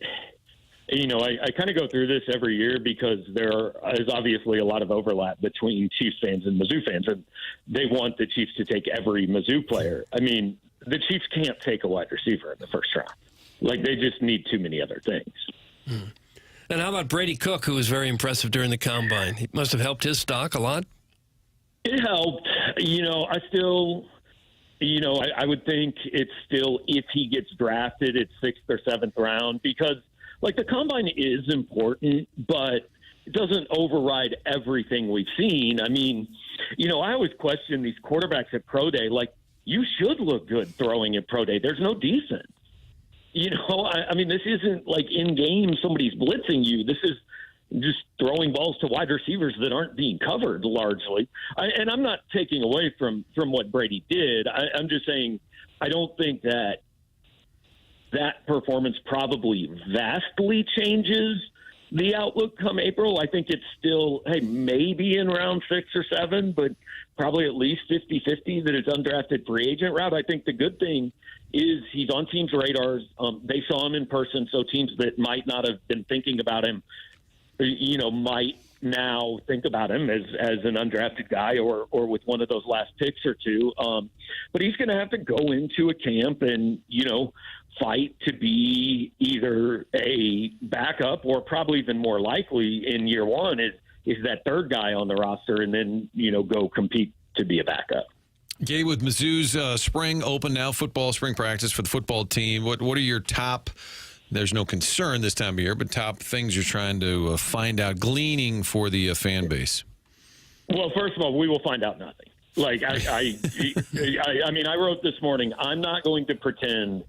I kind of go through this every year because there is obviously a lot of overlap between Chiefs fans and Mizzou fans, and they want the Chiefs to take every Mizzou player. The Chiefs can't take a wide receiver in the first round. They just need too many other things. And how about Brady Cook, who was very impressive during the Combine? He must have helped his stock a lot. It helped. I would think it's still, if he gets drafted, it's 6th or 7th round because, the Combine is important, but it doesn't override everything we've seen. I always question these quarterbacks at Pro Day. You should look good throwing at Pro Day. There's no defense. This isn't in game somebody's blitzing you. This is just throwing balls to wide receivers that aren't being covered largely. And I'm not taking away from what Brady did. I'm just saying I don't think that performance probably vastly changes the outlook come April. I think it's still, hey, maybe in round 6 or 7, but probably at least 50-50 that it's undrafted free agent route. I think the good thing is he's on teams' radars. They saw him in person, so teams that might not have been thinking about him, might now think about him as an undrafted guy or with one of those last picks or two. But he's going to have to go into a camp and, fight to be either a backup or probably even more likely in year one is that third guy on the roster and then, go compete to be a backup. Gabe, with Mizzou's spring open now, football spring practice for the football team, what are your top, there's no concern this time of year, but top things you're trying to find out, gleaning for the fan base? Well, first of all, we will find out nothing. Like, I wrote this morning, I'm not going to pretend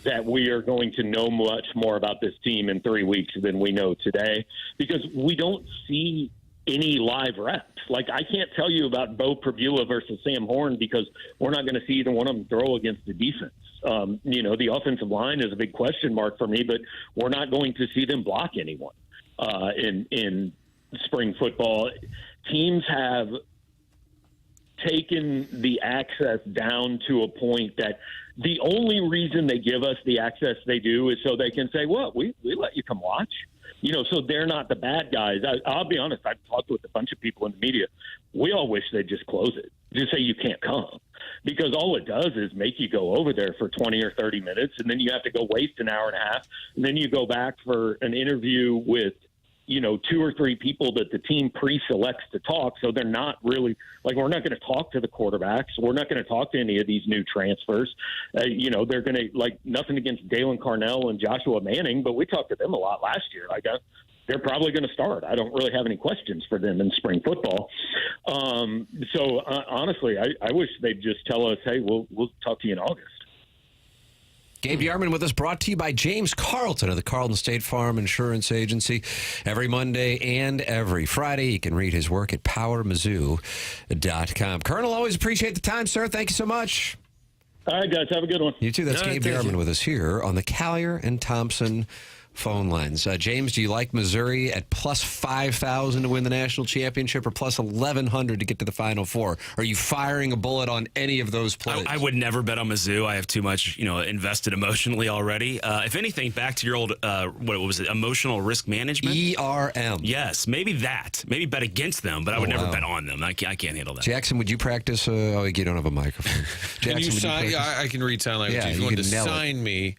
that we are going to know much more about this team in 3 weeks than we know today because we don't see any live reps. Like, I can't tell you about Bo Prabula versus Sam Horn because we're not going to see either one of them throw against the defense. The offensive line is a big question mark for me, but we're not going to see them block anyone in spring football. Teams have taken the access down to a point that the only reason they give us the access they do is so they can say, well, we let you come watch. So they're not the bad guys. I'll be honest, I've talked with a bunch of people in the media. We all wish they'd just close it. Just say you can't come. Because all it does is make you go over there for 20 or 30 minutes, and then you have to go waste an hour and a half, and then you go back for an interview with 2 or 3 people that the team pre-selects to talk. So they're not really we're not going to talk to the quarterbacks. We're not going to talk to any of these new transfers. They're going to nothing against Dalen Carnell and Joshua Manning, but we talked to them a lot last year. They're probably going to start. I don't really have any questions for them in spring football. Honestly, I wish they'd just tell us, hey, we'll talk to you in August. Gabe DeArmond with us, brought to you by James Carlton of the Carlton State Farm Insurance Agency. Every Monday and every Friday, you can read his work at powermizzou.com. Colonel, always appreciate the time, sir. Thank you so much. All right, guys. Have a good one. You too. That's Gabe DeArmond with us here on the Callier and Thompson phone lines. James, do you like Missouri at plus 5,000 to win the national championship or plus 1,100 to get to the Final Four? Are you firing a bullet on any of those plays? I would never bet on Mizzou. I have too much, invested emotionally already. If anything, back to your old, what was it, emotional risk management? ERM. Yes, maybe that. Maybe bet against them, but I would never bet on them. I can't handle that. Jackson, would you practice? You don't have a microphone. Jackson, can you sign? I can read sign language. If you want to sign me.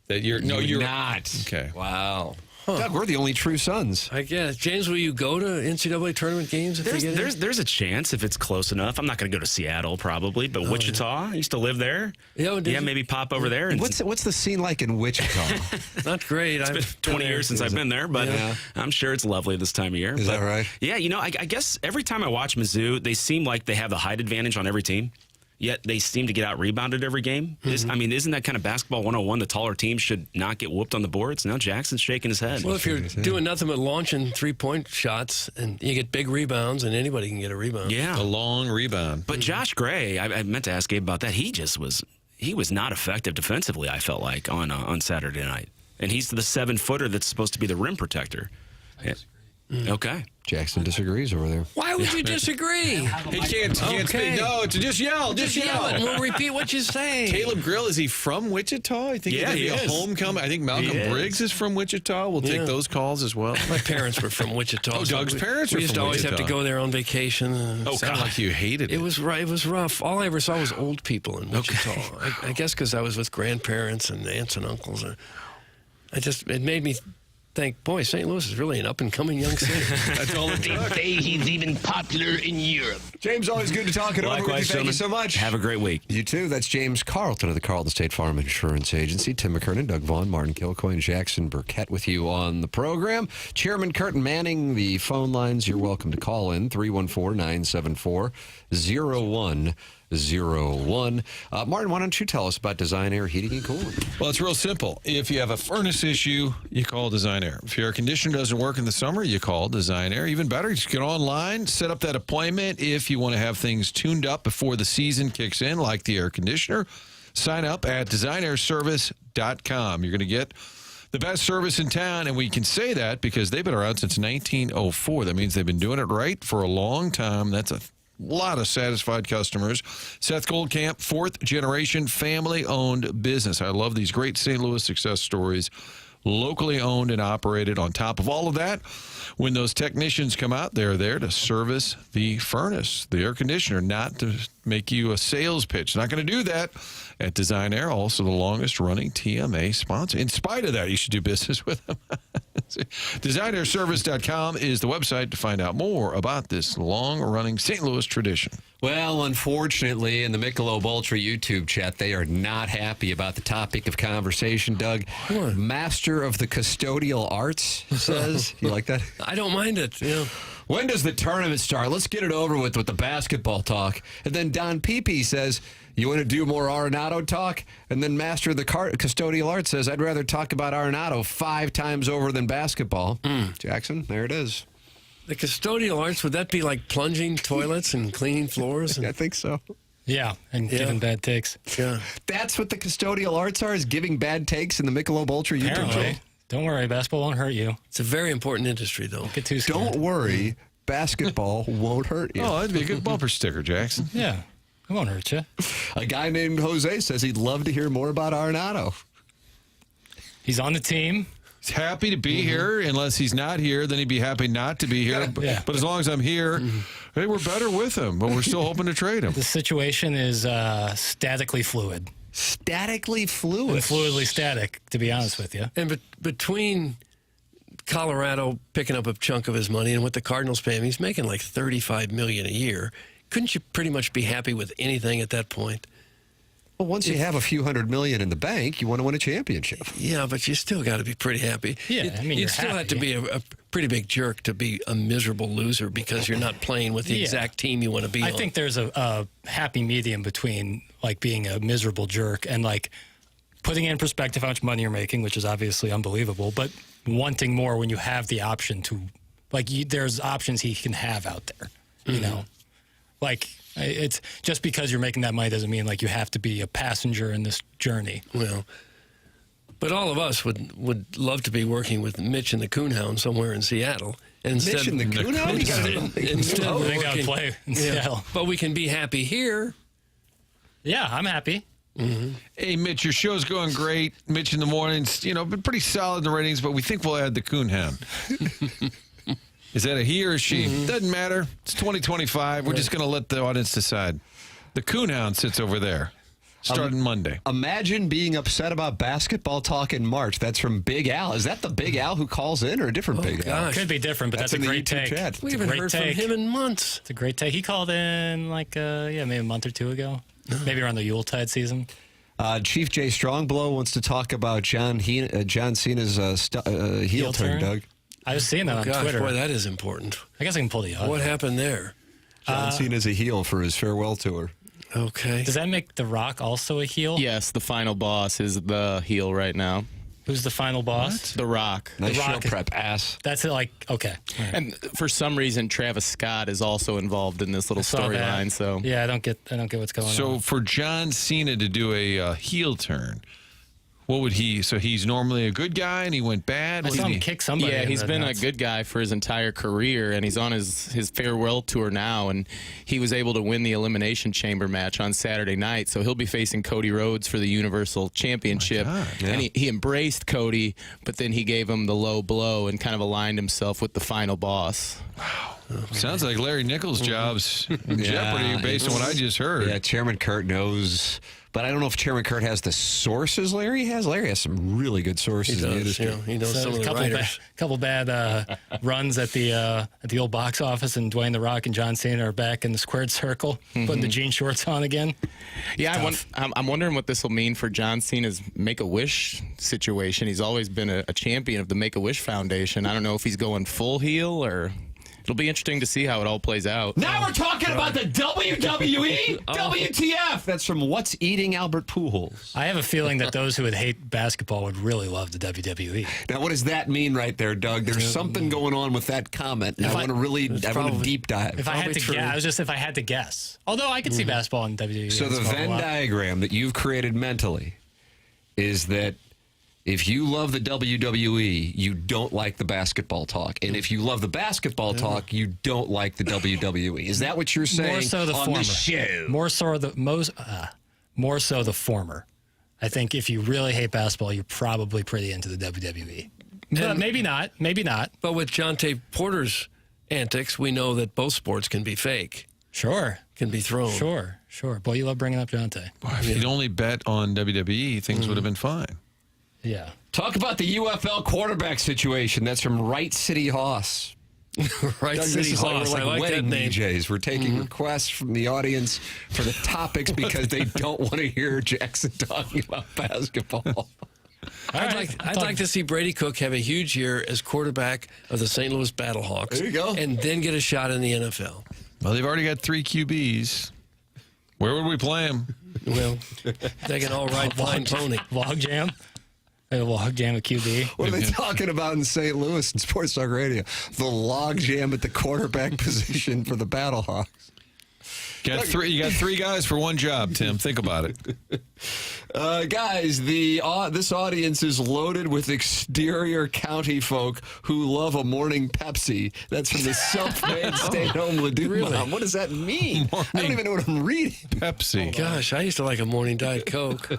That you're not. Okay. Wow. Doug, we're the only true sons. I guess. James, will you go to NCAA tournament games? There's a chance if it's close enough. I'm not going to go to Seattle probably, but Wichita, I used to live there. Yeah, maybe pop over there. And what's the scene like in Wichita? Not great. It's been 20 years since I've been there, but I'm sure it's lovely this time of year. Is that right? Yeah, I guess every time I watch Mizzou, they seem like they have the height advantage on every team. Yet they seem to get out-rebounded every game. Mm-hmm. Isn't that kind of basketball 101? The taller team should not get whooped on the boards. Now Jackson's shaking his head. Well, if you're doing nothing but launching three-point shots and you get big rebounds, and anybody can get a rebound. Yeah. A long rebound. But Josh Gray, I meant to ask Gabe about that. He was not effective defensively, I felt like, on Saturday night. And he's the 7-footer that's supposed to be the rim protector. Okay. Jackson disagrees over there. Why would you disagree? He can't speak. No, just yell. Just yell. And we'll repeat what you say. Caleb Grill, is he from Wichita? I think he is. Homecoming. I think Malcolm Briggs is from Wichita. We'll take those calls as well. My parents were from Wichita. Doug's parents We are from Wichita. used to always have to go there on vacation. Sounded like you hated it. It was right. It was rough. All I ever saw was old people in Wichita. Okay. I guess because I was with grandparents and aunts and uncles. It made me think, boy, St. Louis is really an up-and-coming young city. That's all it They say he's even popular in Europe. James, always good to talk it over with you. Thank you so much. Have a great week. You too. That's James Carlton of the Carlton State Farm Insurance Agency. Tim McKernan, Doug Vaughn, Martin Kilcoyne, Jackson Burkett with you on the program. Chairman Curtin manning the phone lines. You're welcome to call in 314-974-0101. Martin, why don't you tell us about Design Air Heating and Cooling? Well, it's real simple. If you have a furnace issue, you call Design Air. If your air conditioner doesn't work in the summer, you call Design Air. Even better, you just get online, set up that appointment. If you want to have things tuned up before the season kicks in, like the air conditioner, sign up at designairservice.com. You're going to get The best service in town, and we can say that because they've been around since 1904. That means they've been doing it right for a long time. That's a lot of satisfied customers. Seth Goldcamp, fourth-generation family-owned business. I love these great St. Louis success stories. Locally owned and operated. On top of all of that, when those technicians come out, they're there to service the furnace, the air conditioner, not to make you a sales pitch. Not going to do that at Design Air, also the longest-running TMA sponsor. In spite of that, you should do business with them. DesignAirService.com is the website to find out more about this long-running St. Louis tradition. Well, unfortunately, in the Michelob Ultra YouTube chat, they are not happy about the topic of conversation, Doug. Master of the Custodial Arts says. You like that? I don't mind it. Yeah. When does the tournament start? Let's get it over with the basketball talk. And then Don Pepe says, you want to do more Arenado talk? And then Master of the Custodial Arts says, I'd rather talk about Arenado 5 times over than basketball. Jackson, there it is. The custodial arts, would that be like plunging toilets and cleaning floors? I think so. Yeah, and giving bad takes. Yeah. That's what the custodial arts are, is giving bad takes in the Michelob Ultra YouTube channel. Don't worry, basketball won't hurt you. It's a very important industry, though. Don't get too scared. Don't worry, basketball won't hurt you. Oh, that'd be a good bumper sticker, Jackson. Yeah, it won't hurt you. A guy named Jose says he'd love to hear more about Arenado. He's on the team. He's happy to be here. Unless he's not here, then he'd be happy not to be here. Yeah. But as long as I'm here, hey, we're better with him. But we're still hoping to trade him. The situation is statically fluid. Statically fluid? And fluidly static, to be honest with you. And between Colorado picking up a chunk of his money and what the Cardinals pay him, he's making like $35 million a year. Couldn't you pretty much be happy with anything at that point? Well, once you have a few $100 million in the bank, you want to win a championship. Yeah, but you still got to be pretty happy. Yeah, I mean, you'd still have to be a pretty big jerk to be a miserable loser because you're not playing with the exact team you want to be on. I think there's a happy medium between like being a miserable jerk and like putting in perspective how much money you're making, which is obviously unbelievable, but wanting more when you have the option to, like, there's options he can have out there, you know? Like, it's just because you're making that money doesn't mean like you have to be a passenger in this journey. Well, but all of us would love to be working with Mitch and the Coonhound somewhere in Seattle. Mitch and the Coonhound? Instead of they got to working, play in Seattle. But we can be happy here. Yeah, I'm happy. Hey, Mitch, your show's going great. Mitch in the mornings, been pretty solid in the ratings, but we think we'll add the Coonhound. Is that a he or a she? Doesn't matter. It's 2025. We're just going to let the audience decide. The Coonhound sits over there, starting Monday. Imagine being upset about basketball talk in March. That's from Big Al. Is that the Big Al who calls in or a different Big Al? Could be different, but that's a great take. Chat. We haven't heard from him in months. It's a great take. He called in like, maybe a month or two ago. Maybe around the Yuletide season. Chief Jay Strongblow wants to talk about John Cena's heel turn, Doug. I was seeing that on Twitter. Boy, that is important. I guess I can pull the audio. What happened there? John Cena's a heel for his farewell tour. Okay. Does that make The Rock also a heel? Yes, the final boss is the heel right now. Who's the final boss? The Rock. Nice The show Rock. prep, ass. That's it, like, okay. Right. And for some reason, Travis Scott is also involved in this little storyline. So yeah, I don't get what's going on. So for John Cena to do a heel turn, what would he? So he's normally a good guy, and he went bad. I saw him kick somebody. Yeah, he's been nuts. a good guy for his entire career, and he's on his farewell tour now, and he was able to win the Elimination Chamber match on Saturday night, so he'll be facing Cody Rhodes for the Universal Championship. And he embraced Cody, but then he gave him the low blow and kind of aligned himself with the final boss. Wow. Sounds like Larry Nichols' job's in jeopardy based on what I just heard. Yeah, Chairman Kurt knows. But I don't know if Chairman Kurt has the sources Larry has. Larry has some really good sources in the industry. He knows some of the writers. Couple bad runs at the old box office, and Dwayne The Rock and John Cena are back in the squared circle, putting the jean shorts on again. Yeah, I'm wondering what this will mean for John Cena's Make-A-Wish situation. He's always been a champion of the Make-A-Wish Foundation. I don't know if he's going full heel or... It'll be interesting to see how it all plays out. Now we're talking about the WWE? WTF? That's from What's Eating Albert Pujols. I have a feeling that those who would hate basketball would really love the WWE. Now, what does that mean right there, Doug? There's something going on with that comment, and I want to deep dive. If I had to guess, if I had to guess. Although I could see basketball in WWE. So the Venn diagram that you've created mentally is that If you love the WWE, you don't like the basketball talk. And if you love the basketball talk, you don't like the WWE. Is that what you're saying? More so the on former. The show? More so the former. I think if you really hate basketball, you're probably pretty into the WWE. But maybe not. Maybe not. But with Jonte Porter's antics, we know that both sports can be fake. Sure. Can be thrown. Sure. Boy, you love bringing up Jonte. If you'd only bet on WWE, things would have been fine. Yeah. Talk about the UFL quarterback situation. That's from Wright City Hoss. Right Doug, City Hoss. We're I like that wedding name. DJs. We're taking requests from the audience for the topics because they don't want to hear Jackson talking about basketball. I'd like to see Brady Cook have a huge year as quarterback of the St. Louis Battlehawks. There you go. And then get a shot in the NFL. Well, they've already got 3 QBs. Where would we play them? Well, they can all ride fine pony. Log jam? A log jam at QB? What are they talking about in St. Louis in Sports Talk Radio? The log jam at the quarterback position for the Battlehawks. You got 3 guys for 1 job, Tim. Think about it. Guys, this audience is loaded with exterior county folk who love a morning Pepsi. That's from the self-made stay-at-home Ledoux. Really? What does that mean? I don't even know what I'm reading. Pepsi. Gosh, I used to like a morning Diet Coke.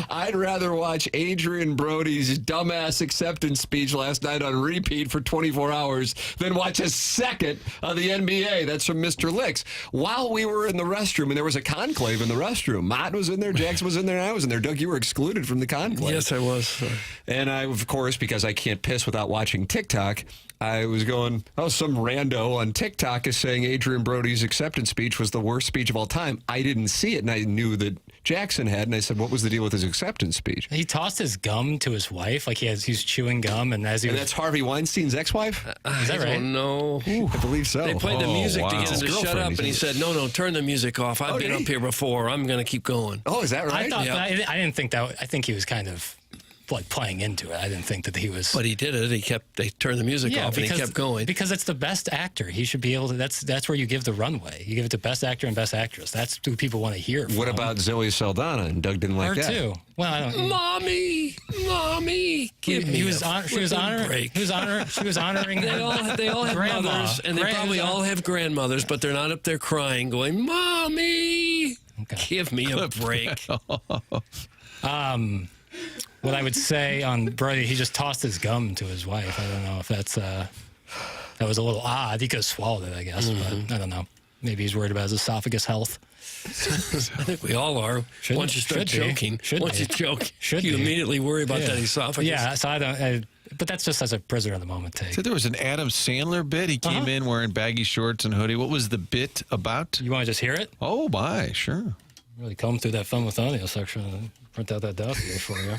I'd rather watch Adrian Brody's dumbass acceptance speech last night on repeat for 24 hours than watch a second of the NBA. That's from Mr. Licks. While we were in the restroom, and there was a conclave in the restroom. Mott was in there, Jackson was in there, and I was in there. Doug, you were excluded from the conclave. Yes, I was. And I, of course, because I can't piss without watching TikTok, I was going, some rando on TikTok is saying Adrian Brody's acceptance speech was the worst speech of all time. I didn't see it, and I knew that Jackson had, and I said, what was the deal with his acceptance speech? He tossed his gum to his wife, like he's chewing gum, and that's Harvey Weinstein's ex-wife? Is that right? I don't know. I believe so. They played the music to get him to shut up, and he said, said, no, turn the music off. I've been up here before. I'm going to keep going. Oh, is that right? I didn't think that. I think he was kind of like playing into it. I didn't think that he was. But he did it. They turned the music off, and he kept going. Because it's the best actor. He should be able to. That's where you give the runway. You give it to best actor and best actress. That's who people want to hear. What about Zoe Saldana? And Doug didn't like her that. too. Well, I don't. Mommy, give me. She was honoring. They all have grandma. mothers, and they probably all have grandmothers, but they're not up there crying, going, "Mommy, give me a break." What I would say on Brody, he just tossed his gum to his wife. I don't know if that was a little odd. He could have swallowed it, I guess, but I don't know. Maybe he's worried about his esophagus health. I think we all are. Once you start choking, once you choke, you immediately worry about that esophagus. Yeah, so I don't. But that's just as a prisoner of the moment take. So there was an Adam Sandler bit. He came in wearing baggy shorts and hoodie. What was the bit about? You want to just hear it? Oh, my, sure. Really comb through that Fun with Audio section and print out that dossier for you.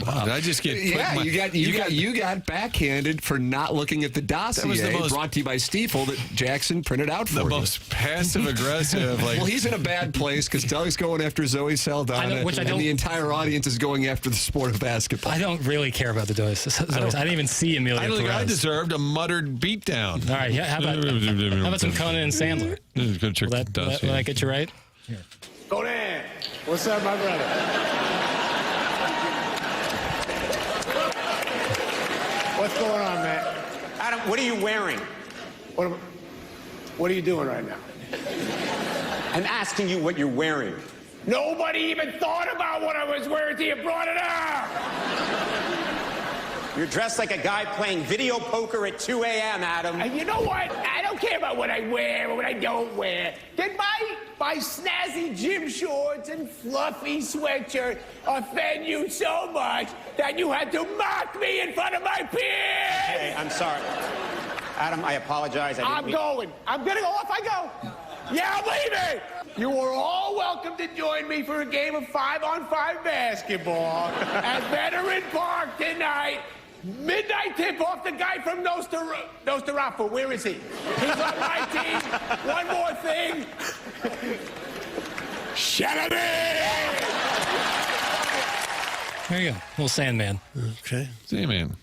Wow, did I just get? You got backhanded for not looking at the dossier brought to you by Stiefel that Jackson printed out for you. The most passive aggressive. Well, he's in a bad place because Doug's going after Zoe Saldana, and the entire audience is going after the sport of basketball. I don't really care about the dossier. I didn't even see Emilio. I don't think I deserved a muttered beatdown. All right, how about some Conan and Sandler? Will that get you right? Here. Conan, what's up, my brother? What's going on, man? Adam, what are you wearing? What are you doing right now? I'm asking you what you're wearing. Nobody even thought about what I was wearing till you brought it up. You're dressed like a guy playing video poker at 2 a.m., Adam. And you know what? I don't care about what I wear or what I don't wear. Did my snazzy gym shorts and fluffy sweatshirt offend you so much that you had to mock me in front of my peers? Hey, I'm sorry. Adam, I apologize. I'm going. I'm going to go off. I go. Yeah, I'm leaving. You are all welcome to join me for a game of 5-on-5 basketball at Veteran Park tonight. Midnight tip-off, the guy from Nostarafu. Where is he? He's on my team. One more thing. Shut There you go. Little Sandman. Okay. Sandman.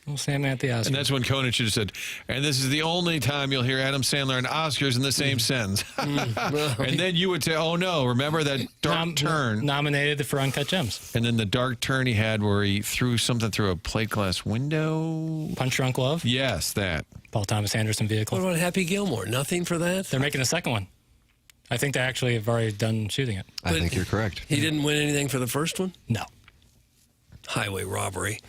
Well, Sandler at the Oscars. And that's when Conan should have said, and this is the only time you'll hear Adam Sandler and Oscars in the same sentence. And then you would say, oh, no, remember that dark turn? Nominated for Uncut Gems. And then the dark turn he had where he threw something through a plate glass window. Punch Drunk Love? Yes, that. Paul Thomas Anderson vehicle. What about Happy Gilmore? Nothing for that? They're making a second one. I think they actually have already done shooting it. I think you're correct. He didn't win anything for the first one? No. Highway robbery.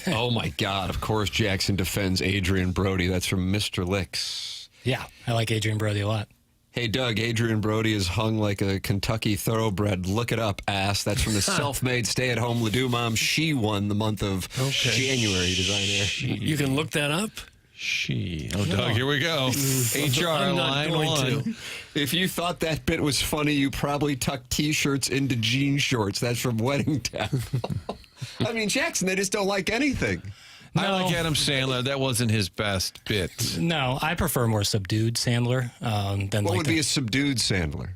Oh, my God. Of course, Jackson defends Adrian Brody. That's from Mr. Licks. Yeah, I like Adrian Brody a lot. Hey, Doug, Adrian Brody is hung like a Kentucky thoroughbred. Look it up, ass. That's from the self-made stay-at-home Ledoux mom. She won the month of January, designer. You can look that up? Oh, Doug, here we go. HR I'm not line going one. to. If you thought that bit was funny, you probably tucked T-shirts into jean shorts. That's from Wedding Town. I mean, Jackson, they just don't like anything. I like Adam Sandler. That wasn't his best bit. No, I prefer more subdued Sandler. Than What like would be a subdued Sandler?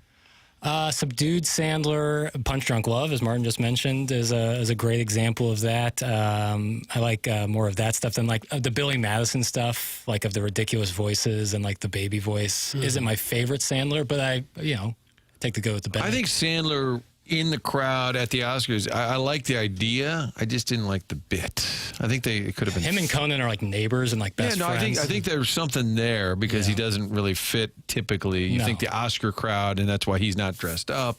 Subdued Sandler, Punch Drunk Love, as Martin just mentioned, is a great example of that. I like more of that stuff than like the Billy Madison stuff, like of the ridiculous voices and like the baby voice. Isn't my favorite Sandler, but I take the go with the bad. I think Sandler in the crowd at the Oscars, I like the idea. I just didn't like the bit. I think it could have been him and Conan are like neighbors and like best friends. I think there's something there because he doesn't really fit typically. You think the Oscar crowd, and that's why he's not dressed up.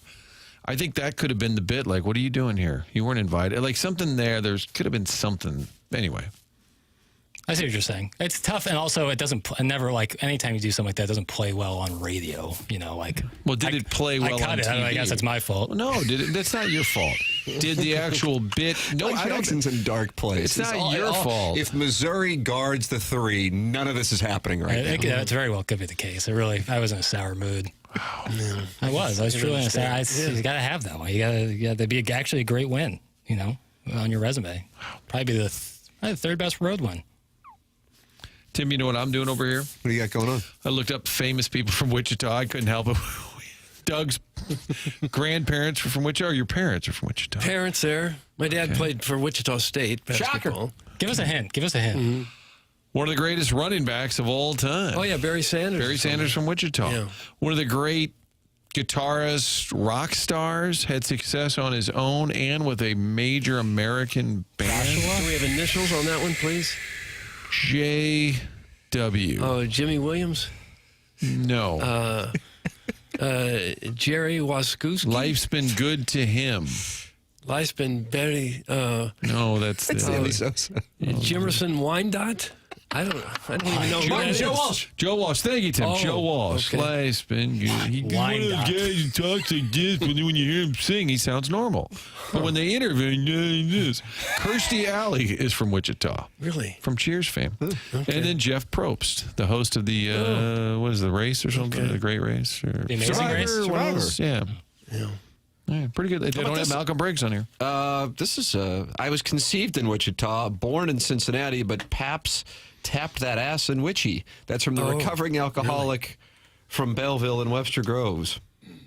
I think that could have been the bit. Like, what are you doing here? You weren't invited. Like something there. Could have been something. Anyway. I see what you're saying. It's tough, and also it doesn't. Never like anytime you do something like that, it doesn't play well on radio. Like. Well, did it play well I cut on it. TV? I guess that's my fault. No, that's not your fault. Did the actual bit? No, I don't. Jackson's in dark place. It's not your fault. If Missouri guards the 3, none of this is happening right now. That's very well could be the case. I was in a sour mood. Wow. I was truly in a sour. You got to have that one. You got to be actually a great win. On your resume. Probably be the third best road win. Tim, you know what I'm doing over here? What do you got going on? I looked up famous people from Wichita. I couldn't help it. Doug's grandparents were from Wichita, or your parents are from Wichita? Parents there. My dad played for Wichita State basketball. Shocker. Give us a hint. Mm-hmm. One of the greatest running backs of all time. Oh, yeah, Barry Sanders. Barry Sanders from Wichita. Yeah. One of the great guitarist rock stars, had success on his own and with a major American band. Do we have initials on that one, please? J.W. Oh, Jimmy Williams? No. Jerry Waskuski? Life's been good to him. Life's been very... no, that's Sammy Sosa. Jimerson Wyandotte? I don't even know who that is. Joe Walsh. Joe Walsh. Thank you, Tim. Oh, Joe Walsh. okay. Life's been good. He's one of those guys who talks like this, but when you hear him sing, he sounds normal. But when they interview him, this. Kirstie Alley is from Wichita. Really? From Cheers fame. Okay. And then Jeff Probst, the host of the, what is the race or something? Okay. The Great Race? Or The Amazing Race? Survivor. Yeah. Yeah, pretty good. They don't have Malcolm Briggs on here. This is, I was conceived in Wichita, born in Cincinnati, but Paps tapped that ass in Witchy. That's from the recovering alcoholic from Belleville and Webster Groves.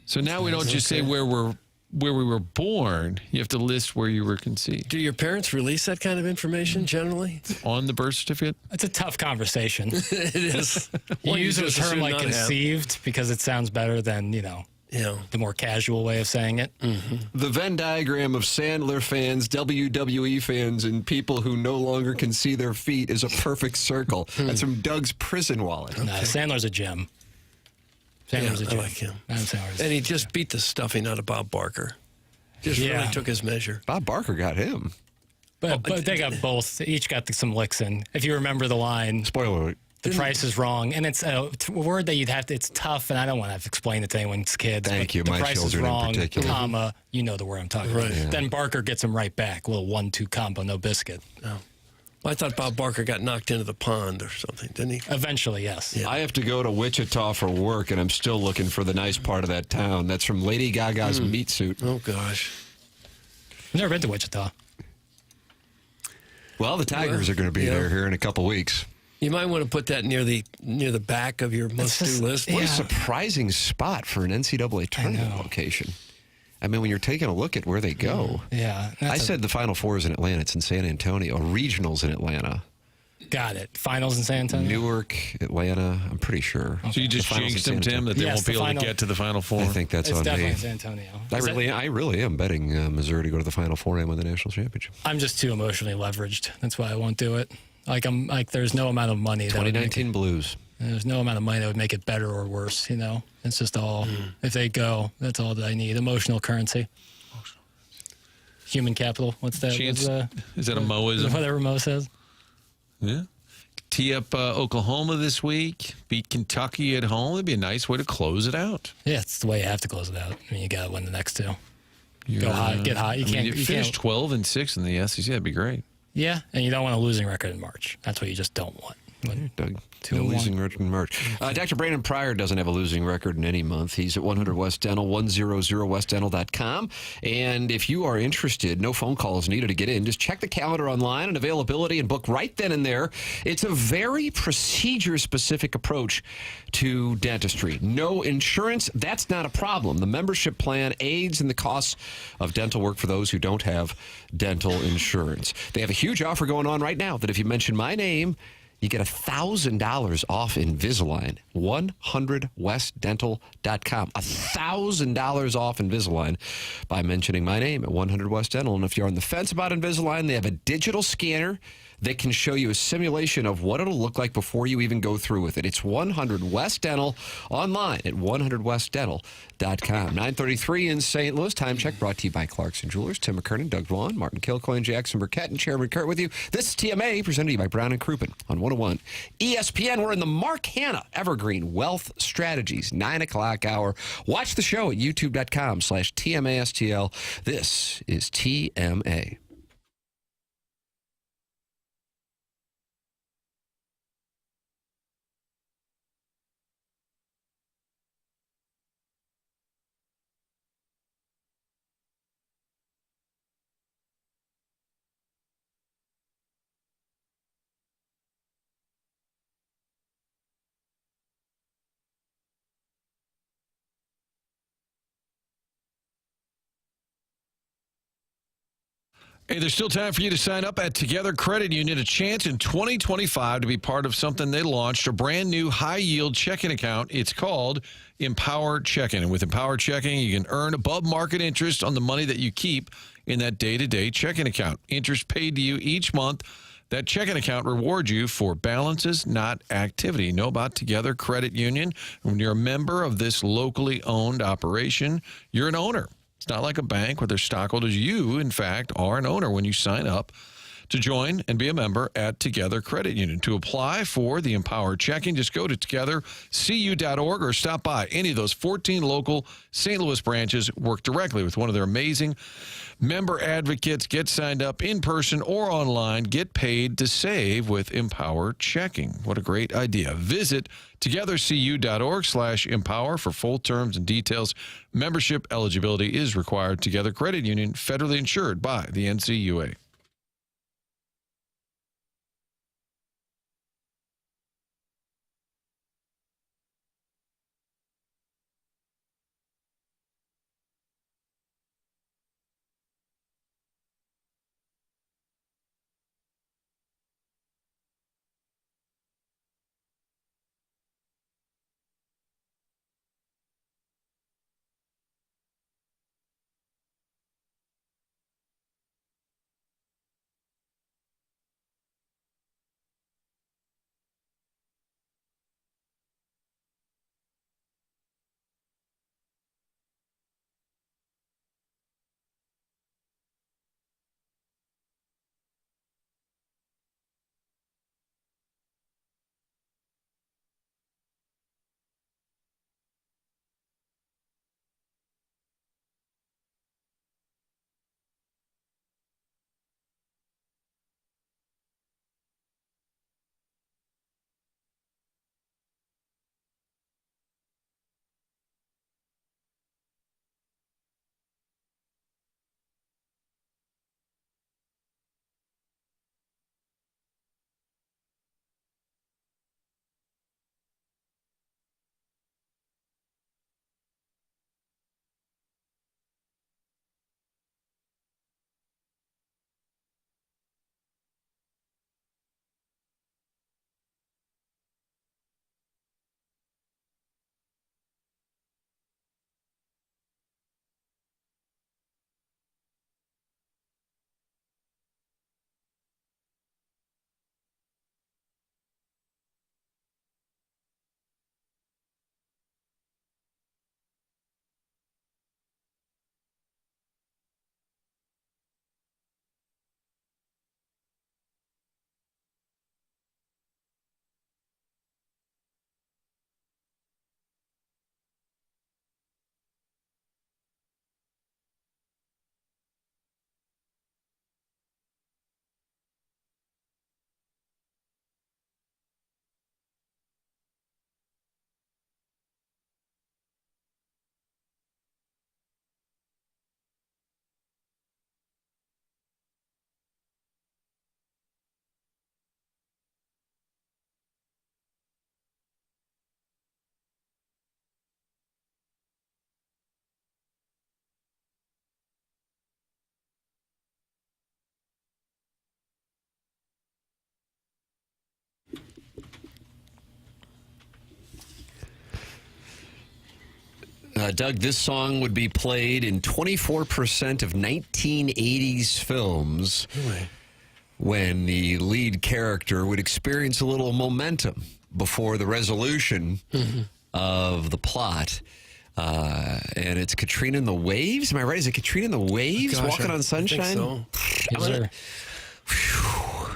So now we don't just say where we were born. You have to list where you were conceived. Do your parents release that kind of information generally? On the birth certificate? It's a tough conversation. It is. You use you the just term assume like not have. conceived because it sounds better than, the more casual way of saying it. Mm-hmm. The Venn diagram of Sandler fans, WWE fans, and people who no longer can see their feet is a perfect circle. That's from Doug's prison wallet. No, Sandler's a gem. Sandler's a gem. I like him. Adam Sandler's And he just beat the stuffing out of Bob Barker. Just really took his measure. Bob Barker got him. But they got both. Each got some licks in. If you remember the line. Spoiler alert. The price is wrong, and it's a word that you'd have to. It's tough, and I don't want to have to explain it to anyone's kids. Thank you, The my price is children in wrong, particular. comma. You know the word I'm talking about. Yeah. Then Barker gets him right back. Little 1-2 combo, no biscuit. Well, I thought Bob Barker got knocked into the pond or something, didn't he? Eventually, yes. Yeah. I have to go to Wichita for work, and I'm still looking for the nice part of that town. That's from Lady Gaga's meat suit. Oh, gosh. I've never been to Wichita. Well, the Tigers are going to be there here in a couple weeks. You might want to put that near the back of your must-do list. What a surprising spot for an NCAA tournament location. I mean, when you're taking a look at where they go. Yeah. I said the Final Four is in Atlanta. It's in San Antonio. Regionals in Atlanta. Got it. Finals in San Antonio? Newark, Atlanta, I'm pretty sure. So you just jinxed them, Tim, that they won't be able to get to the Final Four? I think that's It's on definitely me. San Antonio. I really am betting Missouri to go to the Final Four and win the national championship. I'm just too emotionally leveraged. That's why I won't do it. There's no amount of money. 2019 Blues. There's no amount of money that would make it better or worse. It's just all. If they go, that's all that I need. Emotional currency. Human capital. What's that? Is that a Moism? Whatever Mo says. Yeah. Tee up Oklahoma this week. Beat Kentucky at home. It'd be a nice way to close it out. Yeah, it's the way you have to close it out. You got to win the next two. Go high, get high. You finish 12-6 in the SEC. That'd be great. Yeah, and you don't want a losing record in March. That's what you just don't want. Doug, no losing record in March. Dr. Brandon Pryor doesn't have a losing record in any month. He's at 100 West Dental, 100westdental.com. And if you are interested, no phone calls needed to get in. Just check the calendar online and availability and book right then and there. It's a very procedure-specific approach to dentistry. No insurance, that's not a problem. The membership plan aids in the costs of dental work for those who don't have dental insurance. They have a huge offer going on right now that if you mention my name, you get $1,000 off Invisalign. 100westdental.com. $1,000 off Invisalign by mentioning my name at 100 West Dental. And if you're on the fence about Invisalign, they have a digital scanner that can show you a simulation of what it'll look like before you even go through with it. It's 100 West Dental online at 100westdental.com. 9:33 in St. Louis. Time check brought to you by Clarkson Jewelers. Tim McKernan, Doug Vaughn, Martin Kilcoyne, Jackson Burkett, and Chairman Kurt with you. This is TMA presented to you by Brown and Crouppen on 101 ESPN. We're in the Mark Hanna Evergreen Wealth Strategies 9 o'clock hour. Watch the show at youtube.com/TMASTL. This is TMA. Hey, there's still time for you to sign up at Together Credit Union. A chance in 2025 to be part of something they launched, a brand new high-yield checking account. It's called Empower Checking. And with Empower Checking, you can earn above-market interest on the money that you keep in that day-to-day checking account. Interest paid to you each month. That checking account rewards you for balances, not activity. Know about Together Credit Union. When you're a member of this locally owned operation, you're an owner. It's not like a bank where there's stockholders. You, in fact, are an owner when you sign up to join and be a member at Together Credit Union. To apply for the Empower Checking, just go to togethercu.org or stop by any of those 14 local St. Louis branches. Work directly with one of their amazing member advocates. Get signed up in person or online. Get paid to save with Empower Checking. What a great idea. Visit togethercu.org/empower for full terms and details. Membership eligibility is required. Together Credit Union, federally insured by the NCUA. Doug, this song would be played in 24% of 1980s films when the lead character would experience a little momentum before the resolution of the plot. And it's Katrina and the Waves. Am I right? Is it Katrina and the Waves? Walking on Sunshine? I think so.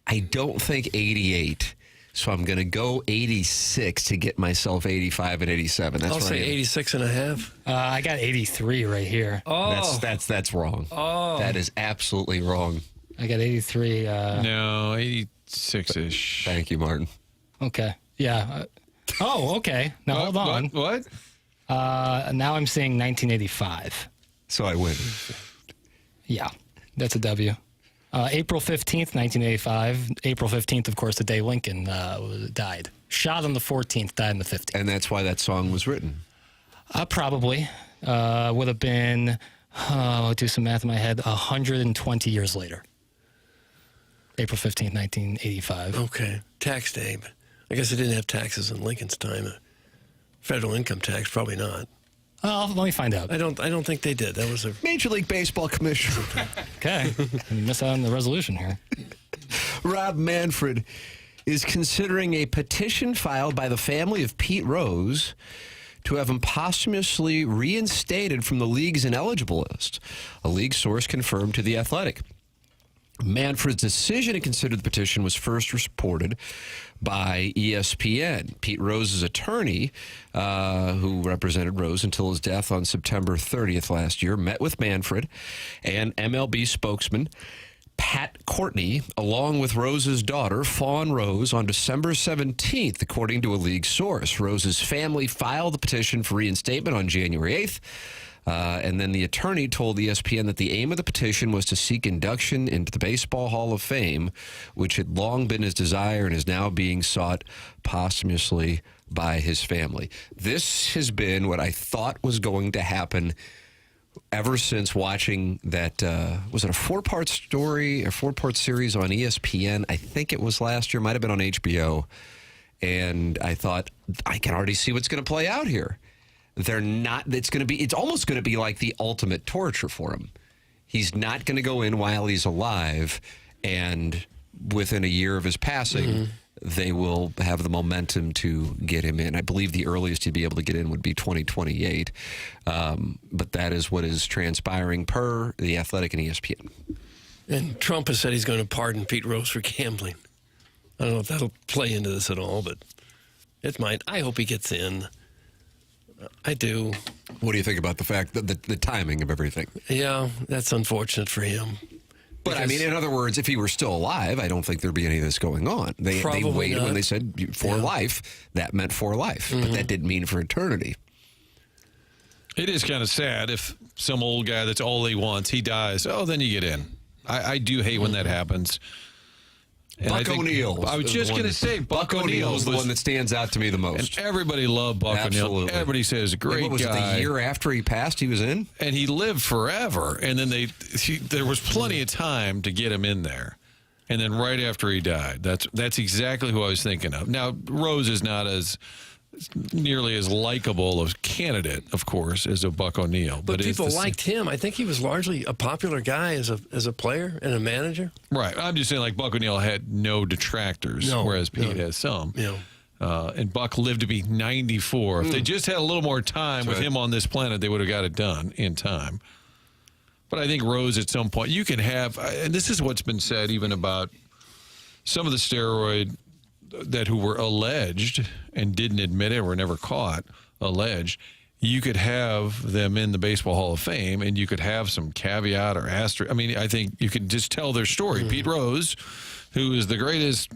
I don't think 88. So I'm going to go 86 to get myself 85 and 87. That's I'll say 86 and a half. I got 83 right here. Oh. That's wrong. Oh. That is absolutely wrong. I got 83. No, 86-ish. Thank you, Martin. Okay. Yeah. Okay. Now hold on. What? Now I'm saying 1985. So I win. Yeah, that's a W. April 15th, 1985. April 15th, of course, the day Lincoln died. Shot on the 14th, died on the 15th. And that's why that song was written. Probably. Would have been, I'll do some math in my head, 120 years later. April 15th, 1985. Okay. Tax day. I guess they didn't have taxes in Lincoln's time. Federal income tax, probably not. Let me find out. I don't think they did. That was a Major League Baseball commissioner. Okay. You miss out on the resolution here. Rob Manfred is considering a petition filed by the family of Pete Rose to have him posthumously reinstated from the league's ineligible list. A league source confirmed to The Athletic. Manfred's decision to consider the petition was first reported by ESPN. Pete Rose's attorney, who represented Rose until his death on September 30th last year, met with Manfred and MLB spokesman Pat Courtney, along with Rose's daughter, Vaughn Rose, on December 17th, according to a league source. Rose's family filed the petition for reinstatement on January 8th. And then the attorney told ESPN that the aim of the petition was to seek induction into the Baseball Hall of Fame, which had long been his desire and is now being sought posthumously by his family. This has been what I thought was going to happen ever since watching that, was it a four-part story, a four-part series on ESPN? I think it was last year, might have been on HBO. And I thought, I can already see what's going to play out here. They're not, it's almost going to be like the ultimate torture for him. He's not going to go in while he's alive, and within a year of his passing, they will have the momentum to get him in. I believe the earliest he'd be able to get in would be 2028. But that is what is transpiring per The Athletic and ESPN. And Trump has said he's going to pardon Pete Rose for gambling. I don't know if that'll play into this at all, but it might. I hope he gets in. I do. What do you think about the fact that the timing of everything? Yeah, that's unfortunate for him. But, I mean, in other words, if he were still alive, I don't think there'd be any of this going on. They waited when they said for life. That meant for life. But that didn't mean for eternity. It is kind of sad if some old guy that's all he wants, he dies. Oh, then you get in. I do hate when that happens. And Buck O'Neil. I was just going to say, Buck O'Neil is the one that stands out to me the most. And everybody loved Buck O'Neil. Everybody says, great what was guy. It, the year after he passed, he was in? And he lived forever. And then there was plenty of time to get him in there. And then right after he died, that's exactly who I was thinking of. Now, Rose is not as nearly as likable a candidate, of course, as a Buck O'Neil. But people liked him. I think he was largely a popular guy as a player and a manager. Right. I'm just saying, like, Buck O'Neil had no detractors, whereas Pete has some. Yeah. And Buck lived to be 94. If they just had a little more time with him on this planet, they would have got it done in time. But I think Rose, at some point, you can have, and this is what's been said even about some of the steroid who were alleged and didn't admit it, were never caught, alleged, you could have them in the Baseball Hall of Fame, and you could have some caveat or asterisk. I mean, I think you could just tell their story. Pete Rose, who is the greatest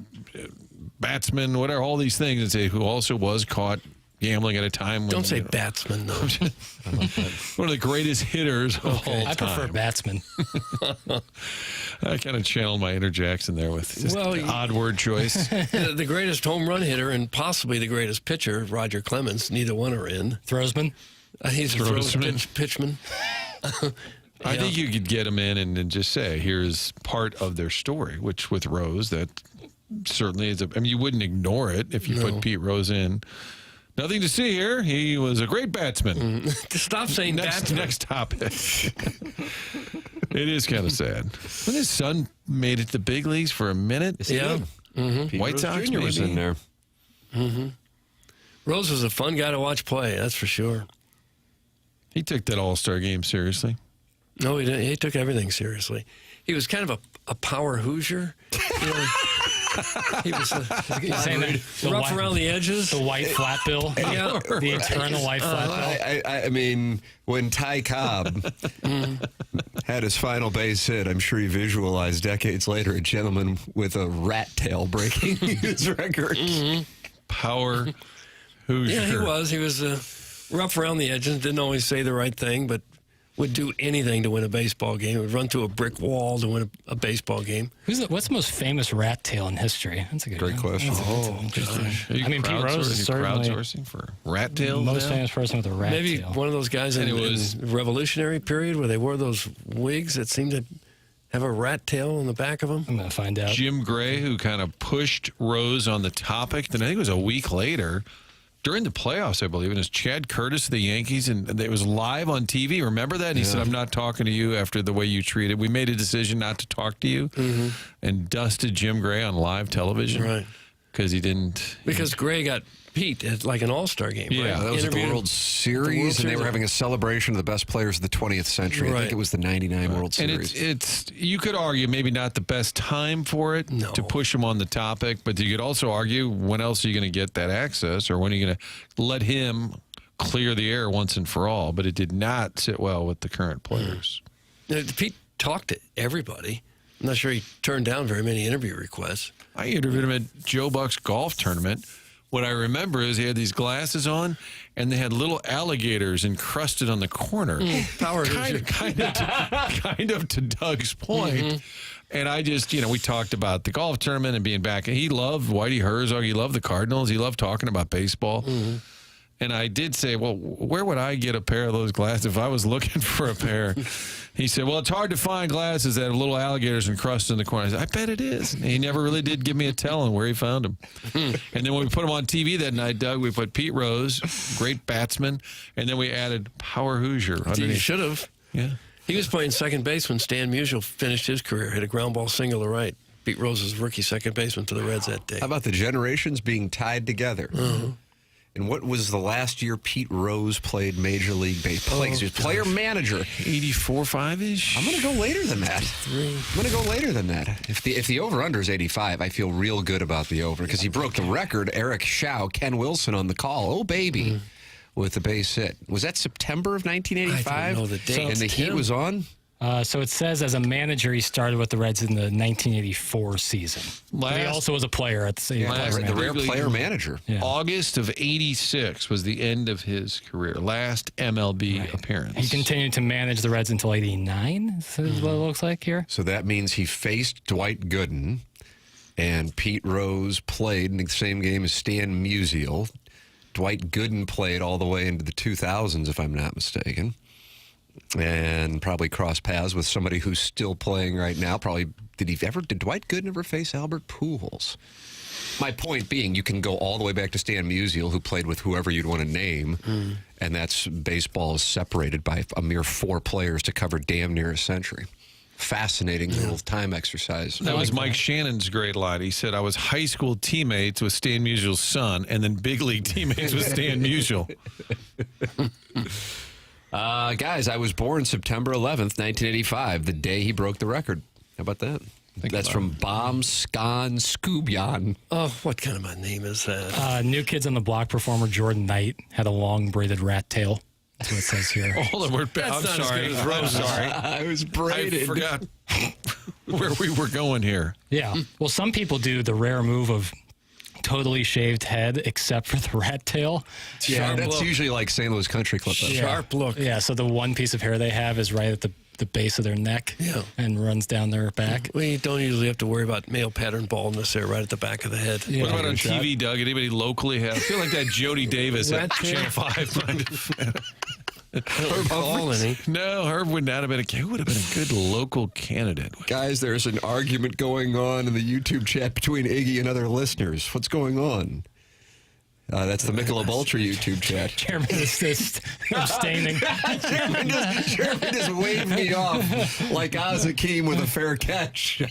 batsman, whatever, all these things, and say who also was caught gambling at a time when... Don't say batsman, though. I like that. One of the greatest hitters of all time. I prefer batsman. I kind of channeled my inner Jackson there with just an odd word choice. The greatest home run hitter and possibly the greatest pitcher, Roger Clemens, neither one are in. Throwsman? He's a pitchman. I think you could get him in and just say, here's part of their story, which with Rose, that certainly is you wouldn't ignore it if you put Pete Rose in. Nothing to see here. He was a great batsman. Stop saying batsman. Next topic. It is kind of sad. When his son made it to the big leagues for a minute. Yeah. White Sox Jr. was in there. Rose was a fun guy to watch play, that's for sure. He took that All-Star game seriously. No, he didn't. He took everything seriously. He was kind of a power Hoosier. You know, he was rough around the edges. The white flat bill. Yeah. The eternal white flat bill. I mean, when Ty Cobb had his final base hit, I'm sure he visualized decades later a gentleman with a rat tail breaking his record. Power Hoosier. Yeah, he was. He was rough around the edges. Didn't always say the right thing, but would do anything to win a baseball game. Would run through a brick wall to win a baseball game. What's the most famous rat tail in history? That's a great question. Gosh. I mean, Pete Rose is certainly crowdsourcing for rat tails. most famous person with a rat Maybe tail. one of those guys in the Revolutionary period where they wore those wigs that seemed to have a rat tail on the back of them. I'm going to find out. Jim Gray, who kind of pushed Rose on the topic. Then I think it was a week later, during the playoffs, I believe, and it was Chad Curtis of the Yankees, and it was live on TV. Remember that? And he said, I'm not talking to you after the way you treated. We made a decision not to talk to you, and dusted Jim Gray on live television. Right. Because he didn't. Because Gray got Pete at like an All-Star game. Yeah, right? that was at the World Series, and they were having a celebration of the best players of the 20th century. I think it was the 99 World Series. And it's you could argue maybe not the best time for it to push him on the topic, but you could also argue when else are you going to get that access, or when are you going to let him clear the air once and for all? But it did not sit well with the current players. Pete talked to everybody. I'm not sure he turned down very many interview requests. I interviewed him at Joe Buck's golf tournament. What I remember is he had these glasses on, and they had little alligators encrusted on the corner. Power kind of to Doug's point. And I just, we talked about the golf tournament and being back. He loved Whitey Herzog. He loved the Cardinals. He loved talking about baseball. And I did say, well, where would I get a pair of those glasses if I was looking for a pair? He said, well, it's hard to find glasses that have little alligators encrusted in the corner. I said, I bet it is. And he never really did give me a tell on where he found them. And then when we put him on TV that night, Doug, we put Pete Rose, great batsman, and then we added Power Hoosier underneath. You should have. Yeah. He was playing second base when Stan Musial finished his career, hit a ground ball single to right. Pete Rose was rookie second baseman for the Reds that day. How about the generations being tied together? And what was the last year Pete Rose played Major League Baseball? He was player manager. 84-5-ish? I'm going to go later than that. I'm going to go later than that. If the over-under is 85, I feel real good about the over because he broke the record. Eric Shaw, Ken Wilson on the call. Oh, baby. With the base hit. Was that September of 1985? I don't know the date. And the Heat was on? So it says as a manager, he started with the Reds in the 1984 season. But he also was a player at the same time. The rare player manager. Yeah. August of 86 was the end of his career. Last MLB appearance. He continued to manage the Reds until 89, is what it looks like here. So that means he faced Dwight Gooden, and Pete Rose played in the same game as Stan Musial. Dwight Gooden played all the way into the 2000s, if I'm not mistaken. And probably cross paths with somebody who's still playing right now. Probably, did Dwight Gooden ever face Albert Pujols? My point being, you can go all the way back to Stan Musial, who played with whoever you'd want to name, and that's baseball is separated by a mere 4 players to cover damn near a century. Fascinating little time exercise. That was Mike Shannon's great line. He said, I was high school teammates with Stan Musial's son, and then big league teammates with Stan Musial. Guys, I was born September 11th, 1985, the day he broke the record. How about that? That's from Bom Skan Scoobian. Oh, what kind of a name is that? New Kids on the Block performer Jordan Knight had a long braided rat tail. That's what it says here. Hold on, I'm sorry. I'm sorry. I was braided. I forgot where we were going here. Yeah. Well, some people do the rare move of totally shaved head except for the rat tail. Yeah, that's usually like St. Louis Country Club. Sharp look. Yeah, so the one piece of hair they have is right at the base of their neck and runs down their back. We don't usually have to worry about male pattern baldness there right at the back of the head. What about on TV, Doug? Anybody locally have? I feel like that Jody Davis at Channel 5. No, Herb would not have been who would have been a good local candidate. Guys, there's an argument going on in the YouTube chat between Iggy and other listeners. What's going on? That's the Michelob Ultra YouTube chat. Chairman is just abstaining. Chairman just waved me off like Oz Hakeem with a fair catch. All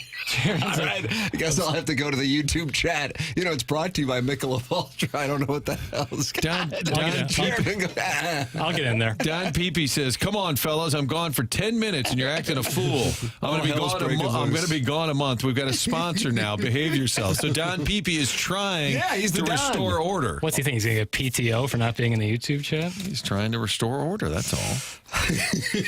right, I guess I'll have to go to the YouTube chat. You know, it's brought to you by Michelob Ultra. I don't know what the hell is going on. I'll get in there. Don Peepee says, "Come on, fellas, I'm gone for 10 minutes, and you're acting a fool. I'm going to be gone a month. We've got a sponsor now. Behave yourself." So Don Peepee is trying to restore order. What's he think? He's going to get PTO for not being in the YouTube chat? He's trying to restore order. That's all.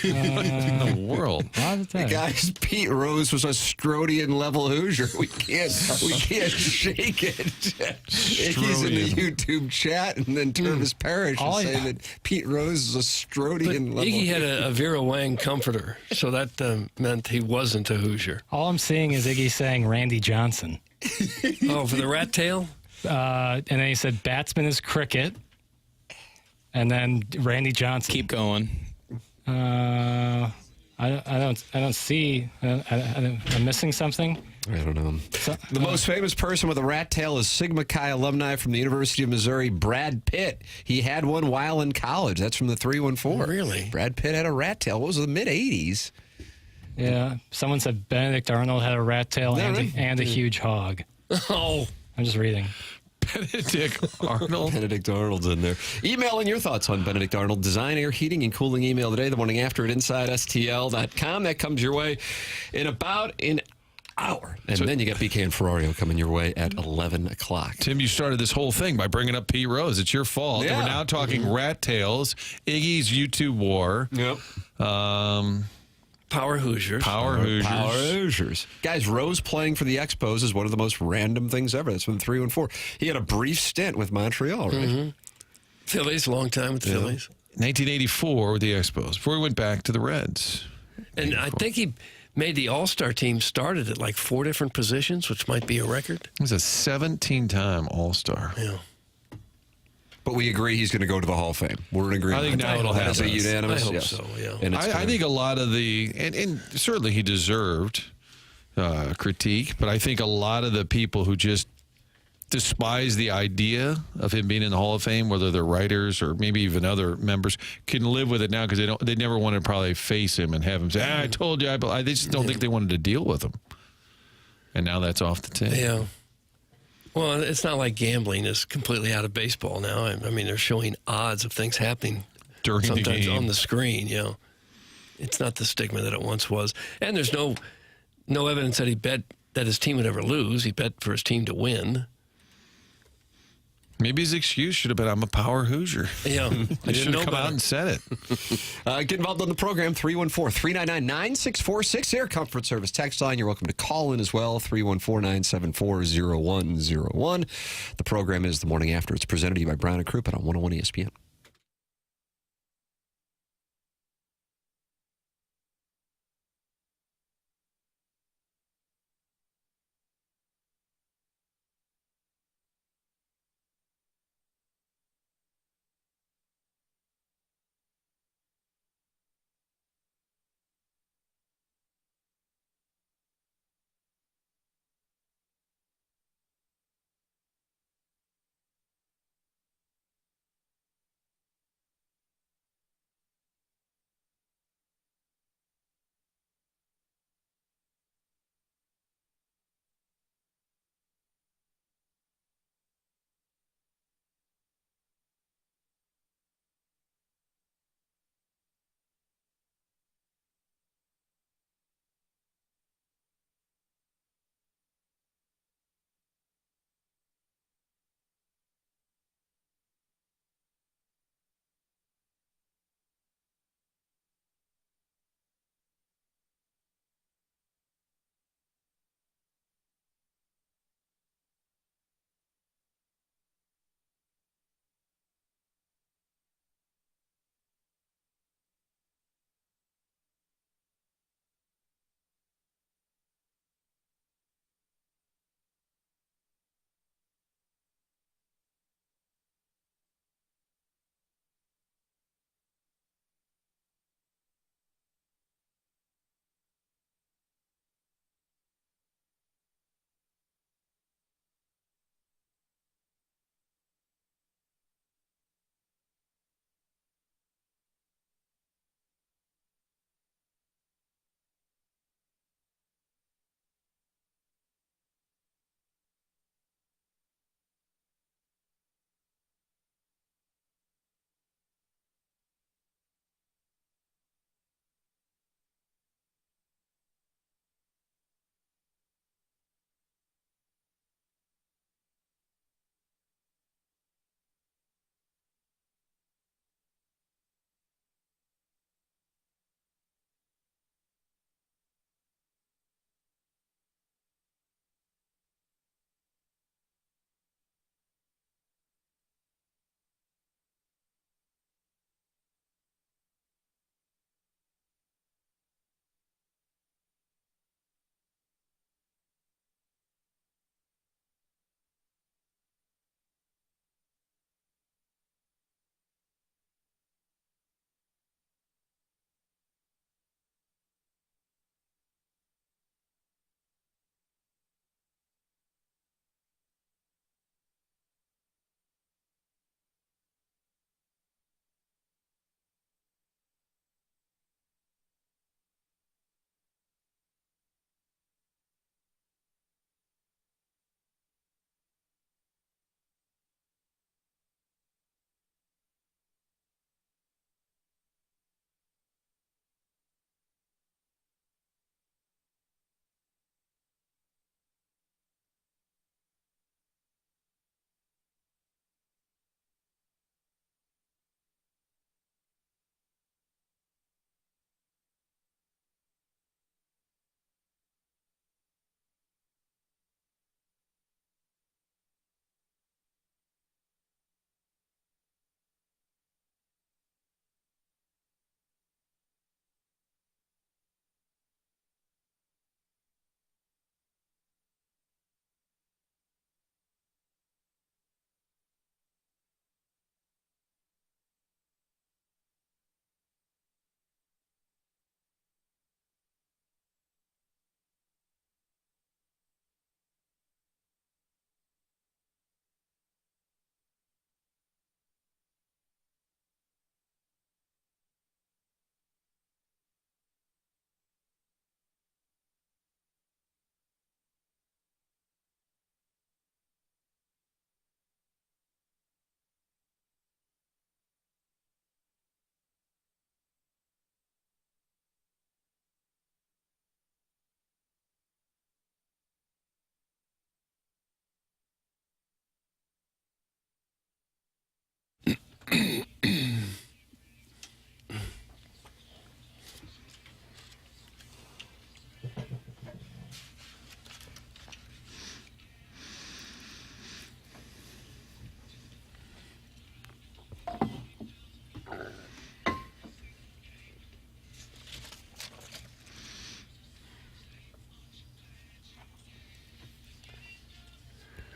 In the world. Guys, Pete Rose was a Strodian level Hoosier. We can't shake it. He's in the YouTube chat, and then Tervis Parrish is saying that Pete Rose is a Strodian level. Iggy had a Vera Wang comforter, so that meant he wasn't a Hoosier. All I'm seeing is Iggy saying Randy Johnson. Oh, for the rat tail? And then he said batsman is cricket. And then Randy Johnson. Keep going. I don't see. I'm missing something. I don't know. The most famous person with a rat tail is Sigma Chi alumni from the University of Missouri, Brad Pitt. He had one while in college. That's from the 314. Really? Brad Pitt had a rat tail. What was it, the mid-'80s? Yeah. Someone said Benedict Arnold had a rat tail and a huge hog. Oh. I'm just reading. Benedict Arnold. Benedict Arnold's in there. Email in your thoughts on Benedict Arnold. Design, air, heating, and cooling email today, the morning after at InsideSTL.com. That comes your way in about an hour. And then you got BK and Ferrario coming your way at 11 o'clock. Tim, you started this whole thing by bringing up Pete Rose. It's your fault. Yeah. We're now talking rat tails, Iggy's YouTube war. Yep. Power Hoosiers. Power Hoosiers. Guys, Rose playing for the Expos is one of the most random things ever. That's from the 314. He had a brief stint with Montreal, right? Phillies, long time with the Phillies. 1984 with the Expos, before he went back to the Reds. And I think he made the All-Star team, started at like 4 different positions, which might be a record. He's a 17-time All-Star. Yeah. But we agree he's going to go to the Hall of Fame. We're in agreement. I think now it'll happen. As a unanimous. I hope so, yeah. And I think a lot of the, and certainly he deserved critique, but I think a lot of the people who just despise the idea of him being in the Hall of Fame, whether they're writers or maybe even other members, can live with it now because they never want to probably face him and have him say, I told you. They just don't think they wanted to deal with him. And now that's off the table. Yeah. Well, it's not like gambling is completely out of baseball now. I mean, they're showing odds of things happening during sometimes the game on the screen. You know, it's not the stigma that it once was, and there's no evidence that he bet that his team would ever lose. He bet for his team to win. Maybe his excuse should have been, I'm a Power Hoosier. Yeah. He should have come out and said it. Get involved on the program, 314-399-9646. Air Comfort Service text line. You're welcome to call in as well, 314-974-0101. The program is The Morning After. It's presented to you by Brown and Crouppen on 101 ESPN.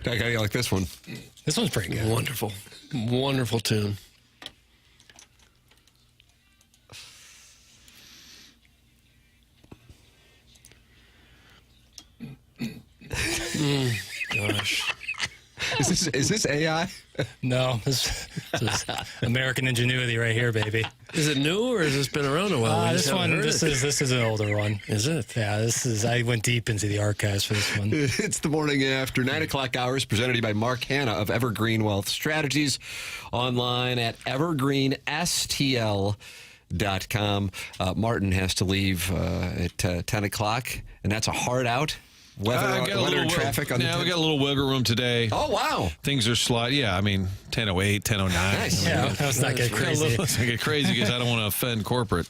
Doug, how do you like this one? This one's pretty good. Wonderful. Wonderful tune. Gosh. Is this AI? No, this is American ingenuity right here, baby. Is it new or has this been around a while? This is an older one. Is it? Yeah, I went deep into the archives for this one. It's the morning after 9 o'clock hours, presented to you by Mark Hanna of Evergreen Wealth Strategies, online at evergreenstl.com. Martin has to leave at 10 o'clock, and that's a hard out. Weather and traffic on we got a little wiggle room today. Oh, wow. Things are sliding. Yeah, I mean, 10:08, 10:09. Nice. Yeah, let's not get crazy. Let's not get crazy because I don't want to offend corporate.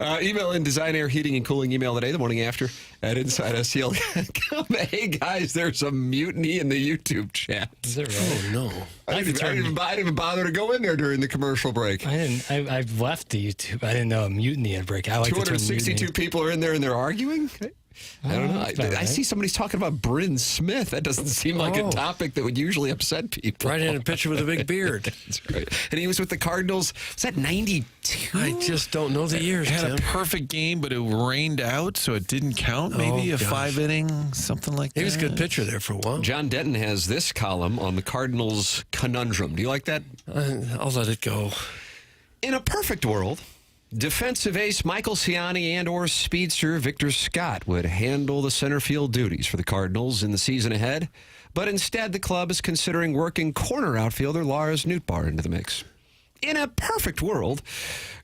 Email in Design Air Heating and Cooling email today, the morning after, at InsideSTL.com. Hey, guys, there's a mutiny in the YouTube chat. Is it really? Oh, no. I didn't even bother to go in there during the commercial break. I left the YouTube. I didn't know a mutiny had break. I like 262 people are in there and they're arguing? I don't know. I see somebody's talking about Bryn Smith. That doesn't seem like a topic that would usually upset people. Right-handed pitcher with a big beard. That's right. And he was with the Cardinals. Was that 92? I just don't know the years, Had Tim. a perfect game, but it rained out, so it didn't count. Maybe a 5-inning, something like that. He was a good pitcher there for a while. John Denton has this column on the Cardinals conundrum. Do you like that? I'll let it go. In a perfect world, defensive ace Michael Ciani and or speedster Victor Scott would handle the center field duties for the Cardinals in the season ahead, but instead the club is considering working corner outfielder Lars Nootbaar into the mix. In a perfect world,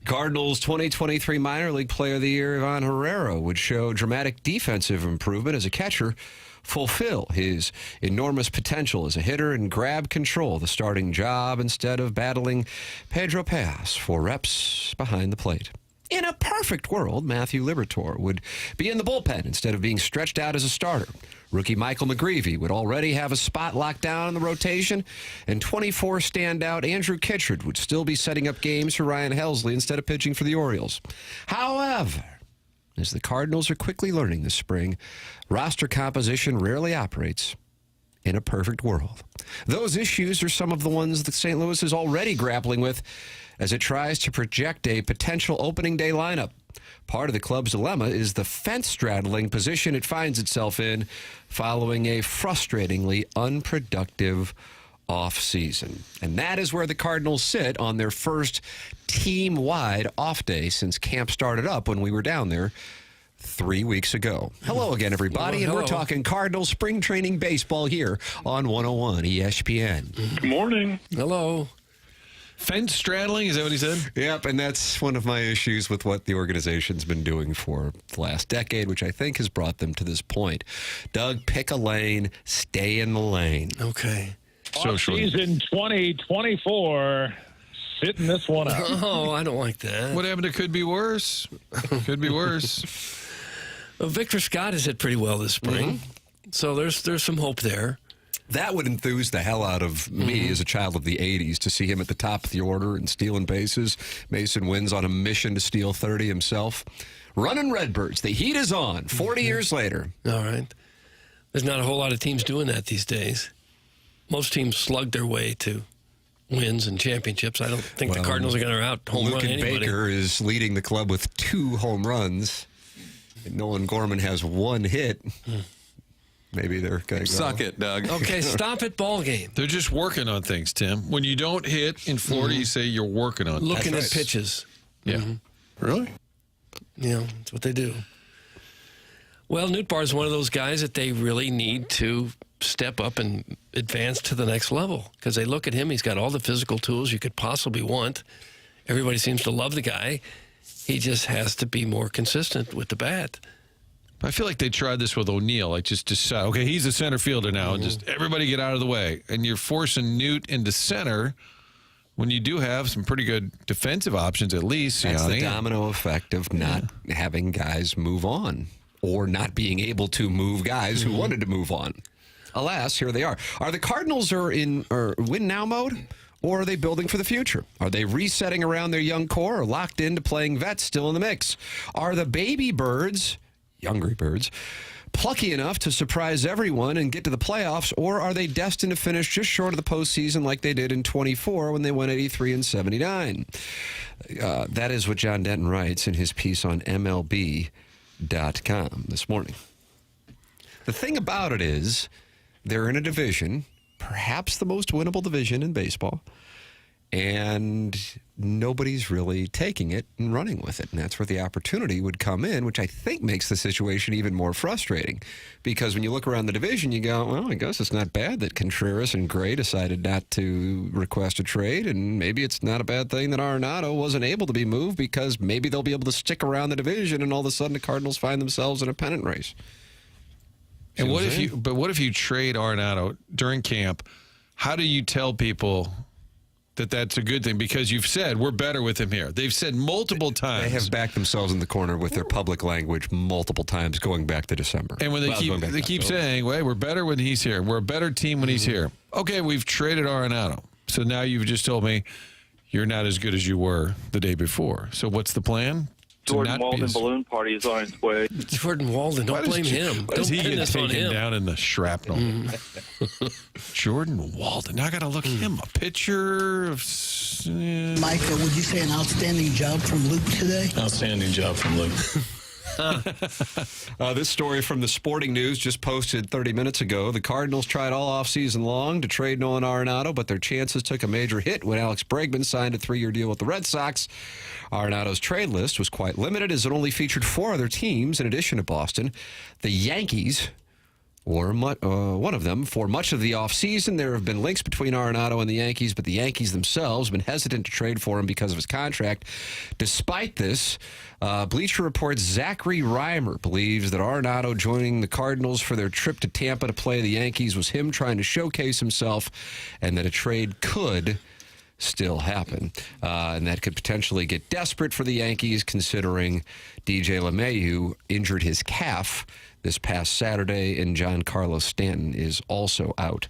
Cardinals 2023 Minor League Player of the Year Ivan Herrera would show dramatic defensive improvement as a catcher, fulfill his enormous potential as a hitter, and grab control of the starting job instead of battling Pedro Paz for reps behind the plate. In a perfect world, Matthew Liberatore would be in the bullpen instead of being stretched out as a starter. Rookie Michael McGreevy would already have a spot locked down in the rotation, and 24 standout Andrew Kittredge would still be setting up games for Ryan Helsley instead of pitching for the Orioles. However, as the Cardinals are quickly learning this spring, roster composition rarely operates in a perfect world. Those issues are some of the ones that St. Louis is already grappling with as it tries to project a potential opening day lineup. Part of the club's dilemma is the fence-straddling position it finds itself in following a frustratingly unproductive off-season. And that is where the Cardinals sit on their first team-wide off day since camp started up when we were down there 3 weeks ago. Hello again, everybody, and we're talking Cardinals spring training baseball here on 101 ESPN. Good morning. Hello. Fence straddling, is that what he said? Yep, and that's one of my issues with what the organization's been doing for the last decade, which I think has brought them to this point. Doug, pick a lane, stay in the lane. Okay. Season 2024, sitting this one out. Oh, I don't like that. What happened to could be worse? Could be worse. Well, Victor Scott has hit pretty well this spring, so there's some hope there. That would enthuse the hell out of me as a child of the 80s to see him at the top of the order and stealing bases. Mason Wynn's on a mission to steal 30 himself. Running Redbirds. The heat is on 40 years later. All right. There's not a whole lot of teams doing that these days. Most teams slug their way to wins and championships. I don't think the Cardinals are going to out home run anybody. Baker is leading the club with 2 home runs. Nolan Gorman has 1 hit. Maybe they're going to Suck it, Doug. Okay, stop it, ball game. They're just working on things, Tim. When you don't hit in Florida, you say you're working on Looking at pitches. Yeah. Really? Yeah, that's what they do. Well, Nootbaar is one of those guys that they really need to step up and advance to the next level because they look at him. He's got all the physical tools you could possibly want. Everybody seems to love the guy. He just has to be more consistent with the bat. I feel like they tried this with O'Neill, like just decide, okay, he's a center fielder now, and just everybody get out of the way. And you're forcing Newt into center when you do have some pretty good defensive options, at least. That's the domino effect of not having guys move on or not being able to move guys who wanted to move on. Alas, here they are. Are the Cardinals in win now mode? Or are they building for the future? Are they resetting around their young core or locked into playing vets still in the mix? Are the baby birds, Youngry Birds, plucky enough to surprise everyone and get to the playoffs, or are they destined to finish just short of the postseason like they did in 24 when they went 83-79? That is what John Denton writes in his piece on MLB.com this morning. The thing about it is they're in a division, perhaps the most winnable division in baseball, and nobody's really taking it and running with it. And that's where the opportunity would come in, which I think makes the situation even more frustrating. Because when you look around the division, you go, well, I guess it's not bad that Contreras and Gray decided not to request a trade. And maybe it's not a bad thing that Arenado wasn't able to be moved, because maybe they'll be able to stick around the division and all of a sudden the Cardinals find themselves in a pennant race. And what if you trade Arenado during camp? How do you tell people that that's a good thing? Because you've said we're better with him here. They've said multiple times. They have backed themselves in the corner with their public language multiple times going back to December. And when they keep saying, "Wait, we're better when he's here. We're a better team when he's here." Okay, we've traded Arenado. So now you've just told me you're not as good as you were the day before. So what's the plan? Jordan Walden balloon party is on its way. Jordan Walden, don't blame him. Why does he get taken down in the shrapnel? Jordan Walden. Now I got to look him a picture of. Michael, would you say an outstanding job from Luke today? Outstanding job from Luke. This story from the Sporting News just posted 30 minutes ago. The Cardinals tried all offseason long to trade Nolan Arenado, but their chances took a major hit when Alex Bregman signed a 3-year deal with the Red Sox. Arenado's trade list was quite limited, as it only featured 4 other teams in addition to Boston. The Yankees were one of them. For much of the offseason, there have been links between Arenado and the Yankees, but the Yankees themselves have been hesitant to trade for him because of his contract. Despite this, Bleacher Report's Zachary Reimer believes that Arenado joining the Cardinals for their trip to Tampa to play the Yankees was him trying to showcase himself, and that a trade could still happen. And that could potentially get desperate for the Yankees, considering DJ LeMahieu injured his calf this past Saturday, and Giancarlo Stanton is also out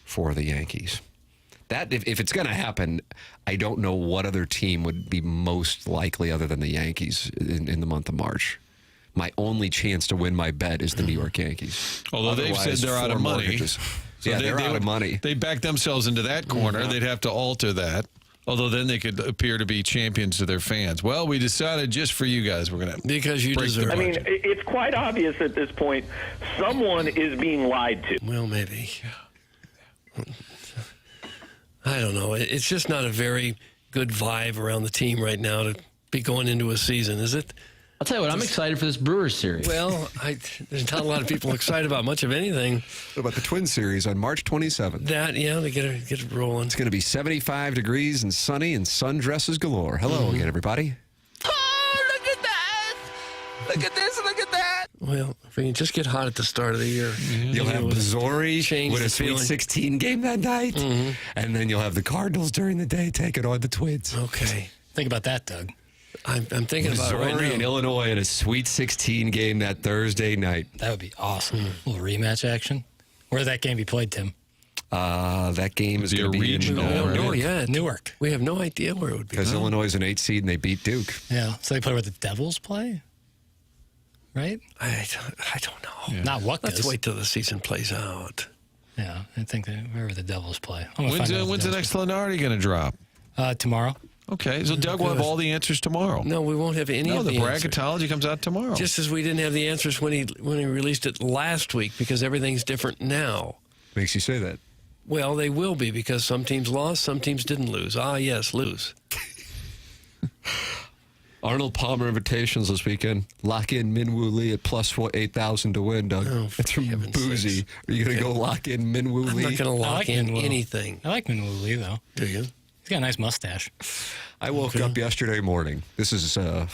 for the Yankees. That, if it's going to happen, I don't know what other team would be most likely other than the Yankees in the month of March. My only chance to win my bet is the New York Yankees. Although they've said they're out of money. So yeah, they're out of money. They back themselves into that corner. Mm-hmm. They'd have to alter that. Although then they could appear to be champions to their fans. Well, we decided just for you guys, we're going to because you deserve. I mean, it's quite obvious at this point. Someone is being lied to. Well, maybe. I don't know. It's just not a very good vibe around the team right now to be going into a season, is it? I'll tell you what, I'm excited for this Brewers series. Well, there's not a lot of people excited about much of anything. What about the Twins series on March 27th? That, yeah, they get it rolling. It's going to be 75 degrees and sunny and sundresses galore. Hello again, everybody. Oh, look at that! Look at this, look at that! Well, if we can just get hot at the start of the year. You'll have Missouri with a Sweet 16 game that night, and then you'll have the Cardinals during the day taking on the Twins. Okay. Think about that, Doug. I'm thinking about it right now. Missouri and Illinois in a Sweet 16 game that Thursday night. That would be awesome. A little rematch action. Where would that game be played, Tim? That game is going to be in Newark. We have no idea where it would be. Because Illinois is an 8 seed and they beat Duke. Yeah. So they play where the Devils play? Right? I don't know. Yeah. Not what Let's wait till the season plays out. Yeah, I think wherever the Devils play. When's the next Lenardi going to drop? Tomorrow. Okay, so Doug will have all the answers tomorrow. No, we won't have any of the answers. bracketology comes out tomorrow. Just as we didn't have the answers when he released it last week, because everything's different now. Makes you say that. Well, they will be, because some teams lost, some teams didn't lose. Ah, yes, lose. Arnold Palmer Invitations this weekend. Lock in Min-Woo Lee at plus 8,000 to win, Doug. Oh, it's from Boozy. sakes. Are you going to go lock in Min-Woo Lee? I'm not going to lock in anything. I like Min-Woo Lee, though. Do you? He's got a nice mustache. I woke up yesterday morning. This is, I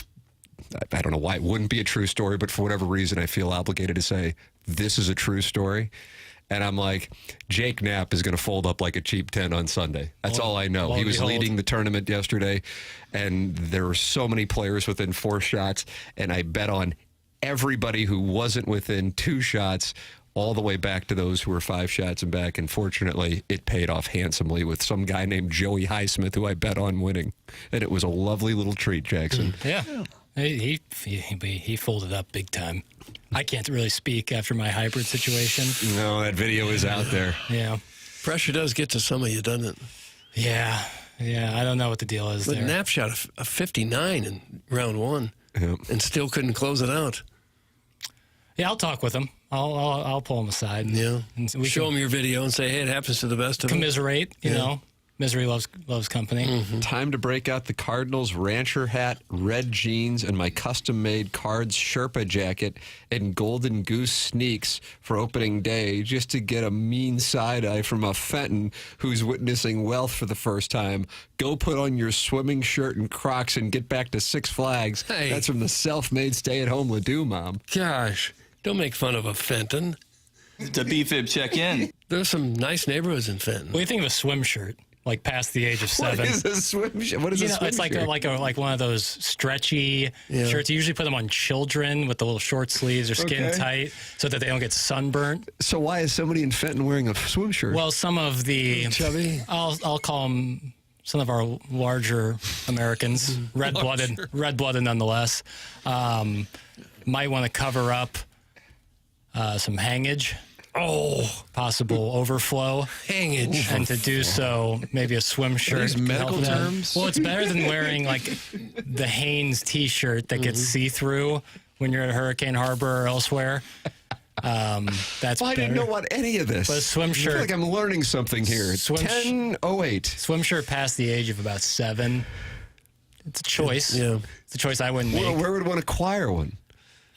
don't know why it wouldn't be a true story, but for whatever reason, I feel obligated to say this is a true story. And I'm like, Jake Knapp is going to fold up like a cheap 10 on Sunday. That's all I know. He was leading the tournament yesterday, and there were so many players within 4 shots, and I bet on everybody who wasn't within 2 shots all the way back to those who were 5 shots and back. And fortunately, it paid off handsomely with some guy named Joey Highsmith, who I bet on winning. And it was a lovely little treat, Jackson. Yeah. He folded up big time. I can't really speak after my hybrid situation. No, that video is out there. Yeah. Pressure does get to some of you, doesn't it? Yeah. I don't know what the deal is But there. Knapp shot a 59 in round one and still couldn't close it out. Yeah, I'll talk with him. I'll pull him aside. Yeah. And we Show can him your video and say, hey, it happens to the best of us. commiserate, you know. Misery loves company. Time to break out the Cardinals rancher hat, red jeans, and my custom-made Cards Sherpa jacket and Golden Goose sneaks for opening day just to get a mean side-eye from a Fenton who's witnessing wealth for the first time. Go put on your swimming shirt and Crocs and get back to Six Flags. Hey. That's from the self-made stay-at-home Ledoux mom. Gosh, don't make fun of a Fenton. It's a BFib check-in. There's some nice neighborhoods in Fenton. What do you think of a swim shirt? Like past the age of 7. What is a swim shirt? What is a swim it's like shirt? like one of those stretchy shirts. You usually put them on children with the little short sleeves or skin tight so that they don't get sunburnt. So why is somebody in Fenton wearing a swim shirt? Well, some of the chubby. I'll call them some of our larger Americans, red-blooded nonetheless, might want to cover up some hangage. Possible overflow. Hangage. And to do so, maybe a swim shirt. these can medical help them. terms? Well, it's better than wearing like the Hanes T-shirt that gets see-through when you're at Hurricane Harbor or elsewhere. That's I didn't better. know about any of this. But a swim I shirt. feel like I'm learning something here. It's 10:08. Swim shirt past the age of about 7. It's a choice. Yeah. It's a choice I wouldn't make. Well, where would one acquire one?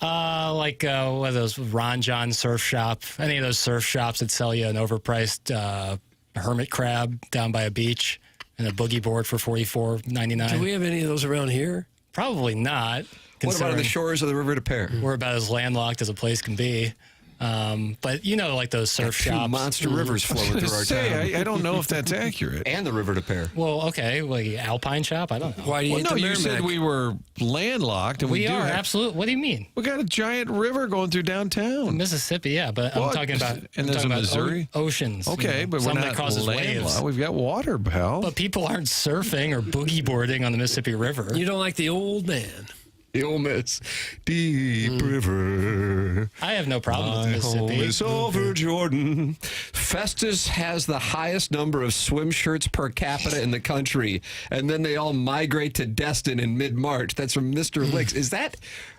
Like what are those Ron John surf shop, any of those surf shops that sell you an overpriced hermit crab down by a beach and a boogie board for $44.99. Do we have any of those around here? Probably not. What about on the shores of the River de Pere? We're about as landlocked as a place can be. But you know, like those surf Two shops. monster rivers flowing through our town. I don't know if that's accurate. And the River de Pere. Well, okay, like Alpine shop. I don't know. Why do you Well, eat no, the you said Merrimack? we were landlocked, and We do are have- absolutely. What do you mean? We got a giant river going through downtown. Mississippi, yeah, but What? I'm talking about. And I'm there's talking a about Missouri? oceans. Okay, you know, but we're something not that causes waves. landlocked. We've got water, pal. But people aren't surfing or boogie boarding on the Mississippi River. You don't like the old man. The Ole Miss Deep River. I have no problem with My Mississippi. home is over Jordan. Festus has the highest number of swim shirts per capita in the country, and then they all migrate to Destin in mid-March. That's from Mr. Licks.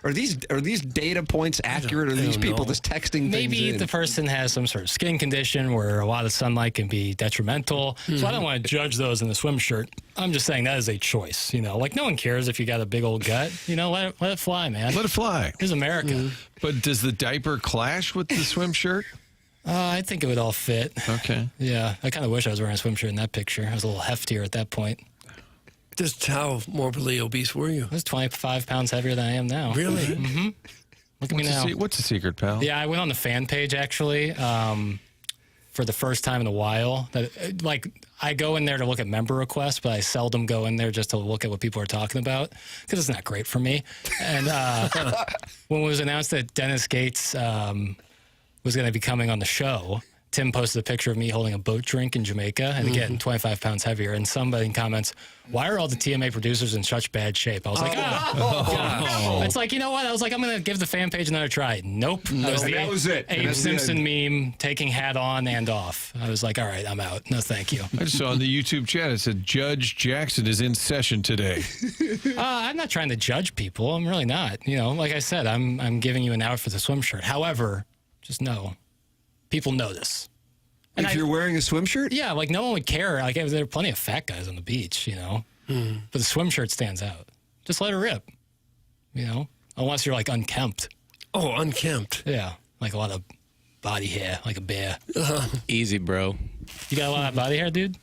Are these data points accurate, or are these people just texting Maybe things in? the person has some sort of skin condition where a lot of sunlight can be detrimental. So I don't want to judge those in the swim shirt. I'm just saying that is a choice. You know, like no one cares if you got a big old gut. You know, let it fly, man. Let it fly. It's America. But does the diaper clash with the swim shirt? I think it would all fit. Okay. Yeah, I kind of wish I was wearing a swim shirt in that picture. I was a little heftier at that point. Just how morbidly obese were you? I was 25 pounds heavier than I am now. Really? Mm-hmm. Look at me now. What's the secret, pal? Yeah, I went on the fan page actually for the first time in a while. Like I go in there to look at member requests, but I seldom go in there just to look at what people are talking about because it's not great for me. And when it was announced that Dennis Gates was going to be coming on the show, Tim posted a picture of me holding a boat drink in Jamaica, and again, 25 pounds heavier. And somebody in comments, why are all the TMA producers in such bad shape? I was like, gosh. It's like, you know what? I was like, I'm going to give the fan page another try. Nope. That was it. And Abe that's the Simpson end. meme, taking hat on and off. I was like, all right, I'm out. No, thank you. I just saw on the YouTube chat, it said Judge Jackson is in session today. I'm not trying to judge people. I'm really not. You know, like I said, I'm giving you an out for the swim shirt. However, just know, people notice. And if you're wearing a swim shirt? Yeah, like no one would care. Like there are plenty of fat guys on the beach, you know. But the swim shirt stands out. Just let it rip, you know, unless you're like unkempt. Oh, unkempt. Yeah, like a lot of body hair, like a bear. Easy, bro. You got a lot of body hair, dude?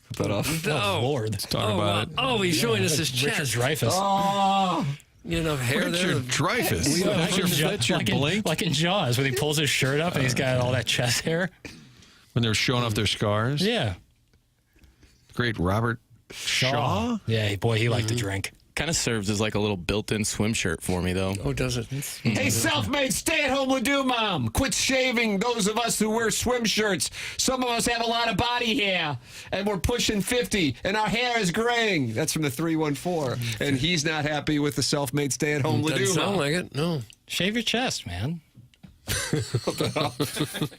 Cut that off. Oh, Lord. Let's talk about it. Oh, he's showing us his chest. Richard Dreyfuss. Oh. You know, hair there. Richard Dreyfuss. That's your blink. Like in Jaws, when he pulls his shirt up and he's got all that chest hair. When they're showing off their scars. Yeah. Great Robert Shaw. Yeah, boy, he liked to drink. Kind of serves as like a little built-in swim shirt for me, though. Oh, does it? Hey, self-made stay-at-home Ladue mom, quit shaving those of us who wear swim shirts. Some of us have a lot of body hair, and we're pushing 50, and our hair is graying. That's from the 314, and he's not happy with the self-made stay-at-home Ladue Doesn't mom. sound like it. No. Shave your chest, man.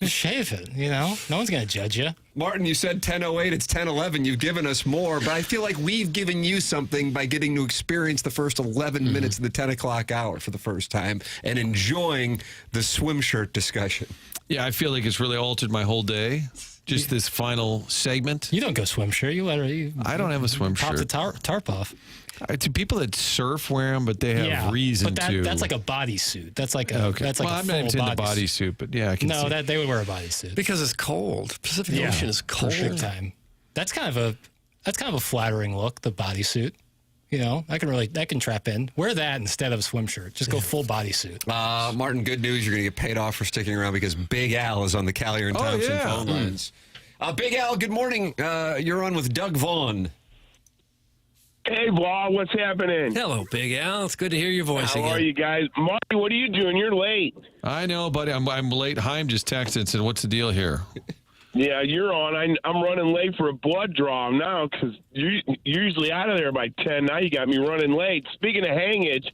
Shave it, you know? No one's going to judge you. Martin, you said 10:08. It's 10:11. You've given us more, but I feel like we've given you something by getting to experience the first 11 minutes of the 10 o'clock hour for the first time and enjoying the swim shirt discussion. Yeah, I feel like it's really altered my whole day. Just this final segment. You don't go swim shirt. You let her. I don't have a swim pop shirt. the tarp off. To people that surf wear them, but they have reason but to. that's like a bodysuit. That's like a Okay. that's like well, a I'm full not into bodysuit, but yeah, I can see. they would wear a bodysuit Because it's cold. Pacific Ocean is cold. Perfect time. That's kind of a flattering look. The bodysuit. You know, I can trap in. Wear that instead of a swim shirt. Just go full bodysuit. Martin, good news. You're going to get paid off for sticking around because Big Al is on the Callier and Thompson phone lines. Big Al, good morning. You're on with Doug Vaughn. Hey, Vaughn, what's happening? Hello, Big Al. It's good to hear your voice again. How are you guys? Marty, what are you doing? You're late. I know, buddy. I'm late. Haim just texted and said, "What's the deal here?" Yeah, you're on. I'm running late for a blood draw now because you're usually out of there by 10. Now you got me running late. Speaking of hangage,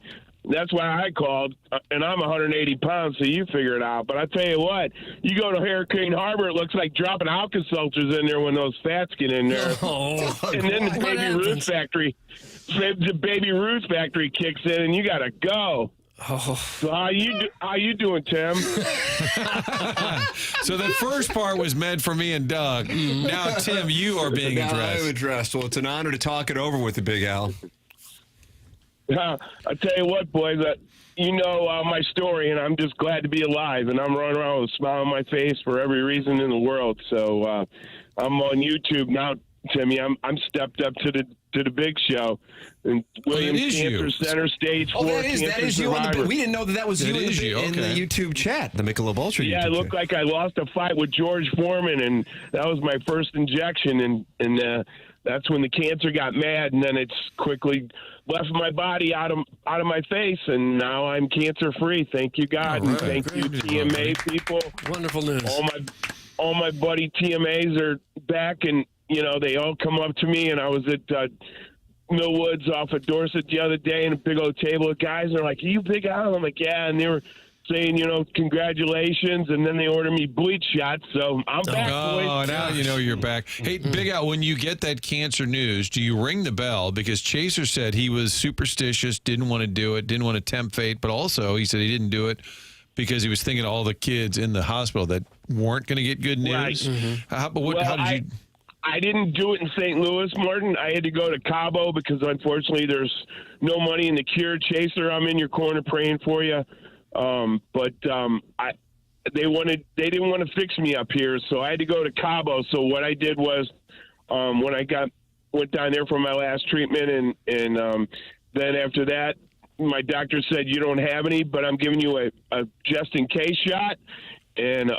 that's why I called, and I'm 180 pounds, so you figure it out. But I tell you what, you go to Hurricane Harbor, it looks like dropping Alka-Seltzers in there when those fats get in there. Oh, and then the Baby Ruth factory kicks in, and you got to go. Oh. So how you doing, Tim? So the first part was meant for me and Doug. Now, Tim, you are being addressed. I'm addressed. Well, it's an honor to talk it over with you, Big Al. I tell you what, boys, you know my story, and I'm just glad to be alive, and I'm running around with a smile on my face for every reason in the world. So I'm on YouTube now, Timmy. I'm stepped up to the big show, and Williams Cancer Center Stage 4. That is you on the. We didn't know that was you in the YouTube chat, the Michelob Ultra. Yeah, it looked like I lost a fight with George Foreman, and that was my first injection, and that's when the cancer got mad, and then it's quickly left my body out of my face, and now I'm cancer free. Thank you, God, and thank you, TMA people. Wonderful news. All my buddy TMAs are back, and you know they all come up to me. And I was at Millwoods off of Dorset the other day, and a big old table of guys. And they're like, "Are you Big Al?" I'm like, "Yeah," and they were saying, you know, congratulations, and then they ordered me bleach shots, so I'm back, boys. Oh, now you know you're back. Hey, Big Al, when you get that cancer news, do you ring the bell? Because Chaser said he was superstitious, didn't want to do it, didn't want to tempt fate, but also he said he didn't do it because he was thinking of all the kids in the hospital that weren't going to get good news. Right. How did you... I didn't do it in St. Louis, Martin. I had to go to Cabo because, unfortunately, there's no money in the cure. Chaser, I'm in your corner praying for you. But they didn't want to fix me up here, so I had to go to Cabo. So what I did was, when I went down there for my last treatment, and then after that, my doctor said you don't have any, but I'm giving you a just in case shot. And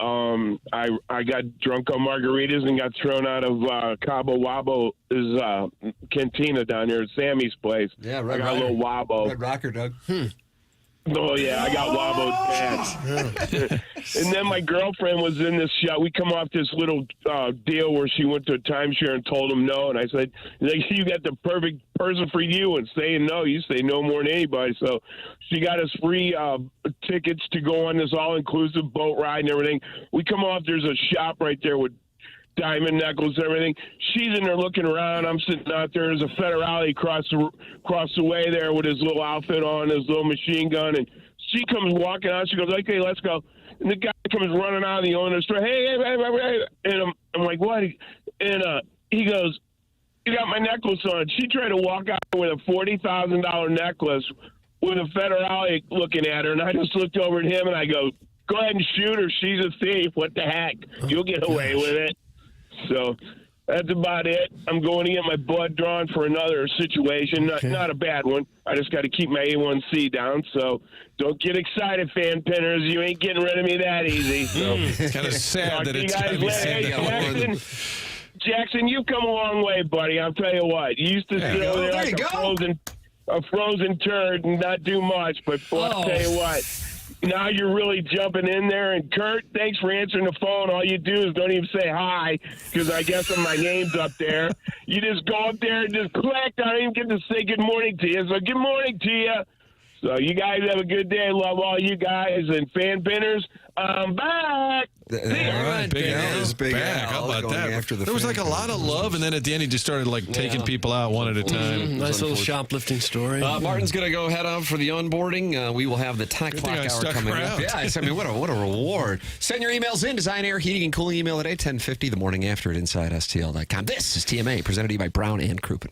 I got drunk on margaritas and got thrown out of Cabo Wabo's cantina down there at Sammy's place. Yeah, right. I got a little Wabo. Red Rocker, Doug. Oh, yeah, I got Wabo's bad. And then my girlfriend was in this shot. We come off this little deal where she went to a timeshare and told him no. And I said, you got the perfect person for you. And saying no, you say no more than anybody. So she got us free tickets to go on this all-inclusive boat ride and everything. We come off, there's a shop right there with diamond necklace, everything. She's in there looking around. I'm sitting out there. There's a federale across the way there with his little outfit on, his little machine gun, and she comes walking out. She goes, "Okay, let's go." And the guy comes running out of the owner's store. Hey, and I'm like, "What?" And he goes, "You got my necklace on." She tried to walk out with a $40,000 necklace with a federale looking at her, and I just looked over at him and I go, "Go ahead and shoot her. She's a thief. What the heck? You'll get away with it." So that's about it. I'm going to get my blood drawn for another situation. Not a bad one. I just got to keep my A1C down. So don't get excited, fan pinners. You ain't getting rid of me that easy. So. It's kind of sad that it's going to be said. Jackson, you've come a long way, buddy. I'll tell you what. You used to sit over there like a frozen a frozen turd and not do much. But I'll tell you what, now you're really jumping in there. And Kurt, thanks for answering the phone. All you do is don't even say hi, because I guess my name's up there. You just go up there and just click. I don't even get to say good morning to you. So good morning to you. So you guys have a good day. Love all you guys and fan binners. I'm back. All right, Big Al is back. How about that? There was like a lot of love, and then at the end he just started like taking people out one at a time. Nice little shoplifting story. Martin's going to go head on for the onboarding. We will have the 10 o'clock hour coming up. Yeah, I mean, what a reward. Send your emails in. Design, Air, Heating, and Cooling email today, 10:50 the morning after at InsideSTL.com. This is TMA, presented to you by Brown and Crouppen.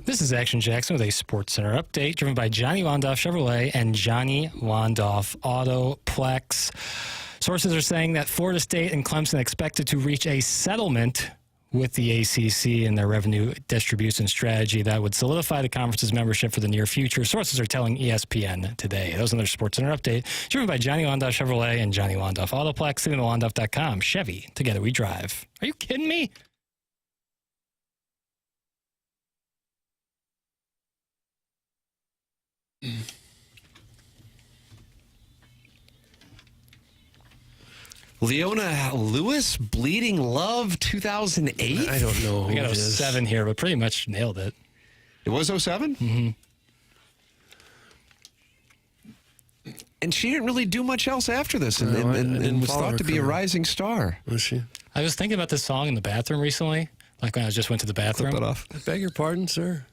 This is Action Jackson with a Sports Center update driven by Johnny Londoff Chevrolet and Johnny Londoff Autoplex. Sources are saying that Florida State and Clemson expected to reach a settlement with the ACC and their revenue distribution strategy that would solidify the conference's membership for the near future. Sources are telling ESPN today. Those are their Sports Center update driven by Johnny Londoff Chevrolet and Johnny Londoff Autoplex. See them at Londoff.com. Chevy, together we drive. Are you kidding me? Leona Lewis, Bleeding Love, 2008? I don't know. I got 07 here, but pretty much nailed it. It was 07? Mm-hmm. And she didn't really do much else after this and was thought to be a rising star. Was she? I was thinking about this song in the bathroom recently, like when I just went to the bathroom. Clip it off. I beg your pardon, sir?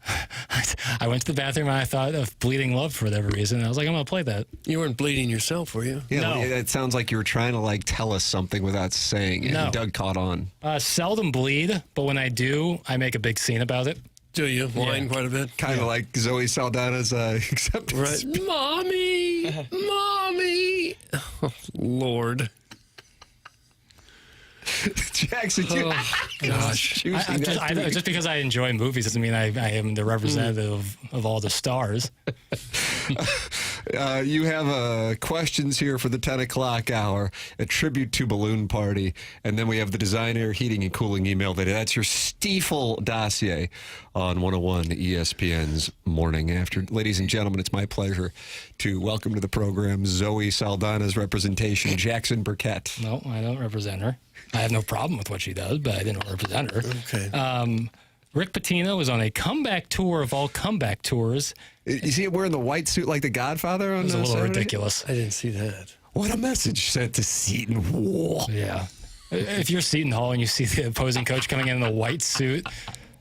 I went to the bathroom and I thought of Bleeding Love for whatever reason. I was like, I'm going to play that. You weren't bleeding yourself, were you? Yeah, No. it sounds like you were trying to tell us something without saying it. No. And Doug caught on. Seldom bleed, but when I do, I make a big scene about it. Do you? Whine quite a bit? Kind of like Zoe Saldana's acceptance. Right. Mommy! Mommy! Oh, Lord. Jackson, gosh. Just because I enjoy movies doesn't mean I am the representative of all the stars. You have questions here for the 10 o'clock hour, a tribute to Balloon Party, and then we have the Design, Air, Heating, and Cooling email today. That's your Stiefel dossier on 101 ESPN's Morning After. Ladies and gentlemen, it's my pleasure to welcome to the program Zoe Saldana's representation, Jackson Burkett. No, I don't represent her. I have no problem with what she does, but I didn't represent her. Okay. Rick Pitino is on a comeback tour of all comeback tours. You see him wearing the white suit like the Godfather? It was a little ridiculous. I didn't see that. What a message sent to Seton Hall. Yeah. If you're Seton Hall and you see the opposing coach coming in a white suit,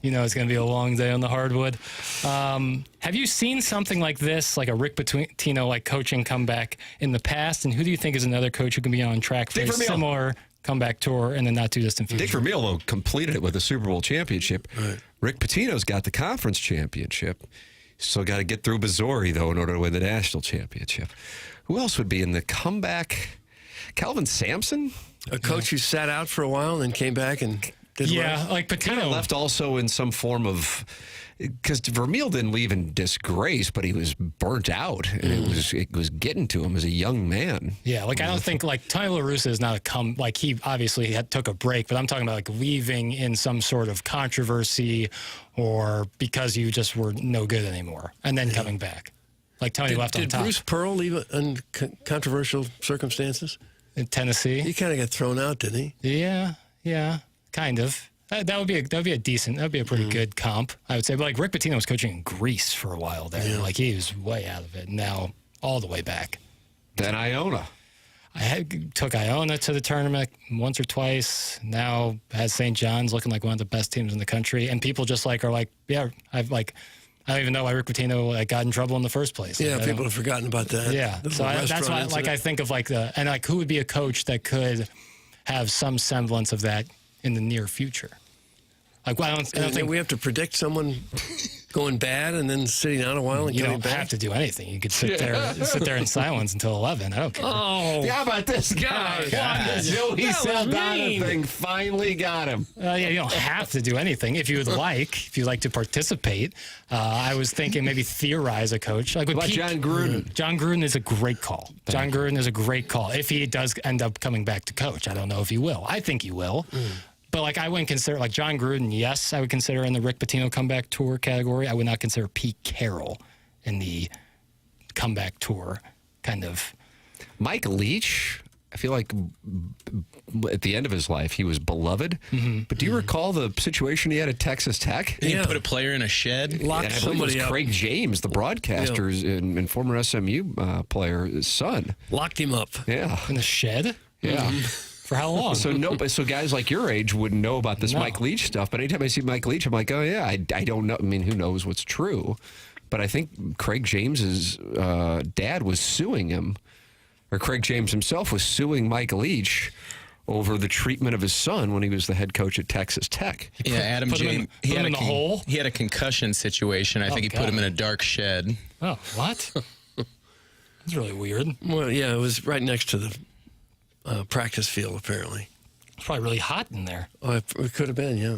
you know it's going to be a long day on the hardwood. Have you seen something like this, like a Rick Pitino coaching comeback in the past? And who do you think is another coach who can be on track for a similar comeback tour in the not too distant future? Dick Vermeil, though, completed it with a Super Bowl championship. Right. Rick Pitino's got the conference championship. Still got to get through Missouri, though, in order to win the national championship. Who else would be in the comeback? Calvin Sampson? A coach who sat out for a while and then came back and did well? Like Pitino left also in some form of, because Vermeil didn't leave in disgrace, but he was burnt out, and it was getting to him as a young man. Yeah, I don't think Tony La Russa is not he obviously took a break, but I'm talking about leaving in some sort of controversy or because you just were no good anymore and then coming back. Tony left on top. Did Bruce Pearl leave in controversial circumstances? In Tennessee? He kind of got thrown out, didn't he? Yeah, kind of. That would be a pretty good comp, I would say. But Rick Pitino was coaching in Greece for a while there. Yeah. He was way out of it. Now all the way back. Then Iona. I took Iona to the tournament once or twice. Now has St. John's looking like one of the best teams in the country, and people just I don't even know why Rick Pitino got in trouble in the first place. Yeah, people have forgotten about that. Yeah, so that's why I think of who would be a coach that could have some semblance of that in the near future. I don't think we have to predict someone going bad and then sitting out a while and you coming don't back. have to do anything. You could sit there in silence until 11. I don't care. Oh, how about this guy? Joey Saldana thing finally got him. You don't have to do anything if you'd like to participate. I was thinking maybe theorize a coach. What about John Gruden? John Gruden is a great call. Gruden is a great call. If he does end up coming back to coach, I don't know if he will. I think he will. But I wouldn't consider John Gruden. Yes, I would consider in the Rick Pitino comeback tour category. I would not consider Pete Carroll in the comeback tour kind of. Mike Leach, I feel like at the end of his life he was beloved. But do you recall the situation he had at Texas Tech? He put a player in a shed, locked somebody up. Craig James, the broadcaster and former SMU player, his son, locked him up. Yeah, in a shed. Yeah. For how long? So guys like your age wouldn't know about this Mike Leach stuff. But anytime I see Mike Leach, I'm like, oh yeah, I don't know. I mean, who knows what's true? But I think Craig James's dad was suing him, or Craig James himself was suing Mike Leach over the treatment of his son when he was the head coach at Texas Tech. Yeah, Adam put him James. put him in the hole? He had a concussion situation. I think he put him in a dark shed. Oh, what? That's really weird. Well, yeah, it was right next to the practice field, apparently. It's probably really hot in there. Oh, it could have been, yeah.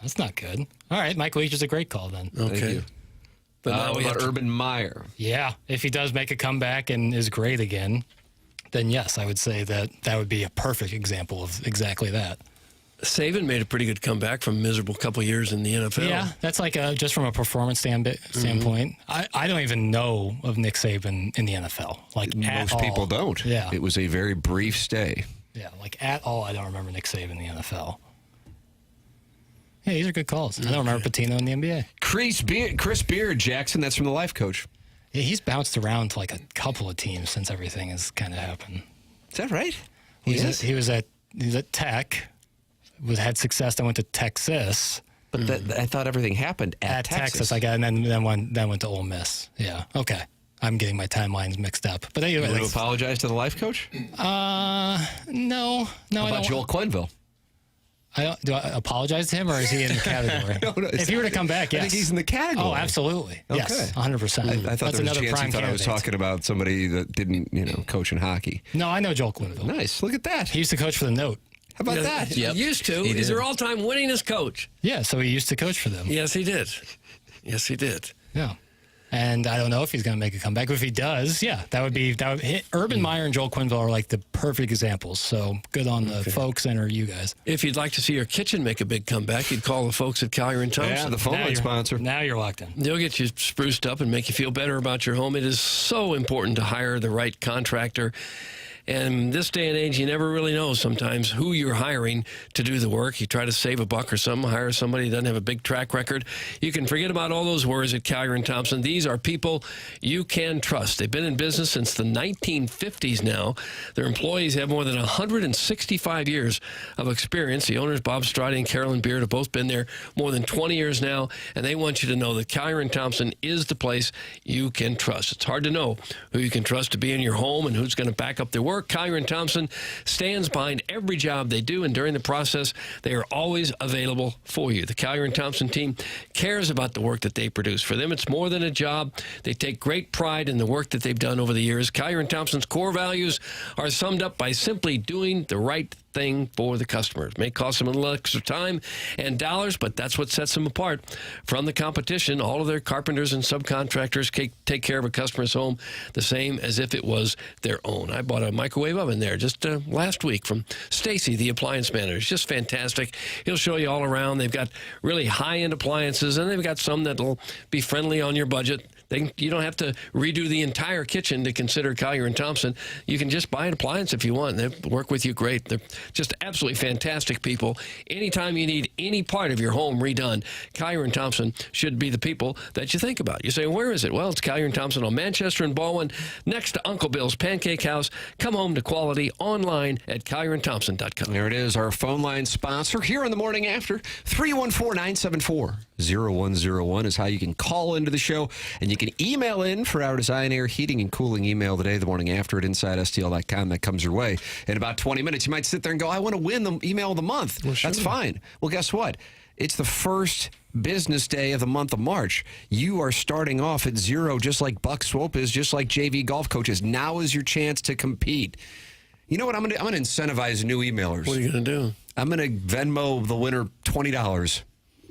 That's not good. All right, Mike Leach is a great call then. Okay. But now we have Urban Meyer. Yeah, if he does make a comeback and is great again, then yes, I would say that would be a perfect example of exactly that. Saban made a pretty good comeback from a miserable couple years in the NFL. Yeah, that's like just from a performance standpoint. I don't even know of Nick Saban in the NFL. Like Most people don't. Yeah. It was a very brief stay. Yeah, like at all, I don't remember Nick Saban in the NFL. Yeah, these are good calls. I don't remember Pitino in the NBA. Chris Beard, Jackson, that's from the Life Coach. Yeah, he's bounced around to like a couple of teams since everything has kind of happened. Is that right? He was at Tech, had success, then went to Texas. But I thought everything happened at Texas. And then went to Ole Miss. Yeah, okay. I'm getting my timelines mixed up. But anyway, you want to apologize to the Life Coach? No. How about Joel Quenneville? Do I apologize to him, or is he in the category? No, if he were to come back, yes. I think he's in the category. Oh, absolutely. Okay. Yes, 100%. I thought there was a chance he thought I was talking about somebody that didn't, coach in hockey. No, I know Joel Quenneville. Nice. Look at that. He used to coach for the Note. How about that? He used to. He's their all-time winningest coach. Yeah, so he used to coach for them. Yes, he did. Yes, he did. Yeah. And I don't know if he's going to make a comeback. But if he does, yeah, that would hit. Urban Meyer and Joel Quenneville are like the perfect examples. So good on the folks and or you guys. If you'd like to see your kitchen make a big comeback, you'd call the folks at Collier and Thompson. Yeah, the phone line sponsor. Now you're locked in. They'll get you spruced up and make you feel better about your home. It is so important to hire the right contractor. And this day and age, you never really know sometimes who you're hiring to do the work. You try to save a buck or something, hire somebody who doesn't have a big track record. You can forget about all those words at Collier and Thompson. These are people you can trust. They've been in business since the 1950s now. Their employees have more than 165 years of experience. The owners, Bob Stride and Carolyn Beard, have both been there more than 20 years now, and they want you to know that Collier and Thompson is the place you can trust. It's hard to know who you can trust to be in your home and who's going to back up their work. Collier and Thompson stands behind every job they do, and during the process, they are always available for you. The Collier and Thompson team cares about the work that they produce. For them, it's more than a job. They take great pride in the work that they've done over the years. Collier and Thompson's core values are summed up by simply doing the right thing for the customers. May cost them a little extra time and dollars, but that's what sets them apart from the competition. All of their carpenters and subcontractors take care of a customer's home the same as if it was their own. I bought a microwave oven there just last week from Stacy, the appliance manager. It's just fantastic. He'll show you all around. They've got really high-end appliances, and they've got some that'll be friendly on your budget. You don't have to redo the entire kitchen to consider Collier and Thompson. You can just buy an appliance if you want. They work with you great. They're just absolutely fantastic people. Anytime you need any part of your home redone, Collier and Thompson should be the people that you think about. You say, where is it? Well, it's Collier and Thompson on Manchester and Baldwin, next to Uncle Bill's Pancake House. Come home to quality online at collierandthompson.com. There it is, our phone line sponsor here in the morning after. 314-974-0101 is how you can call into the show, and you can email in for our Design, Air, Heating, and Cooling email today, the morning after at InsideSTL.com. That comes your way in about 20 minutes. You might sit there and go, I want to win the email of the month. Well, sure. That's fine. Well, guess what? It's the first business day of the month of March. You are starting off at zero, just like Buck Swope is, just like JV golf coaches. Now is your chance to compete. You know what? I'm going to incentivize new emailers. What are you going to do? I'm going to Venmo the winner $20.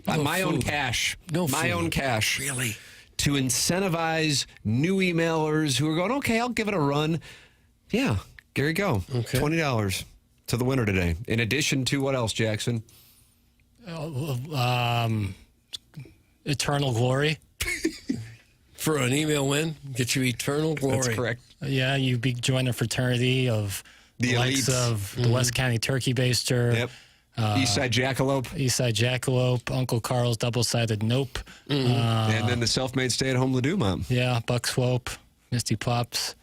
My own cash. My own cash. Really? To incentivize new emailers who are going, okay, I'll give it a run. Yeah, there you go. Okay. $20 to the winner today. In addition to what else, Jackson? Eternal glory. For an email win, get you eternal glory. That's correct. Yeah, you join a fraternity of the likes of the West County Turkey Baster. Yep. Eastside Jackalope. Eastside Jackalope. Uncle Carl's Double-Sided Nope. And then the self-made stay-at-home Ladue Mom. Yeah, Buck Swope, Misty Pops,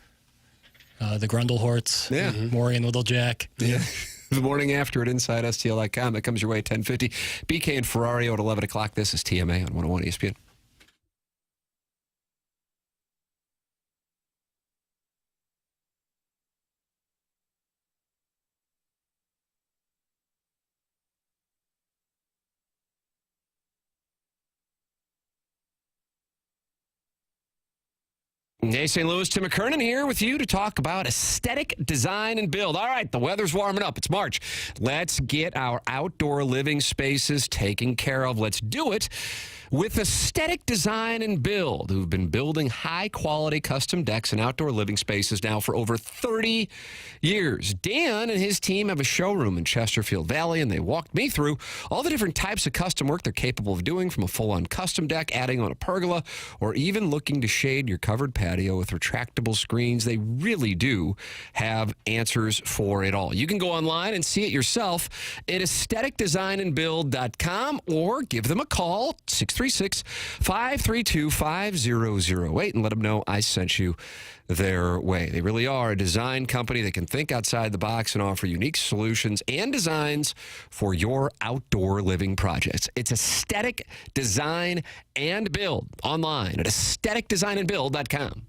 the Grundlehorts, Maury and Little Jack. Yeah. The morning after at InsideSTL.com. That comes your way at 10:50. BK and Ferrario at 11 o'clock. This is TMA on 101 ESPN. Hey, St. Louis, Tim McKernan here with you to talk about aesthetic design and build. All right, the weather's warming up. It's March. Let's get our outdoor living spaces taken care of. Let's do it with Aesthetic Design and Build, who've been building high-quality custom decks and outdoor living spaces now for over 30 years. Dan and his team have a showroom in Chesterfield Valley, and they walked me through all the different types of custom work they're capable of doing, from a full-on custom deck, adding on a pergola, or even looking to shade your covered patio with retractable screens. They really do have answers for it all. You can go online and see it yourself at aestheticdesignandbuild.com or give them a call, 636-532-5008, and let them know I sent you their way. They really are a design company that can think outside the box and offer unique solutions and designs for your outdoor living projects. It's Aesthetic Design and Build online at aestheticdesignandbuild.com.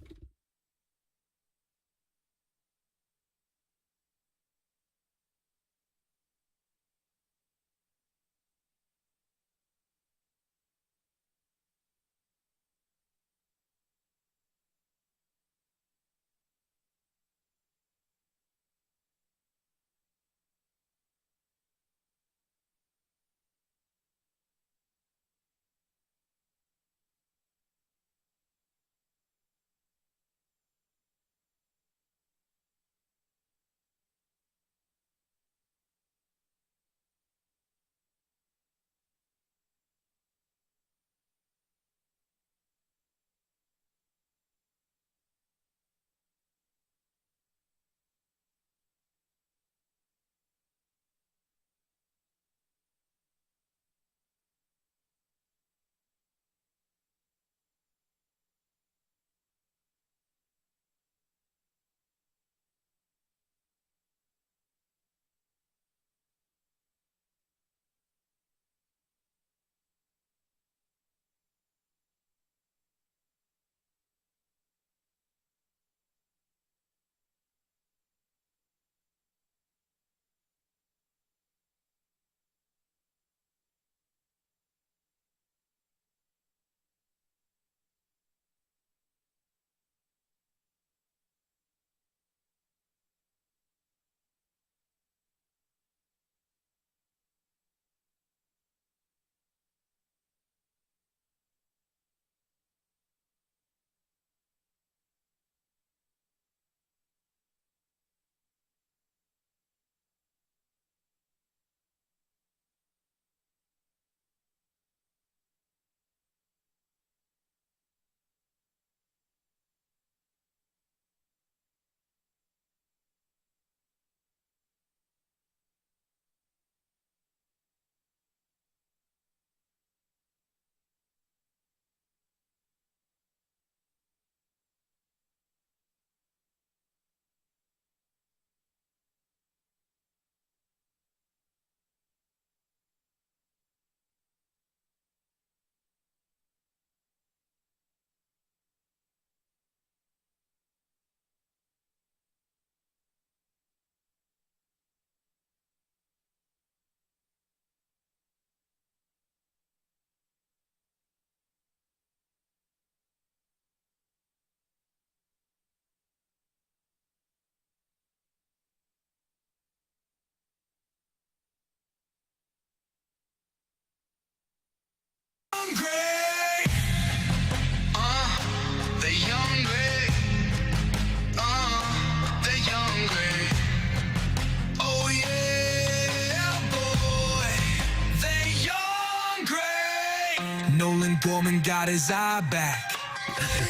Nolan Arenado got his eye back,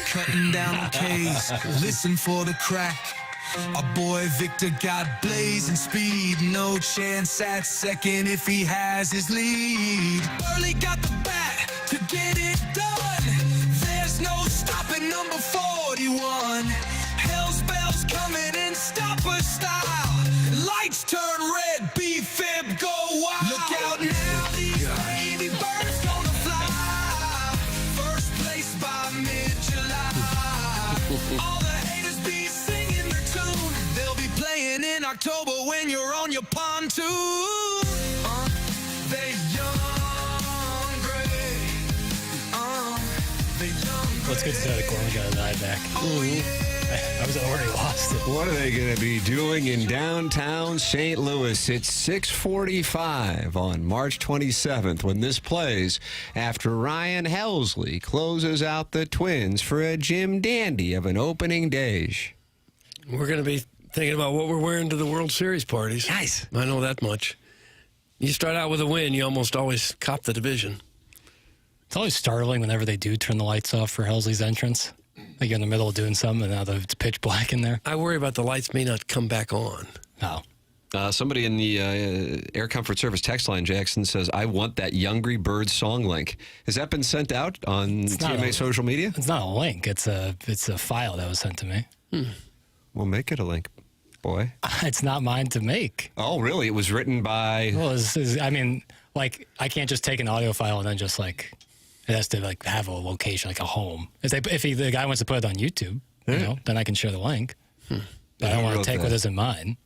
cutting down the K's, listen for the crack. Our boy Victor got blazing speed, no chance at second if he has his lead. Early got the bat to get it done, there's no stopping number 41. Hell's bells coming in stopper style, lights turn red, B-Fib go wild. Look out now, these baby birds gonna fly, first place by mid-July. All the haters be singing their tune, they'll be playing in October when you're on your pontoon. They young gray, they young Well, it's good to know that Gorman got his eye back. I was already lost it. What are they going to be doing in downtown St. Louis? It's 6:45 on March 27th when this plays after Ryan Helsley closes out the Twins for a Jim Dandy of an opening day. We're going to be thinking about what we're wearing to the World Series parties. Nice. I know that much. You start out with a win, you almost always cop the division. It's always startling whenever they do turn the lights off for Helsley's entrance. Like you're in the middle of doing something, and now it's pitch black in there. I worry about the lights may not come back on. No. Somebody in the Air Comfort Service text line, Jackson, says, I want that Youngry Birds song link. Has that been sent out on TMA social media? It's not a link. It's a file that was sent to me. Well, make it a link, boy. It's not mine to make. Oh, really? It was written by... Well, I can't just take an audio file and then just, it has to, have a location, like a home. If the guy wants to put it on YouTube, then I can share the link. But I don't want to take what isn't mine.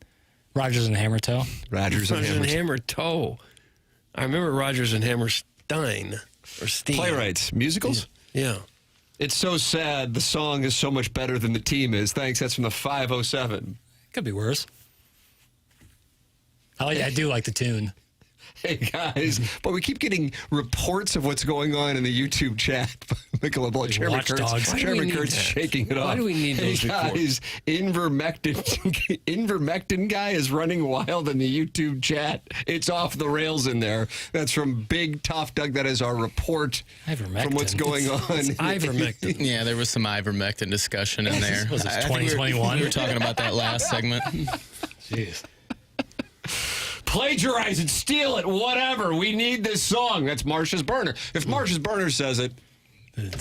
Rodgers and Hammertoe. Rodgers and Hammertoe. I remember Rodgers and Hammerstein. Or Steen. Playwrights. Musicals? Yeah. It's so sad. The song is so much better than the team is. Thanks. That's from the 507. Could be worse. I do like the tune. Hey, guys, but we keep getting reports of what's going on in the YouTube chat. Chairman Kurtz shaking it off. Why do we need those guys, Invermectin guy is running wild in the YouTube chat. It's off the rails in there. That's from Big Tough Doug. That is our report from what's going on. It's ivermectin. Yeah, there was some ivermectin discussion in there. Was it 2021? We were talking about that last segment. Jeez. Plagiarize it, steal it, whatever. We need this song. That's Marcia's burner. If Marcia's burner says it.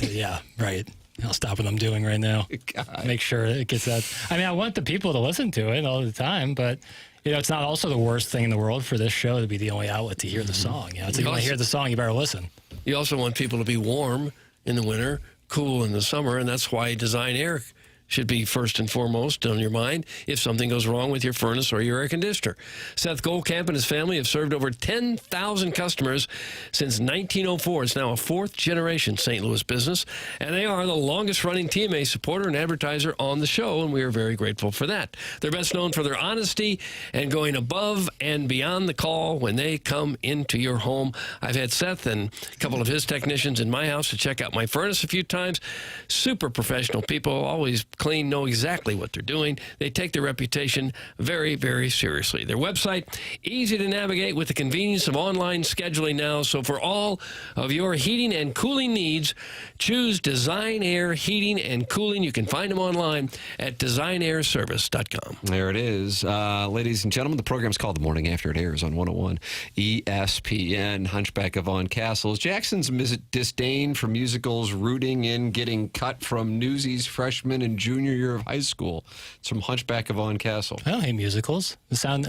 Yeah, right. I'll stop what I'm doing right now. God. Make sure it gets out. I want the people to listen to it all the time, but it's not also the worst thing in the world for this show to be the only outlet to hear the song. If you want to hear the song, you better listen. You also want people to be warm in the winter, cool in the summer, and that's why Design Air should be first and foremost on your mind if something goes wrong with your furnace or your air conditioner. Seth Goldcamp and his family have served over 10,000 customers since 1904. It's now a fourth-generation St. Louis business, and they are the longest-running TMA supporter and advertiser on the show, and we are very grateful for that. They're best known for their honesty and going above and beyond the call when they come into your home. I've had Seth and a couple of his technicians in my house to check out my furnace a few times. Super professional people, always clean, know exactly what they're doing. They take their reputation very, very seriously. Their website, easy to navigate with the convenience of online scheduling now. So for all of your heating and cooling needs, choose Design Air Heating and Cooling. You can find them online at designairservice.com. There it is. Ladies and gentlemen, the program's called The Morning After. It airs on 101 ESPN. Hunchback of Vaughn Castles. Jackson's disdain for musicals rooting in getting cut from Newsies freshman and junior year of high school. It's from Hunchback of Vaughn Castle. I don't hate musicals. The sound,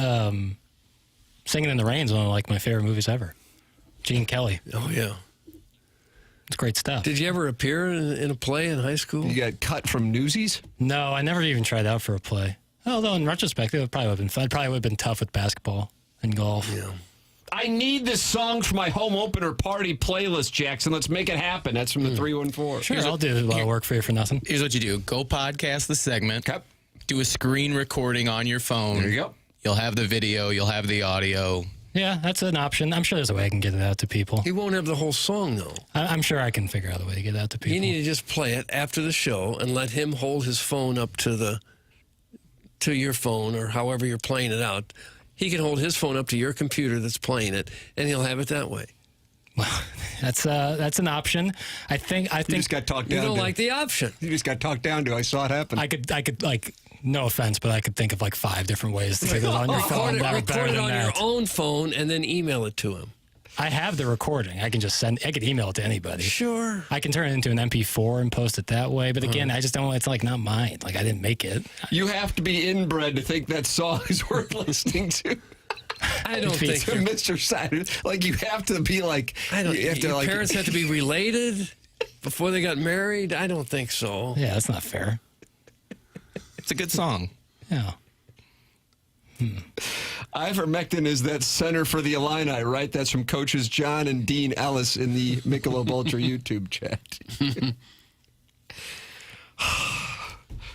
Singing in the Rain is one of my favorite movies ever. Gene Kelly. Oh, yeah. It's great stuff. Did you ever appear in a play in high school? You got cut from Newsies? No, I never even tried out for a play. Although in retrospect, it probably would have been fun. It probably would have been tough with basketball and golf. Yeah. I need this song for my home opener party playlist, Jackson. Let's make it happen. That's from the 314. Sure, I'll do a lot of work for you for nothing. Here's what you do. Go podcast the segment. Okay. Do a screen recording on your phone. There you go. You'll have the video. You'll have the audio. Yeah, that's an option. I'm sure there's a way I can get it out to people. He won't have the whole song, though. I'm sure I can figure out a way to get it out to people. You need to just play it after the show and let him hold his phone up to your phone or however you're playing it out. He can hold his phone up to your computer that's playing it, and he'll have it that way. Well, that's an option. I think you just got talked down. You don't like the option. You just got talked down to. I saw it happen. I could no offense, but I could think of 5 different ways to get it on your phone. Record it on your own phone and then email it to him. I have the recording. I can just I could email it to anybody. Sure. I can turn it into an MP4 and post it that way. But again, I just don't, it's not mine. I didn't make it. You have to be inbred to think that song is worth listening to. I don't think so. Mr. Sider, you have to be your parents have to be related before they got married? I don't think so. Yeah, that's not fair. It's a good song. Yeah. Ivermectin is that center for the Illini, right? That's from coaches John and Dean Ellis in the Michelob Ultra YouTube chat.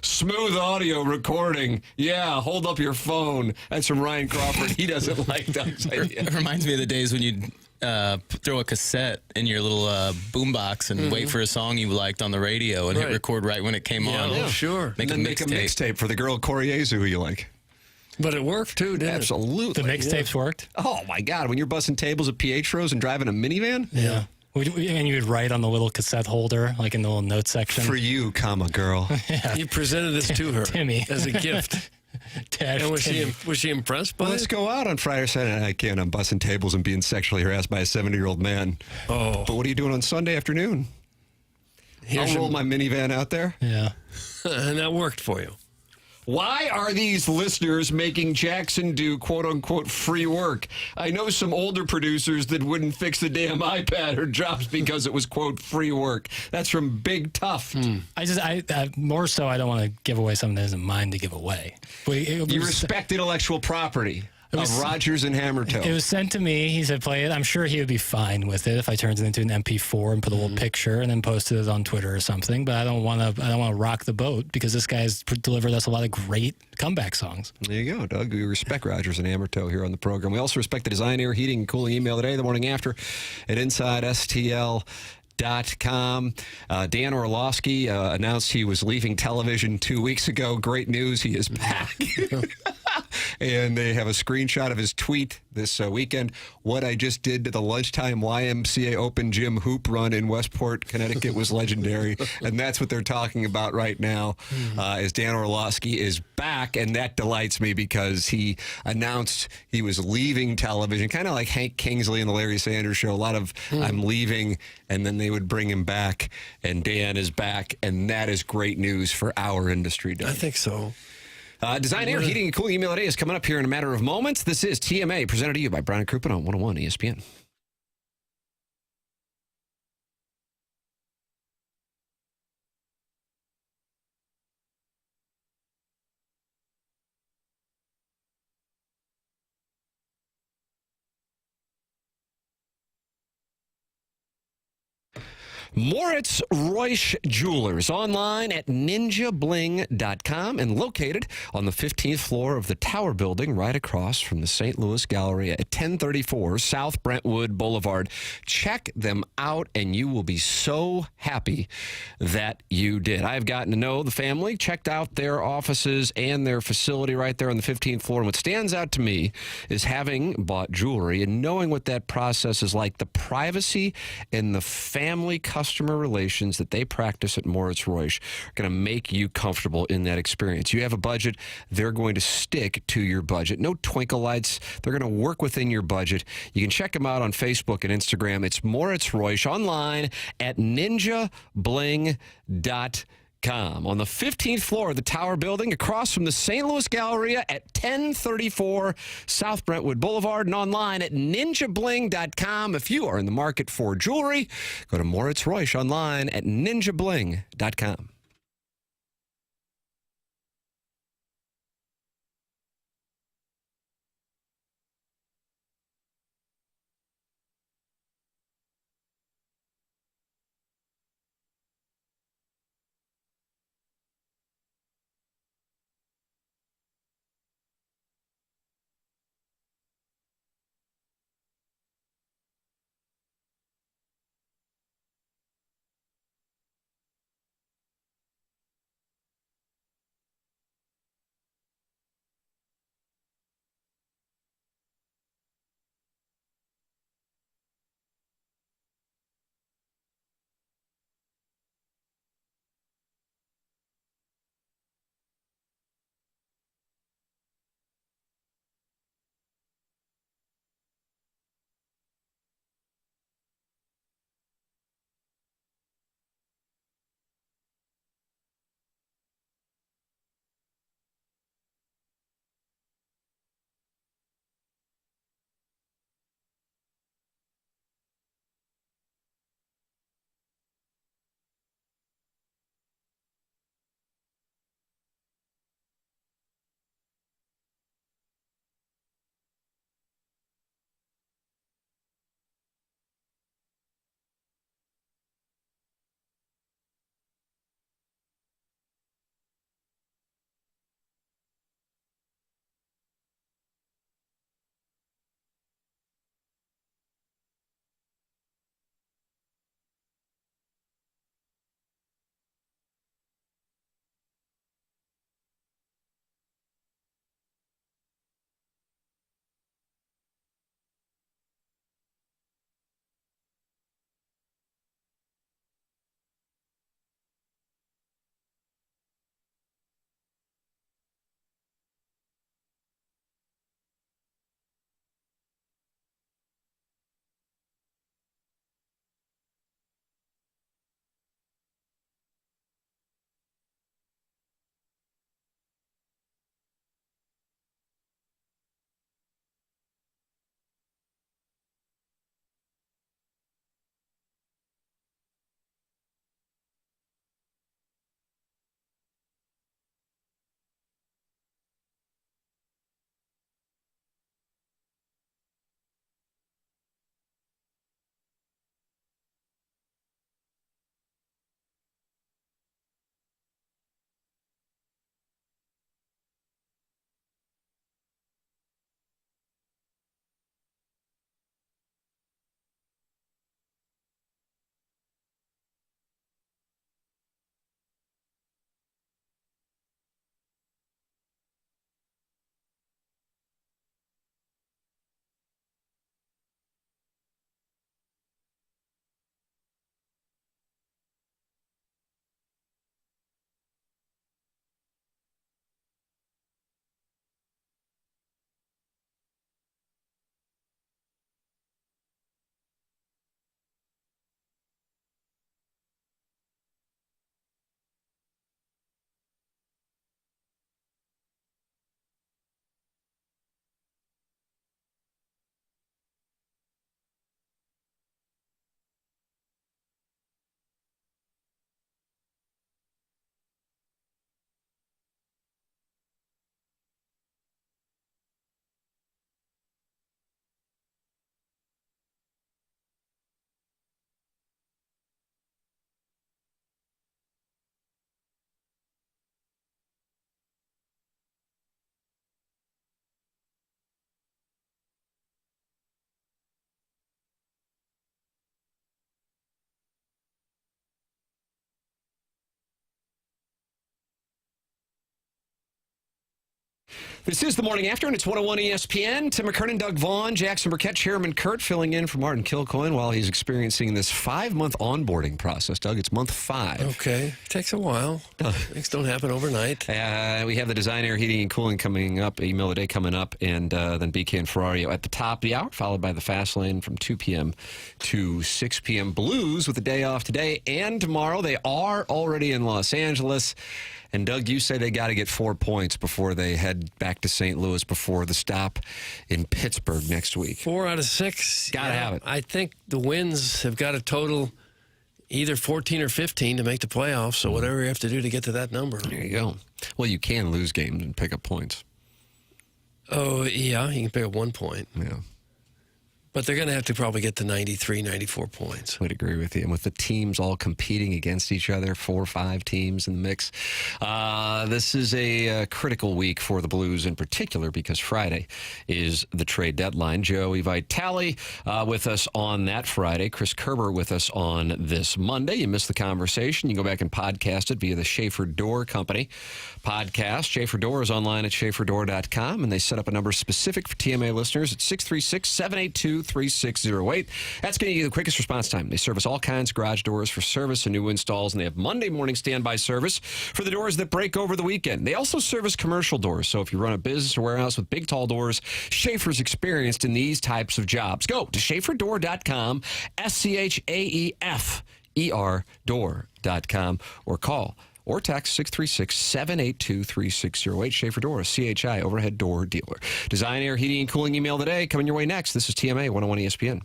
Smooth audio recording. Yeah, hold up your phone. That's from Ryan Crawford. He doesn't like Doug's idea. It reminds me of the days when you'd throw a cassette in your little boombox and wait for a song you liked on the radio and hit record right when it came on. Yeah, sure. Make a mixtape for the girl Coriezu who you like. But it worked, too, didn't Absolutely. The mixtapes worked? Oh, my God. When you're busting tables at Pietro's and driving a minivan? Yeah. And you would write on the little cassette holder, like in the little note section. For you, comma, girl. Yeah. You presented this to her Timmy. as a gift. And was she impressed by Let's it? go out on Friday or Saturday night. I can't. I'm busting tables and being sexually harassed by a 70-year-old man. Oh. But what are you doing on Sunday afternoon? I'll roll my minivan out there. Yeah. And that worked for you. Why are these listeners making Jackson do quote-unquote free work? I know some older producers that wouldn't fix the damn iPad or drops because it was, quote, free work. That's from Big Tough. I more so I don't want to give away something that isn't mine to give away. You respect intellectual property of Rogers and Hammertoe. It was sent to me. He said, play it. I'm sure he would be fine with it if I turned it into an MP4 and put a little picture and then posted it on Twitter or something. But I don't want to rock the boat because this guy's delivered us a lot of great comeback songs. There you go, Doug. We respect Rogers and Hammertoe here on the program. We also respect the Design, Air, Heating, and Cooling email today, the morning after at InsideSTL.com. Dan Orlowski announced he was leaving television 2 weeks ago. Great news. He is back. And they have a screenshot of his tweet this weekend. What I just did to the lunchtime YMCA Open Gym hoop run in Westport, Connecticut was legendary. And that's what they're talking about right now as Dan Orlowski is back. And that delights me because he announced he was leaving television, kind of like Hank Kingsley and the Larry Sanders Show. A lot of I'm leaving, and then they would bring him back. And Dan is back. And that is great news for our industry, Doug. I think so. Design, Air, Heating, and Cooling email today is coming up here in a matter of moments. This is TMA, presented to you by Brown and Crouppen on 101 ESPN. Moritz Reusch Jewelers, online at ninjabling.com and located on the 15th floor of the Tower Building right across from the St. Louis Gallery at 1034 South Brentwood Boulevard. Check them out and you will be so happy that you did. I've gotten to know the family, checked out their offices and their facility right there on the 15th floor. And what stands out to me is having bought jewelry and knowing what that process is like, the privacy and the family customer relations that they practice at Moritz Reusch are going to make you comfortable in that experience. You have a budget, they're going to stick to your budget. No twinkle lights. They're going to work within your budget. You can check them out on Facebook and Instagram. It's Moritz Reusch, online at ninjabling.com. On the 15th floor of the Tower Building, across from the St. Louis Galleria at 1034 South Brentwood Boulevard, and online at ninjabling.com. If you are in the market for jewelry, go to Moritz Reusch online at ninjabling.com. This is the morning after, and it's 101 ESPN. Tim McKernan, Doug Vaughn, Jackson Burkett, Chairman Kurt filling in for Martin Kilcoyne while he's experiencing this 5-month onboarding process. Doug, it's month 5. Okay. Takes a while. Things don't happen overnight. We have the Design Air Heating and Cooling coming up, EMOTD coming up, and then BK and Ferrario at the top of the hour, followed by the Fast Lane from 2 p.m. to 6 p.m. Blues with a day off today and tomorrow. They are already in Los Angeles. And, Doug, you say they got to get 4 points before they head back to St. Louis before the stop in Pittsburgh next week. 4 out of 6. Got to have it. I think the wins have got to total either 14 or 15 to make the playoffs, so whatever you have to do to get to that number. There you go. Well, you can lose games and pick up points. Oh, yeah, you can pick up 1 point. Yeah. But they're going to have to probably get to 93, 94 points. Would agree with you. And with the teams all competing against each other, 4 or 5 teams in the mix, this is a critical week for the Blues in particular because Friday is the trade deadline. Joey Vitale with us on that Friday. Chris Kerber with us on this Monday. You missed the conversation. You can go back and podcast it via the Schaefer Door Company podcast. Schaefer Door is online at schaeferdor.com, and they set up a number specific for TMA listeners at 636-782-3608. That's going to give you the quickest response time. They service all kinds of garage doors for service and new installs, and they have Monday morning standby service for the doors that break over the weekend. They also service commercial doors, so if you run a business or warehouse with big, tall doors, Schaefer's experienced in these types of jobs. Go to schaeferdor.com, SCHAEFER door.com, or call or text 636-782-3608. Schaefer Door, a CHI overhead door dealer. Design Air Heating and Cooling email today. Coming your way next. This is TMA 101 ESPN.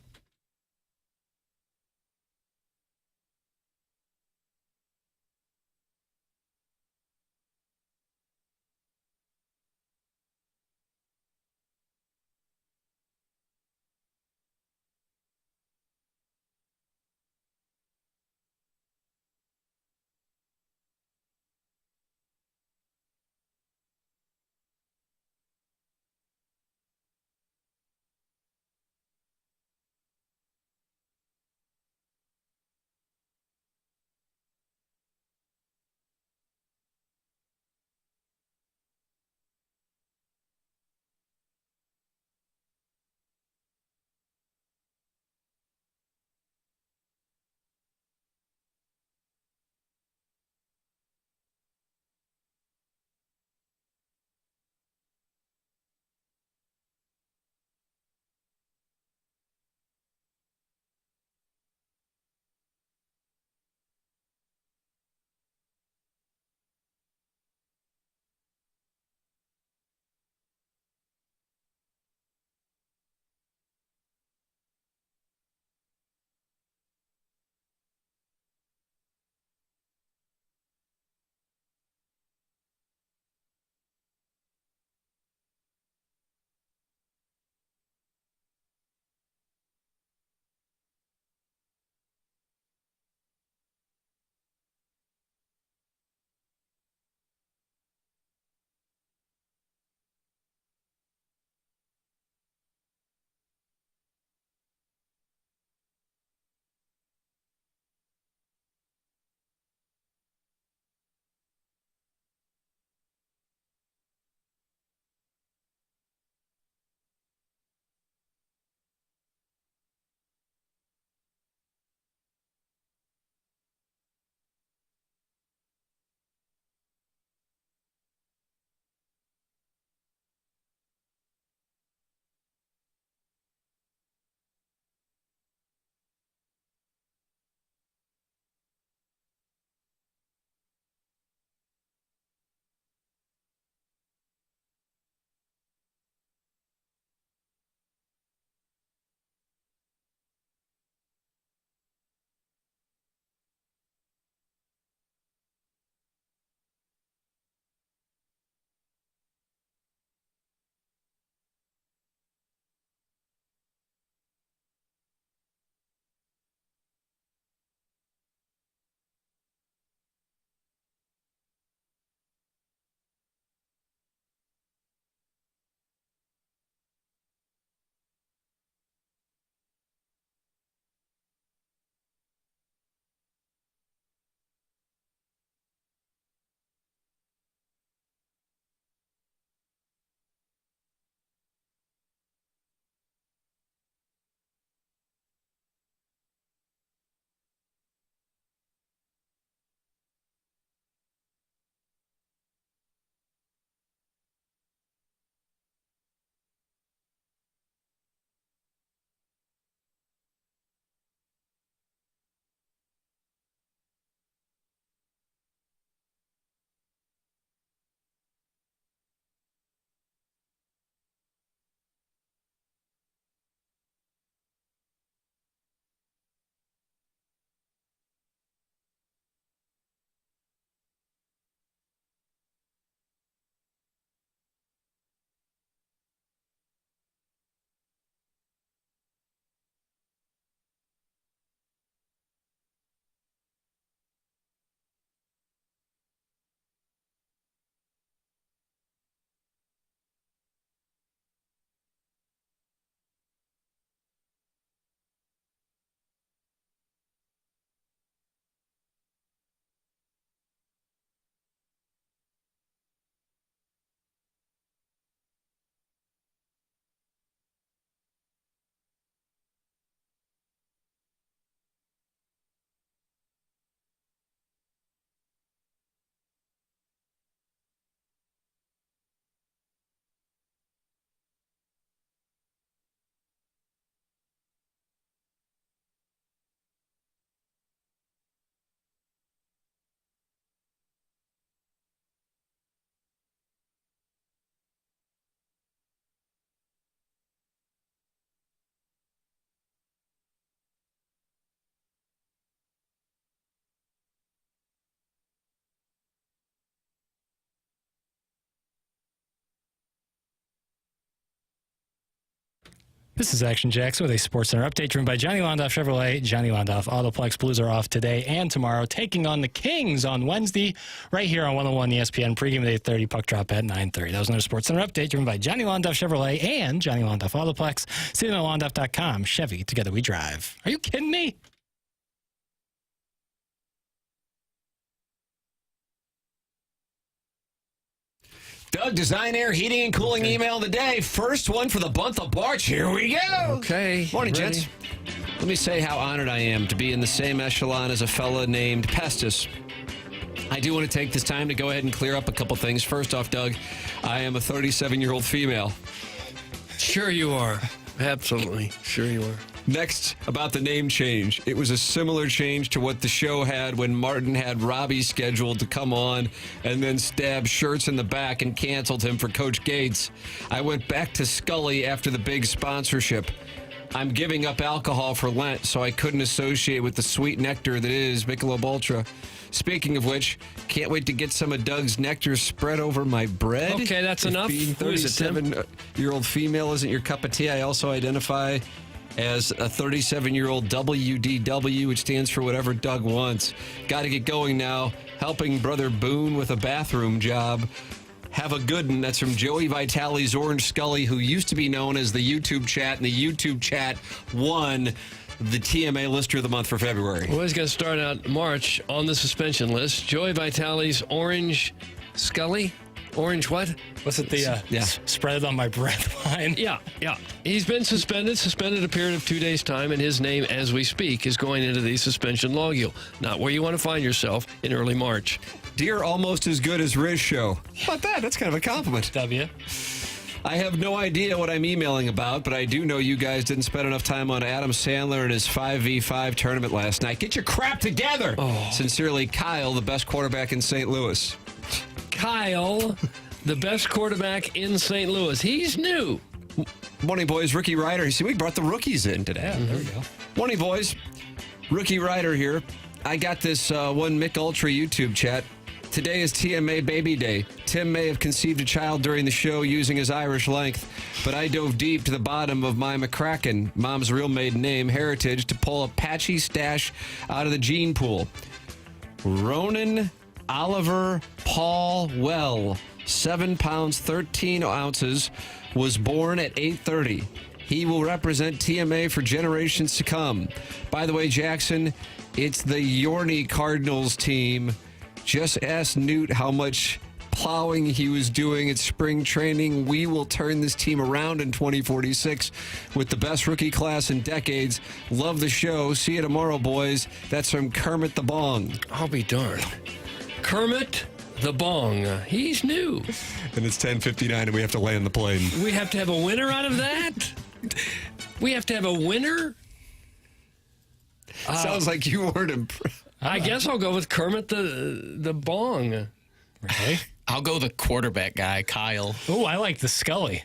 This is Action Jackson with a Sports Center update driven by Johnny Londoff Chevrolet. Johnny Londoff Autoplex. Blues are off today and tomorrow, taking on the Kings on Wednesday, right here on 101 ESPN. Pregame at 8:30, puck drop at 9:30. That was another Sports Center update driven by Johnny Londoff Chevrolet and Johnny Londoff Autoplex. See them at londoff.com. Chevy, together we drive. Are you kidding me? Doug, Design Air Heating and Cooling email of the day. First one for the month of March. Here we go. Okay. Morning, ready? gents. Let me say how honored I am to be in the same echelon as a fella named Pestis. I do want to take this time to go ahead and clear up a couple things. First off, Doug, I am a 37-year-old female. Sure you are. Absolutely. Sure you are. Next, about the name change. It was a similar change to what the show had when Martin had Robbie scheduled to come on and then stabbed Shirts in the back and canceled him for Coach Gates. I went back to Scully after the big sponsorship. I'm giving up alcohol for Lent, so I couldn't associate with the sweet nectar that is Michelob Ultra. Speaking of which, can't wait to get some of Doug's nectar spread over my bread. Okay, that's If enough. Being Who is it, Tim? 37-year-old female isn't your cup of tea. I also identify as a 37-year-old WDW, which stands for whatever Doug wants. Got to get going now. Helping Brother Boone with a bathroom job. Have a good one. That's from Joey Vitale's Orange Scully, who used to be known as the YouTube Chat, and the YouTube Chat won the TMA Lister of the Month for February. Well, he's going to start out March on the suspension list. Joey Vitale's Orange Scully. Orange what? Was it the spread it on my bread line? Yeah. He's been suspended a period of 2 days' time, and his name, as we speak, is going into the suspension logule. Not where you want to find yourself in early March. Dear almost as good as Riz show. How about that? That's kind of a compliment. W. I have no idea what I'm emailing about, but I do know you guys didn't spend enough time on Adam Sandler and his 5v5 tournament last night. Get your crap together. Sincerely, Kyle, the best quarterback in St. Louis. Kyle, the best quarterback in St. Louis. He's new. Morning, boys. Rookie Ryder. See, we brought the rookies in today. Yeah, there we go. Morning, boys. Rookie Ryder here. I got this one Mick Ultra YouTube chat. Today is TMA Baby Day. Tim may have conceived a child during the show using his Irish length, but I dove deep to the bottom of my McKernan, mom's real maiden name, heritage, to pull a patchy stash out of the gene pool. Ronan Oliver Paul Well, 7 pounds, 13 ounces, was born at 8:30. He will represent TMA for generations to come. By the way, Jackson, it's the Yorny Cardinals team. Just ask Newt how much plowing he was doing at spring training. We will turn this team around in 2046 with the best rookie class in decades. Love the show. See you tomorrow, boys. That's from Kermit the Bong. I'll be darned. Kermit the Bong. He's new. And it's 10:59 and we have to land the plane. We have to have a winner out of that? We have to have a winner? Sounds like you weren't impressed. I guess I'll go with Kermit the Bong. Really? I'll go the quarterback guy, Kyle. Oh, I like the Scully.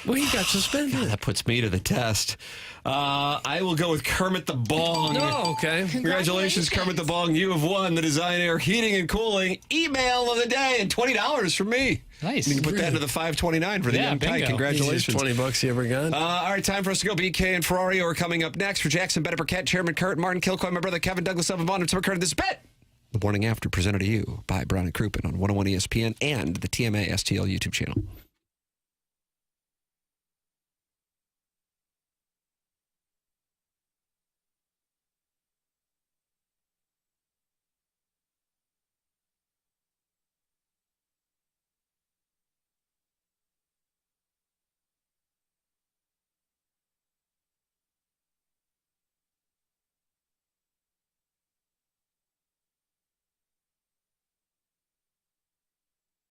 Well, he got suspended. God, that puts me to the test. I will go with Kermit the Bong. Oh, okay. Congratulations, Kermit the Bong. You have won the Design Air Heating and Cooling email of the day and $20 from me. Nice. You can put that into the $5.29 for the young tyke. Congratulations. $20 you ever got? All right, time for us to go. BK and Ferrari are coming up next. For Jackson Burkett, Chairman Kurt, Martin Kilcoyne, my brother Kevin, Douglas Evan Vaughn, and Tim McKernan. This is Bet the morning after, presented to you by Brown and Crouppen on 101 ESPN and the TMA STL YouTube channel.